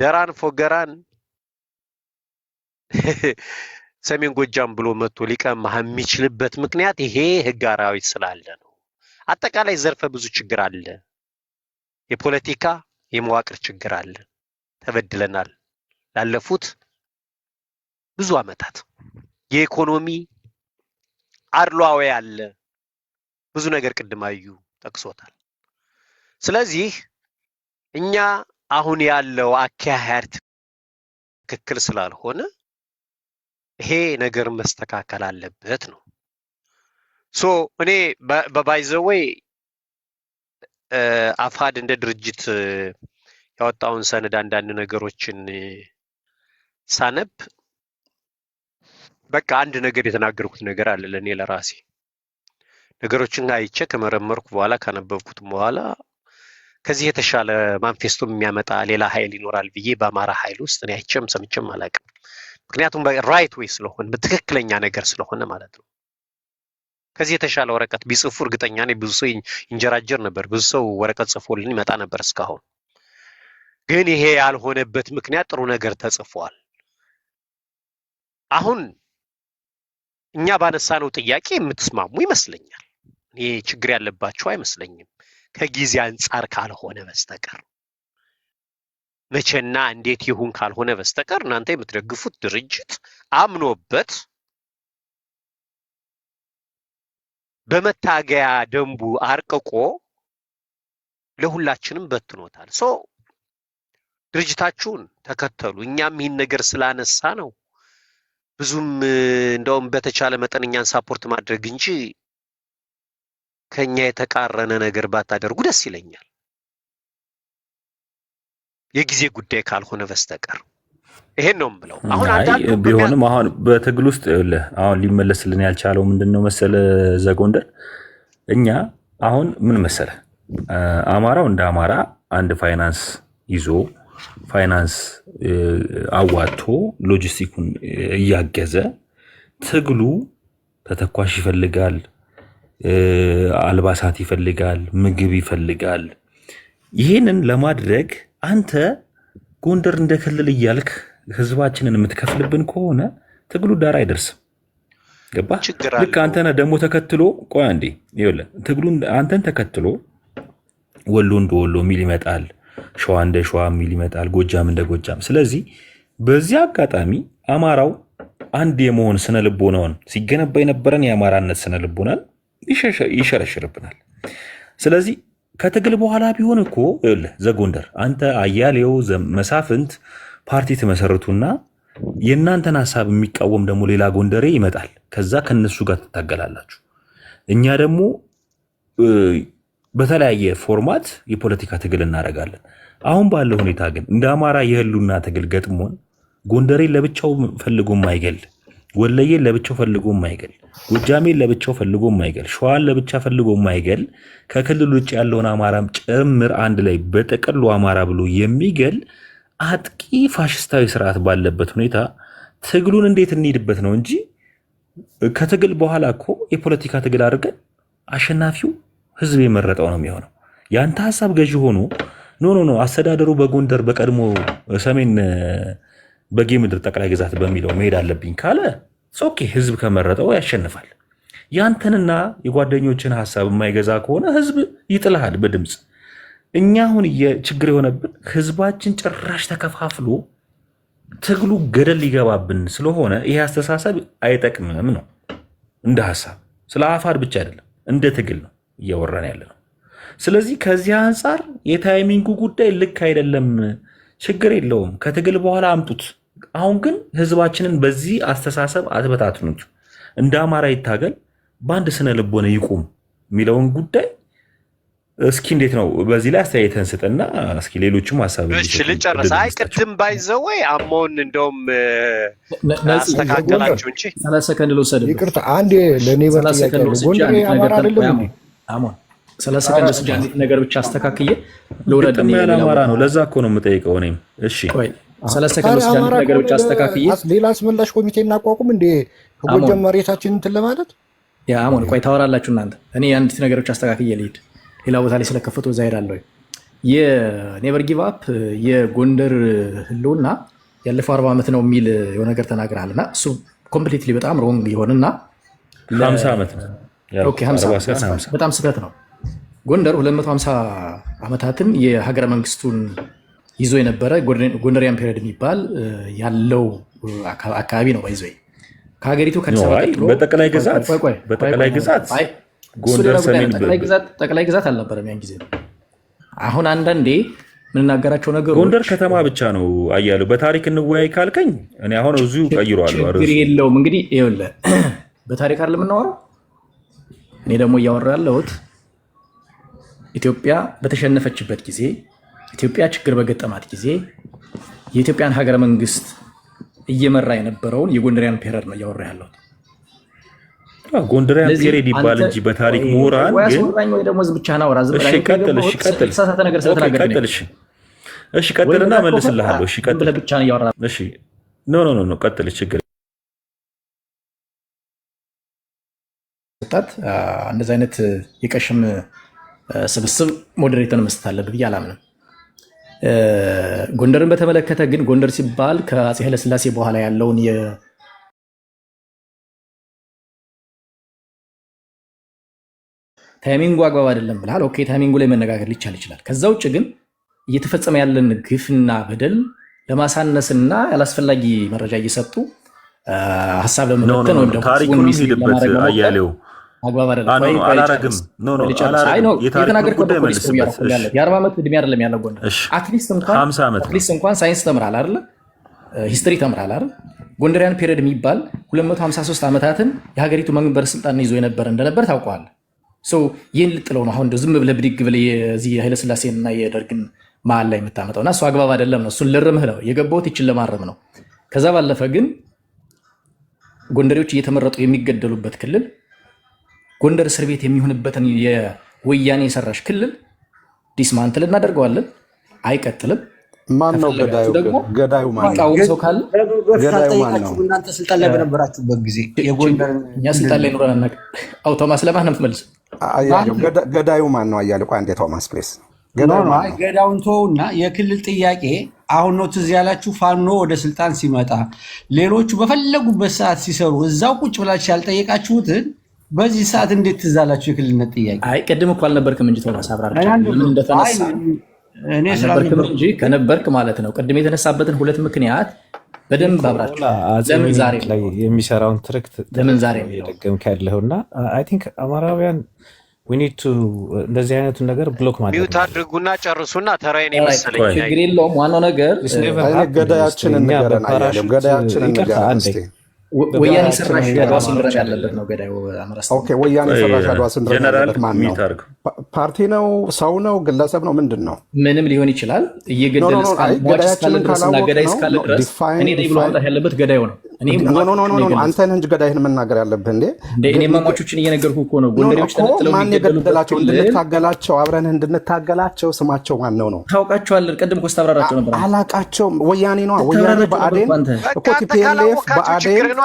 ደራን ፎገራን ሰሜን ጎጃም ብሎ መጥቶ ሊቀማህ የሚችልበት ምክንያት ይሄ ህግ አራዊት ስላለ ነው። አጠቃላይ ዘርፈ ብዙ ችግር አለ። የፖለቲካ የመዋቅር ችግር አለ። ተበድለናል ላለፉት ብዙ አመታት። የኢኮኖሚ አድሏዊ አለ። ብዙ ነገር ቅድም አዩ ጠቅሶታል። ስለዚህ እኛ አሁን ያለው አካሄድ ትክክል ስላልሆነ ይሄ ነገር መስተካከል አለበት ነው። እኔ በባይዘወይ አፍሃድ እንደ ድርጅት ያወጣውን ሰነድ አንዳንድ ነገሮችን ሳነብ በቃ አንድ ነገር የተናገርኩት ነገር አለ ለኔ ለራሴ ነገሮችን አይቼ ከመረመርኩ በኋላ ካነበብኩት በኋላ ከዚህ የተሻለ ማንፌስቶ የሚያመጣ ሌላ ኃይል ይኖራል ብዬ በአማራ ኃይል ውስጥ እኔ አይቼም ሰምቼም አላውቅም። ምክንያቱም ራይት ዌይ ስለሆነ በትክክለኛ ነገር ስለሆነ ማለት ነው። ከዚህ የተሻለ ወረቀት ቢጽፉ እርግጠኛ ነኝ ብዙ ሰው ይንጀራጀር ነበር፣ ብዙ ሰው ወረቀት ጽፎልን ይመጣ ነበር እስካሁን። ግን ይሄ ያልሆነበት ምክንያት ጥሩ ነገር ተጽፏል። አሁን እኛ ባነሳነው ጥያቄ የምትስማሙ ይመስለኛል። ይሄ ችግር ያለባችሁ አይመስለኝም ከጊዜ አንጻር ካልሆነ በስተቀር መቼና እንዴት ይሁን ካልሆነ በስተቀር እናንተ የምትደግፉት ድርጅት አምኖበት በመታገያ ደንቡ አርቅቆ ለሁላችንም በትኖታል። ድርጅታችሁን ተከተሉ። እኛም ይህን ነገር ስላነሳ ነው ብዙም እንደውም በተቻለ መጠን እኛን ሳፖርት ማድረግ እንጂ ከኛ የተቃረነ ነገር ባታደርጉ ደስ ይለኛል፣ የጊዜ ጉዳይ ካልሆነ በስተቀር ይሄን ነው የምለው። አሁን አንዳንዱ ቢሆንም አሁን በትግል ውስጥ አሁን ሊመለስልን ያልቻለው ምንድነው መሰለ ዘጎንደር፣ እኛ አሁን ምን መሰለ አማራው እንደ አማራ አንድ ፋይናንስ ይዞ ፋይናንስ አዋጥቶ ሎጂስቲኩን እያገዘ ትግሉ ተተኳሽ ይፈልጋል፣ አልባሳት ይፈልጋል፣ ምግብ ይፈልጋል። ይህንን ለማድረግ አንተ ጎንደር እንደ ክልል እያልክ ህዝባችንን የምትከፍልብን ከሆነ ትግሉ ዳር አይደርስም። ገባ? ልክ አንተና ደግሞ ተከትሎ ቆይ አንዴ ይኸውልህ፣ ትግሉን አንተን ተከትሎ ወሎ እንደ ወሎ ሚል ይመጣል፣ ሸዋ እንደ ሸዋ ሚል ይመጣል፣ ጎጃም እንደ ጎጃም። ስለዚህ በዚህ አጋጣሚ አማራው አንድ የመሆን ስነ ልቦናውን ሲገነባ የነበረን የአማራነት ስነ ልቦናን ይሸረሽርብናል። ስለዚህ ከትግል በኋላ ቢሆን እኮ ይኸውልህ ዘጎንደር አንተ አያሌው መሳፍንት ፓርቲ ትመሰርቱና የእናንተን ሀሳብ የሚቃወም ደግሞ ሌላ ጎንደሬ ይመጣል። ከዛ ከነሱ ጋር ትታገላላችሁ። እኛ ደግሞ በተለያየ ፎርማት የፖለቲካ ትግል እናደርጋለን። አሁን ባለው ሁኔታ ግን እንደ አማራ የህሉና ትግል ገጥሞን ጎንደሬን ለብቻው ፈልጎ ማይገል፣ ወለየን ለብቻው ፈልጎ ማይገል፣ ጎጃሜን ለብቻው ፈልጎ ማይገል፣ ሸዋን ለብቻ ፈልጎ ማይገል፣ ከክልል ውጭ ያለውን አማራም ጭምር አንድ ላይ በጠቅሉ አማራ ብሎ የሚገል አጥቂ ፋሽስታዊ ስርዓት ባለበት ሁኔታ ትግሉን እንዴት እንሂድበት ነው እንጂ ከትግል በኋላ እኮ የፖለቲካ ትግል አድርገን አሸናፊው ህዝብ የመረጠው ነው የሚሆነው። ያንተ ሀሳብ ገዢ ሆኖ ኖ አስተዳደሩ በጎንደር በቀድሞ ሰሜን በጌ ምድር ጠቅላይ ግዛት በሚለው መሄድ አለብኝ ካለ ኦኬ፣ ህዝብ ከመረጠው ያሸንፋል። ያንተንና የጓደኞችን ሀሳብ የማይገዛ ከሆነ ህዝብ ይጥልሃል በድምፅ። እኛ አሁን ችግር የሆነብን ህዝባችን ጭራሽ ተከፋፍሎ ትግሉ ገደል ሊገባብን ስለሆነ ይሄ አስተሳሰብ አይጠቅምም ነው። እንደ ሀሳብ ስለ አፋር ብቻ አይደለም እንደ ትግል ነው እያወራን ያለ ነው። ስለዚህ ከዚህ አንጻር የታይሚንጉ ጉዳይ ልክ አይደለም። ችግር የለውም፣ ከትግል በኋላ አምጡት። አሁን ግን ህዝባችንን በዚህ አስተሳሰብ አትበታትኑት። እንደ አማራ ይታገል፣ በአንድ ስነ ልቦና ይቁም የሚለውን ጉዳይ እስኪ እንዴት ነው በዚህ ላይ አስተያየተን ስጥና እስኪ ሌሎችም ሀሳብ ልጨርስ። አይ ቅድም ባይዘው ወይ አሞን እንደውም አስተካከላችሁ እንጂ 30 ሰከንድ ልውሰድ። ይቅርታ አንዴ ለኔ በጥያቄ ጎንደር አማራ አይደለም። አሞን 30 ሰከንድ ልውሰድ። አንዲት ነገር ብቻ አስተካክዬ ልውረድ። አማራ ነው፣ ለዛ እኮ ነው የምጠይቀው እኔም። እሺ ቆይ 30 ሰከንድ ልውሰድ። አንዲት ነገር ብቻ አስተካክዬ ሌላ አስመላሽ ኮሚቴ እናቋቁም እንዴ ከጎጃም መሬታችን እንትን ለማለት ያ አሞን ቆይ ታወራላችሁ እናንተ። እኔ አንዲት ነገር ብቻ አስተካክዬ ልሂድ። ሌላ ቦታ ላይ ስለከፈቱ እዛ ሄዳለሁ። የኔቨር ጊቭ አፕ የጎንደር ህልውና ያለፈው 40 ዓመት ነው የሚል የሆነ ነገር ተናግረሃል እና እሱ ኮምፕሊትሊ በጣም ሮንግ ይሆንና 50 ዓመት ነው። ኦኬ 50 በጣም ስህተት ነው። ጎንደር 250 ዓመታትን የሀገረ መንግስቱን ይዞ የነበረ ጎንደሪያን ፔሪድ የሚባል ያለው አካባቢ ነው። ባይዘይ ከሀገሪቱ በጠቅላይ ግዛት ጎንደር ሰሜን ጠቅላይ ግዛት አልነበረም ያን ጊዜ። አሁን አንዳንዴ የምንናገራቸው ነገሮች ጎንደር ከተማ ብቻ ነው አያሉ። በታሪክ እንወያይ ካልከኝ እኔ አሁን እዚሁ ቀይሯለሁ። ችግር የለውም እንግዲህ ይኸውልህ፣ በታሪክ አይደለም የምናወራው። እኔ ደግሞ እያወራሁ ያለሁት ኢትዮጵያ በተሸነፈችበት ጊዜ፣ ኢትዮጵያ ችግር በገጠማት ጊዜ የኢትዮጵያን ሀገረ መንግስት እየመራ የነበረውን የጎንደሪያን ፔሪድ ነው እያወራሁ ያለሁት። ጎንደሪያን ፔሬድ ይባል እንጂ በታሪክ ምሁራን ግን አስወራኝ ወይ ደግሞ ብቻህን አውራ። እሺ ቀጥል። የተሳሳተ ነገር ስለተናገርክ እሺ ቀጥልና መልስልሃለሁ። እሺ ቀጥል። ብቻ ነው ያወራ። እሺ ኖ ቀጥል። ችግር ሰጣት እንደዚህ አይነት የቀሽም ስብስብ ሞዴሬተር መስጠት አለብህ ብዬ አላምንም። ጎንደርን በተመለከተ ግን ጎንደር ሲባል ከአፄ ኃይለሥላሴ በኋላ ያለውን ታይሚንጉ አግባብ አይደለም ብለሃል። ኦኬ ታይሚንጉ ላይ መነጋገር ሊቻል ይችላል። ከዛ ውጭ ግን እየተፈጸመ ያለን ግፍና በደል ለማሳነስና ያላስፈላጊ መረጃ እየሰጡ ሀሳብ ለመበተን ወይም ደግሞ ታሪኩን ሂድበት አያሌው አግባብ አይደለም። አላረግም የተናገርከው የ40 ዓመት ዕድሜ አይደለም ያለው ጎንደር። አትሊስት እንኳን ሳይንስ ተምራል አይደለ? ሂስትሪ ተምራል አይደል? ጎንደሪያን ፔሪድ የሚባል 253 ዓመታትን የሀገሪቱ መንበር ስልጣን ይዞ የነበረ እንደነበር ታውቀዋል። ይህን ልጥለው ነው አሁን ዝም ብለህ ብድግ ብለህ የዚህ ኃይለሥላሴንና የደርግን መሀል ላይ የምታመጣው እና እሱ አግባብ አይደለም ነው። እሱን ልርምህ ነው የገባሁት ይችን ለማረም ነው። ከዛ ባለፈ ግን ጎንደሬዎች እየተመረጡ የሚገደሉበት ክልል ጎንደር እስር ቤት የሚሆንበትን የወያኔ የሰራሽ ክልል ዲስማንትል እናደርገዋለን። አይቀጥልም። ማን ነው ገዳዩ? ገዳዩ ማን ነው? ሰው ካለ ገዳዩ ማን ነው? እናንተ ስልጣን ላይ በነበራችሁበት ጊዜ እኛ ስልጣን ላይ ኖረን አናውቅም። አው ቶማስ ለማን ነው የምትመልሰው? ገዳዩ ማን ነው? አያልቁ አንዴ ቶማስ ፕሌስ ገዳውን ተውና የክልል ጥያቄ አሁን ነው ትዝ ያላችሁ። ፋኖ ወደ ስልጣን ሲመጣ ሌሎቹ በፈለጉበት ሰዓት ሲሰሩ እዛው ቁጭ ብላችሁ ያልጠየቃችሁትን በዚህ ሰዓት እንዴት ትዝ አላችሁ የክልልነት ጥያቄ? አይ ቅድም እኮ አልነበርክም እንጂ ቶማስ አብራራችሁ ምን እንደተነሳ እኔ አልነበርክም እንጂ ከነበርክ ማለት ነው። ቅድም የተነሳበትን ሁለት ምክንያት በደንብ አብራችሁ ለምን ዛሬ ላይ የሚሰራውን ትርክት ለምን ዛሬ ደገምክ ያለውና አይ ቲንክ አማራውያን እንደዚህ አይነቱን ነገር ብሎክ ማድረግ ሚውት አድርጉና ጨርሱና ተራይን የመሰለኝ ችግር የለውም። ዋናው ነገር ገዳያችንን ንገረን። አያሌው ገዳያችንን ንገረን እስኪ። ወያኔ ሰራሽ አድዋ ሲንድረም ያለበት ነው ገዳዩ። ወያኔ ሰራሽ አድዋ ሲንድረም ያለበት ማን ነው? ፓርቲ ነው? ሰው ነው? ግለሰብ ነው? ምንድን ነው? ምንም ሊሆን ይችላል። እየገደለ ገዳያችንን ገዳይ እስካለ ድረስ እኔ ብሎ ማምጣት ያለበት ገዳዩ ነው። አንተ ነህ እንጂ ገዳይህን መናገር ያለብህ እንዴ? እኔ መሟቾችን እየነገርኩህ እኮ ነው። ጎንደሬዎች ተነጥለው ማን የገደላቸው? እንድንታገላቸው አብረን እንድንታገላቸው ስማቸው ማን ነው ነው? ታውቃቸዋለህ? ቅድም እኮ ስታብራራቸው ነበር። አላቃቸውም። ወያኔ ነዋ። ወያኔ ብአዴን እኮ ቲፒኤልኤፍ ብአዴን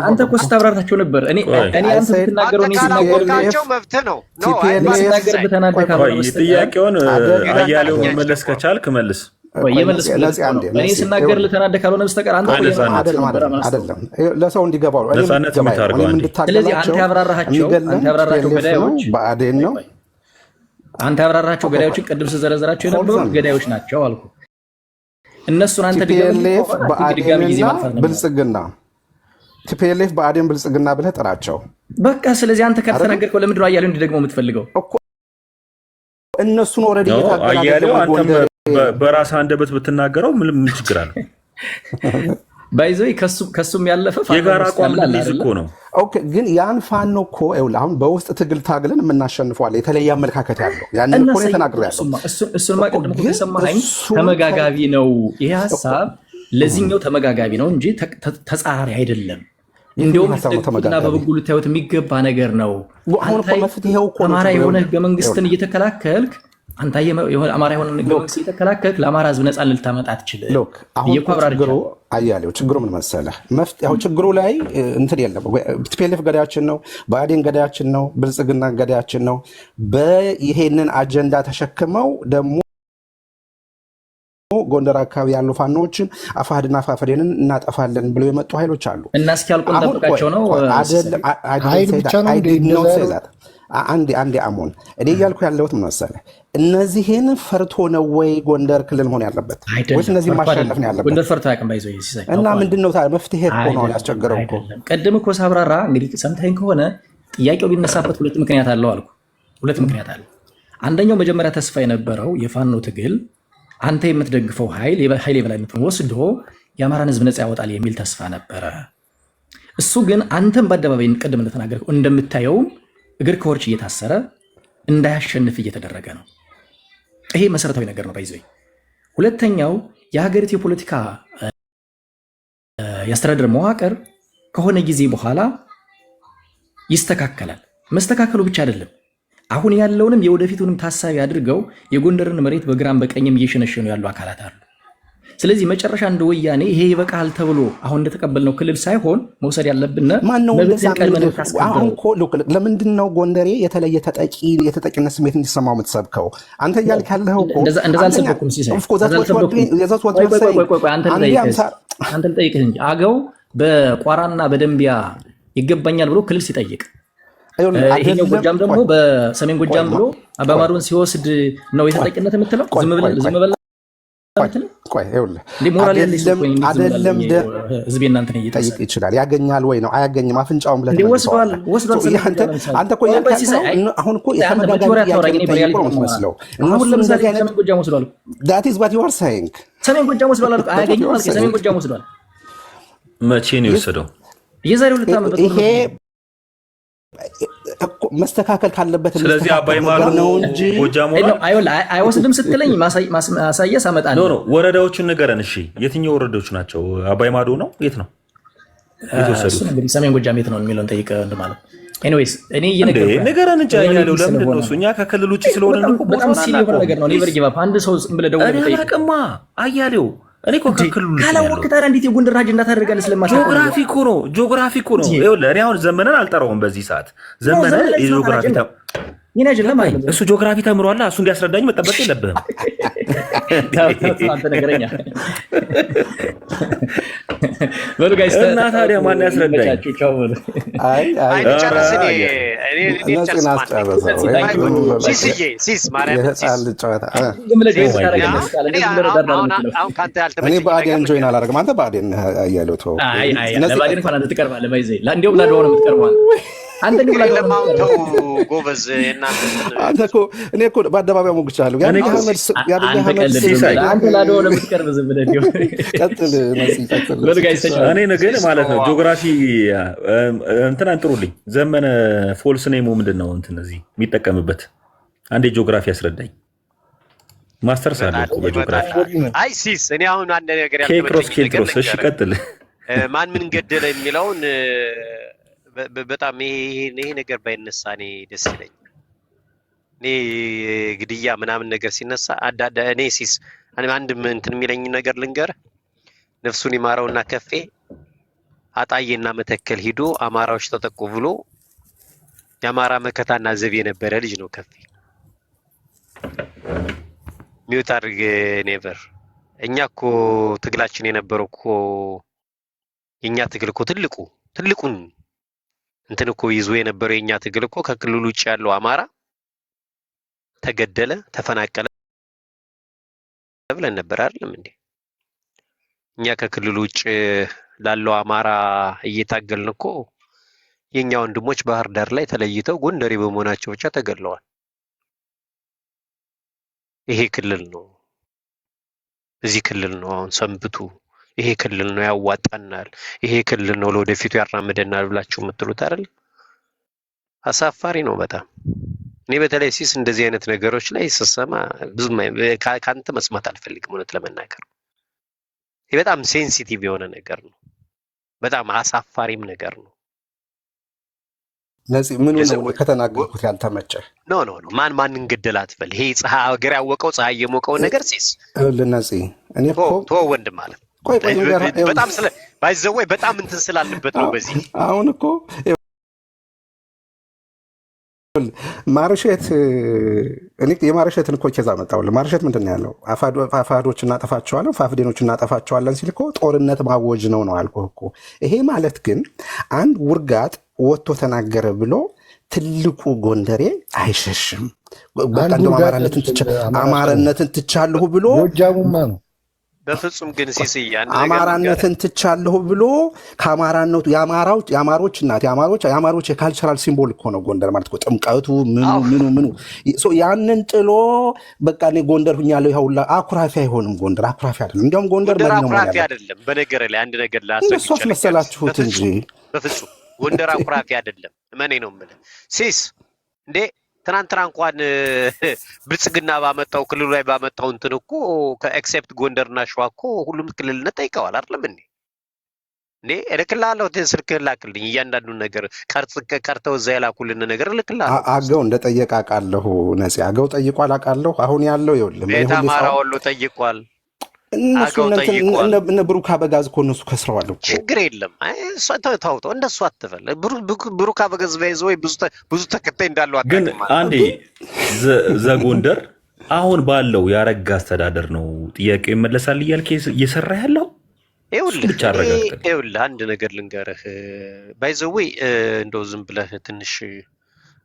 አንተ እኮ ስታብራራቸው ነበር። እኔ አንተ ብትናገረው መብት ነው። ጥያቄውን አያሌው መመለስ ከቻልክ መልስ። እኔ ስናገር ልተናደ ካልሆነ በስተቀር አንተ አይደለም ለሰው እንዲገባው ስለዚህ አንተ ያብራራቸው ገዳዮች ብአዴን ነው። አንተ ያብራራቸው ገዳዮችን ቅድም ስዘረዘራቸው የነበሩት ገዳዮች ናቸው አልኩ። እነሱን አንተ ቲፒኤልኤፍ ብአዴንና ብልጽግና ቲፒኤልኤፍ ብአዴን ብልጽግና ብለህ ጥራቸው በቃ። ስለዚህ አንተ ከተናገርከው ለምንድን ነው አያሌው እንዲደግመው የምትፈልገው? እነሱን ኦልሬዲ አያሌው አንተም በራስህ አንደበት ብትናገረው ምን ችግር አለ? ባይዘይ ከሱም ያለፈ የጋራ አቋም ልይዝ እኮ ነው። ኦኬ ግን ያን ፋኖ እኮ አሁን በውስጥ ትግል ታግለን የምናሸንፈዋለን። የተለየ አመለካከት ያለው ያንን እኮ ነው ተናግሬያለሁ። እሱን ማቀደም እኮ ከሰማኸኝ ተመጋጋቢ ነው። ይሄ ሀሳብ ለዚህኛው ተመጋጋቢ ነው እንጂ ተጻራሪ አይደለም። እንዲሁም እና በበጎ ልታዩት የሚገባ ነገር ነው። አማራ የሆነ ህገ መንግስትን እየተከላከልክ አንተ አማራ የሆነ ህገ መንግስት እየተከላከልክ ለአማራ ህዝብ ነፃ ልታመጣ አትችልም። አያሌው ችግሩ ምን መሰለህ? መፍትሄው ችግሩ ላይ እንትን የለም። ቲፒኤልኤፍ ገዳያችን ነው፣ ብአዴን ገዳያችን ነው፣ ብልጽግና ገዳያችን ነው። በይሄንን አጀንዳ ተሸክመው ደግሞ ጎንደር አካባቢ ያሉ ፋኖዎችን አፋሕድና አፋሕዴንን እናጠፋለን ብለው የመጡ ኃይሎች አሉ እና እስኪያልቁ እንጠብቃቸው ነው። አንዴ አሞን እኔ እያልኩ ያለሁት ምን መሰለህ? እነዚህን ፈርቶ ነው ወይ ጎንደር ክልል መሆን ያለበት ወይስ እነዚህ ማሸነፍ ነው ያለበት? ጎንደር ፈርቶ ያቅም ባይዞ እና ምንድነው ታዲያ መፍትሄ እኮ ነው ያስቸገረው እኮ። ቀደም እኮ ሳብራራ እንግዲህ ሰምተኸኝ ከሆነ ጥያቄው ቢነሳበት ሁለት ምክንያት አለው አልኩ። ሁለት ምክንያት አለ። አንደኛው መጀመሪያ ተስፋ የነበረው የፋኖ ትግል አንተ የምትደግፈው ኃይል የበላይነቱን ወስዶ የአማራን ህዝብ ነፃ ያወጣል የሚል ተስፋ ነበረ። እሱ ግን አንተም በአደባባይ ቅድም እንደተናገርከው እንደምታየው እግር ከወርች እየታሰረ እንዳያሸንፍ እየተደረገ ነው። ይሄ መሰረታዊ ነገር ነው። ባይዘይ ሁለተኛው የሀገሪቱ የፖለቲካ የአስተዳደር መዋቅር ከሆነ ጊዜ በኋላ ይስተካከላል። መስተካከሉ ብቻ አይደለም፣ አሁን ያለውንም የወደፊቱንም ታሳቢ አድርገው የጎንደርን መሬት በግራም በቀኝም እየሸነሸኑ ያሉ አካላት አሉ። ስለዚህ መጨረሻ እንደ ወያኔ ይሄ ይበቃል ተብሎ አሁን እንደተቀበልነው ክልል ሳይሆን መውሰድ ያለብን ለምንድን ነው ጎንደሬ የተለየ የተጠቂነት ስሜት እንዲሰማው የምትሰብከው? አንተ እያልክ ያለኸው እንደዛ አልሰበኩም። አንተ ልጠይቅህ እንጂ አገው በቋራና በደንቢያ ይገባኛል ብሎ ክልል ሲጠይቅ ይሄኛው ጎጃም ደግሞ በሰሜን ጎጃም ብሎ አባማዶን ሲወስድ ነው የተጠቂነት የምትለው? ዝም ብለህ አይደለም ህዝቤ እናንተን ጠይቅ ይችላል። ያገኛል ወይ ነው አያገኝም? አፍንጫውን ብለህ አንተ እኮ አሁን እኮ ሰሜን ጎጃም ወስዷል። አያገኝም ማለት ሰሜን ጎጃም ወስዷል። መቼ ነው የወሰደው? የዛሬ 2 ዓመት ይሄ መስተካከል ካለበት ስለዚህ አባይ ማዶ ነው እንጂ ጎጃም አይወስድም ስትለኝ ማሳየስ አመጣለሁ። ኖ ወረዳዎችን ንገረን። እሺ የትኛው ወረዳዎች ናቸው? አባይ ማዶ ነው? የት ነው እሱ? እንግዲህ ሰሜን ጎጃም የት ነው የሚለውን ጠይቀ እንደማለት። ኤኒዌይስ እኔ ንገረን እንጂ ያለው ለምንድን ነው እሱ? እኛ ከክልል ውጪ ስለሆነ ነው። በጣም ሲል የሆነ ነገር ነው። ኔቨር ጊቭ አፕ። አንድ ሰው ብለህ ደውለህ ጠይቅ። አላውቅማ አያሌው እኔ እኮ ከክልሉ ካላወቅህ ታዲያ እንዴት የጎንደር አጀንዳ ታደርጋለህ? ስለማታውቅ ጂኦግራፊ እኮ ነው። ይኸውልህ እኔ አሁን ዘመነን አልጠራውም በዚህ ሰዓት። ዘመነ የጂኦግራፊ እሱ ጂኦግራፊ ተምሯል። እሱ እንዲያስረዳኝ መጠበቅ የለብህም። አንተ ነገረኛ እና ታዲያ ማን ያስረዳኝ? እኔ ብአዴን ጆይን አላደርግም። አንተ ብአዴን እያለው ተው። ለብአዴን እንኳን አንተ ትቀርባለህ። ባይዘይ እንዲያውም ላድዋ ነው የምትቀርበው አንተ ግን ለማውተው ጎበዝ አንተ እኮ እኔ እኮ በአደባባይ ሞግቻለሁ። አንተ ላድዋ ነው የምትቀርብ። ዝም ብለህ ቀጥል። እኔ ግን ማለት ነው ጂኦግራፊ እንትን አንጥሩልኝ። ዘመነ ፎልስ ኔሙ ምንድን ነው? እንትን እዚህ የሚጠቀምበት አንዴ ጂኦግራፊ ያስረዳኝ። ማስተርስ አለ እኮ በጂኦግራፊ። አይ ሲስ እኔ አሁን አንድ ነገር ኬክሮስ እሺ ቀጥል። ማን ምን ገደለ የሚለውን በጣም ይሄ ነገር ባይነሳ እኔ ደስ ይለኛል። እኔ ግድያ ምናምን ነገር ሲነሳ እኔ ሲስ አንድ እንትን የሚለኝ ነገር ልንገርህ። ነፍሱን ይማረውና ከፌ አጣዬና መተከል ሂዶ አማራዎች ተጠቁ ብሎ የአማራ መከታና ዘብ የነበረ ልጅ ነው ከፌ። ሚውት አድርግ ኔቨር። እኛ እኮ ትግላችን የነበረው እኮ የኛ ትግል እኮ ትልቁን እንትን እኮ ይዞ የነበረው የኛ ትግል እኮ ከክልሉ ውጭ ያለው አማራ ተገደለ፣ ተፈናቀለ ብለን ነበር አይደለም እንዴ? እኛ ከክልሉ ውጭ ላለው አማራ እየታገልን እኮ የኛ ወንድሞች ባህር ዳር ላይ ተለይተው ጎንደሬ በመሆናቸው ብቻ ተገድለዋል። ይሄ ክልል ነው፣ እዚህ ክልል ነው አሁን ሰንብቱ፣ ይሄ ክልል ነው ያዋጣናል፣ ይሄ ክልል ነው ለወደፊቱ ያራምደናል ብላችሁ የምትሉት አይደል? አሳፋሪ ነው በጣም። እኔ በተለይ ሲስ እንደዚህ አይነት ነገሮች ላይ ስሰማ ብዙም ካንተ መስማት አልፈልግም እውነት ለመናገር። ይሄ በጣም ሴንሲቲቭ የሆነ ነገር ነው፣ በጣም አሳፋሪም ነገር ነው። ለዚህ ምን ነው ከተናገርኩት ያልተመቸ? ኖ ማን እንገደል አትበል። ይሄ ፀሐይ ሀገር ያወቀው ፀሐይ የሞቀው ነገር ሲስ ለነዚህ እኔ እኮ ወንድም ማለት በጣም ባይዘወይ በጣም እንትን ስላለበት ነው። በዚህ አሁን እኮ ማርሸት እኔ የማርሸትን እኮ ኬዛ መጣሁልህ። ማርሸት ምንድን ነው ያለው? አፋዶች እናጠፋቸዋለን፣ ፋፍዴኖች እናጠፋቸዋለን ሲል እኮ ጦርነት ማወጅ ነው አልኩህ እኮ። ይሄ ማለት ግን አንድ ውርጋጥ ወጥቶ ተናገረ ብሎ ትልቁ ጎንደሬ አይሸሽም። በቃ እንደው አማራነትን ትቻለሁ ብሎ ጎጃሙማ ነው በፍጹም ግን ሲስይ አማራነትን ትቻለሁ ብሎ ከአማራነቱ የአማሮች እናት የአማሮች የካልቸራል ሲምቦል እኮ ነው ጎንደር ማለት እኮ። ጥምቀቱ ምኑ ያንን ጥሎ በቃ እኔ ጎንደር ሁኛለሁ ይኸውላ። አኩራፊ አይሆንም ጎንደር፣ አኩራፊ አይደለም። እንዲያውም ጎንደር መሪ ነው ማለት አይደለም። በነገር ላይ አንድ ነገር ላስረግጥ መሰላችሁት እንጂ በፍጹም ጎንደር አኩራፊ አይደለም። እመኔ ነው የምልህ ሲስ እንዴ ትናንትና እንኳን ብልጽግና ባመጣው ክልሉ ላይ ባመጣው እንትን እኮ ከኤክሴፕት ጎንደርና ሸዋ እኮ ሁሉም ክልልነት ጠይቀዋል አይደለም እንዴ? እንዴ እልክልሃለሁ። ስልክህን ላክልኝ። እያንዳንዱን ነገር ቀርተው እዛ የላኩልን ነገር እልክልሃለሁ። አገው እንደጠየቀ አውቃለሁ። ነፂ አገው ጠይቋል አውቃለሁ። አሁን ያለው ይኸውልህ ቤተ አማራ ወሎ ጠይቋል። እነሱ እነ ብሩክ አበጋዝ እኮ እነሱ ከስረዋል እኮ። ችግር የለም። ተው እንደሱ አትበል። ብሩክ አበጋዝ ባይዘ ወይ ብዙ ተከታይ እንዳለው ግን አንዴ ዘጎንደር አሁን ባለው ያረጋ አስተዳደር ነው ጥያቄው ይመለሳል እያልክ እየሰራ ያለው? ይኸውልህ አንድ ነገር ልንገርህ ባይዘ ወይ እንደው ዝም ብለህ ትንሽ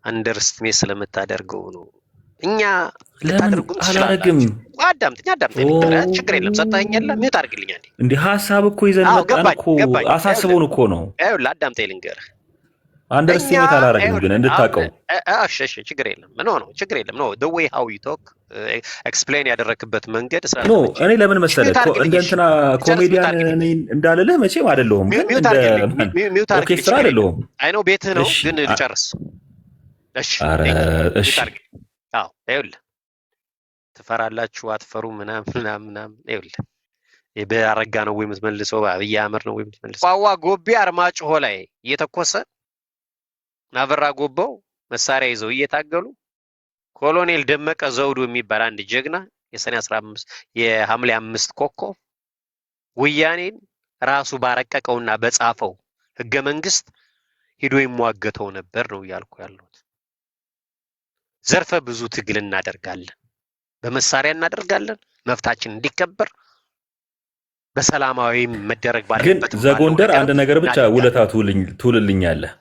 አንደርስቲሜት ስለምታደርገው ነው። እኛ ልታደርጉም አላረግም። አዳምጠኝ ችግር የለም። ሰጣኸኝ የለ ሚውት አድርግልኝ አንዴ። እንደ ሀሳብ እኮ ይዘን መጣን እኮ አሳስበውን እኮ ነው። ይኸውልህ አዳምጠኝ ልንገርህ። አንደርስቲሜት አላረግም ግን እንድታውቀው። እሺ ችግር የለም። ችግር የለም። the way how you talk ኤክስፕሌን ያደረክበት መንገድ ኖ እኔ ለምን መሰለህ እንደ እንትና ኮሜዲያን እንዳልልህ መቼም አይደለሁም፣ ግን እንደ ኦርኬስትራ አይደለሁም። አይ ነው ቤትህ ነው ግን ልጨርስ። እሺ ይኸውልህ ትፈራላችሁ አትፈሩ ምናምን ይኸውልህ በአረጋ ነው ወይ የምትመልሰው? አብይ አህመድ ነው ወይ የምትመልሰው? ቋዋ ጎቤ አርማጭሆ ላይ እየተኮሰ ናበራ ጎባው መሳሪያ ይዘው እየታገሉ ኮሎኔል ደመቀ ዘውዱ የሚባል አንድ ጀግና የሰኔ 15 የሐምሌ 5 ኮከብ ወያኔን ራሱ ባረቀቀውና በጻፈው ህገ መንግስት ሄዶ ይሟገተው ነበር ነው ያልኩ ያለሁት። ዘርፈ ብዙ ትግል እናደርጋለን፣ በመሳሪያ እናደርጋለን፣ መብታችን እንዲከበር በሰላማዊ መደረግ ባለበት። ግን ዘጎንደር አንድ ነገር ብቻ ውለታ ትውልልኛለህ።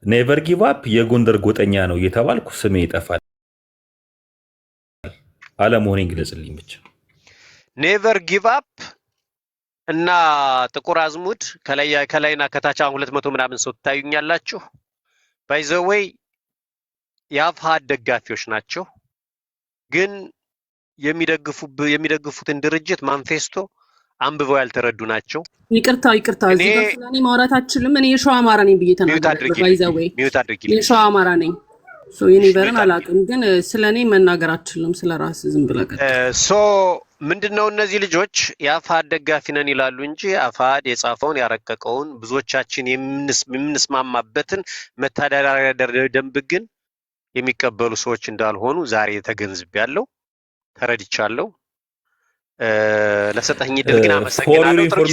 ኔቨር ጊቭ አፕ የጎንደር ጎጠኛ ነው እየተባልኩ ስሜ ይጠፋል። አለመሆኔን ግለጽልኝ ብቻ። ኔቨር ጊቭ አፕ እና ጥቁር አዝሙድ ከላይና ከታች 200 ምናምን ሰው ትታዩኛላችሁ። ባይ ዘ ዌይ የአፋሕድ ደጋፊዎች ናቸው፣ ግን የሚደግፉትን ድርጅት ማንፌስቶ አንብበው ያልተረዱ ናቸው። ይቅርታ እዚህ ጋር ስለኔ ማውራት አትችልም። እኔ የሸዋ አማራ ነኝ ብዬ ተናግሬያለሁ። ባይ ዘ ዌይ የሸዋ አማራ ነኝ። የኔቨርን አላውቅም፣ ግን ስለኔ መናገር አትችልም። ስለራስ ዝም ብለህ ምንድነው እነዚህ ልጆች የአፋሕድ ደጋፊ ነን ይላሉ እንጂ አፋሕድ የጻፈውን ያረቀቀውን ብዙዎቻችን የምንስማማበትን መተዳደሪያ ደንብ ግን የሚቀበሉ ሰዎች እንዳልሆኑ ዛሬ ተገንዝቤያለሁ፣ ተረድቻለሁ። ለሰጠኝ ድል ግን አመሰግናለሁ።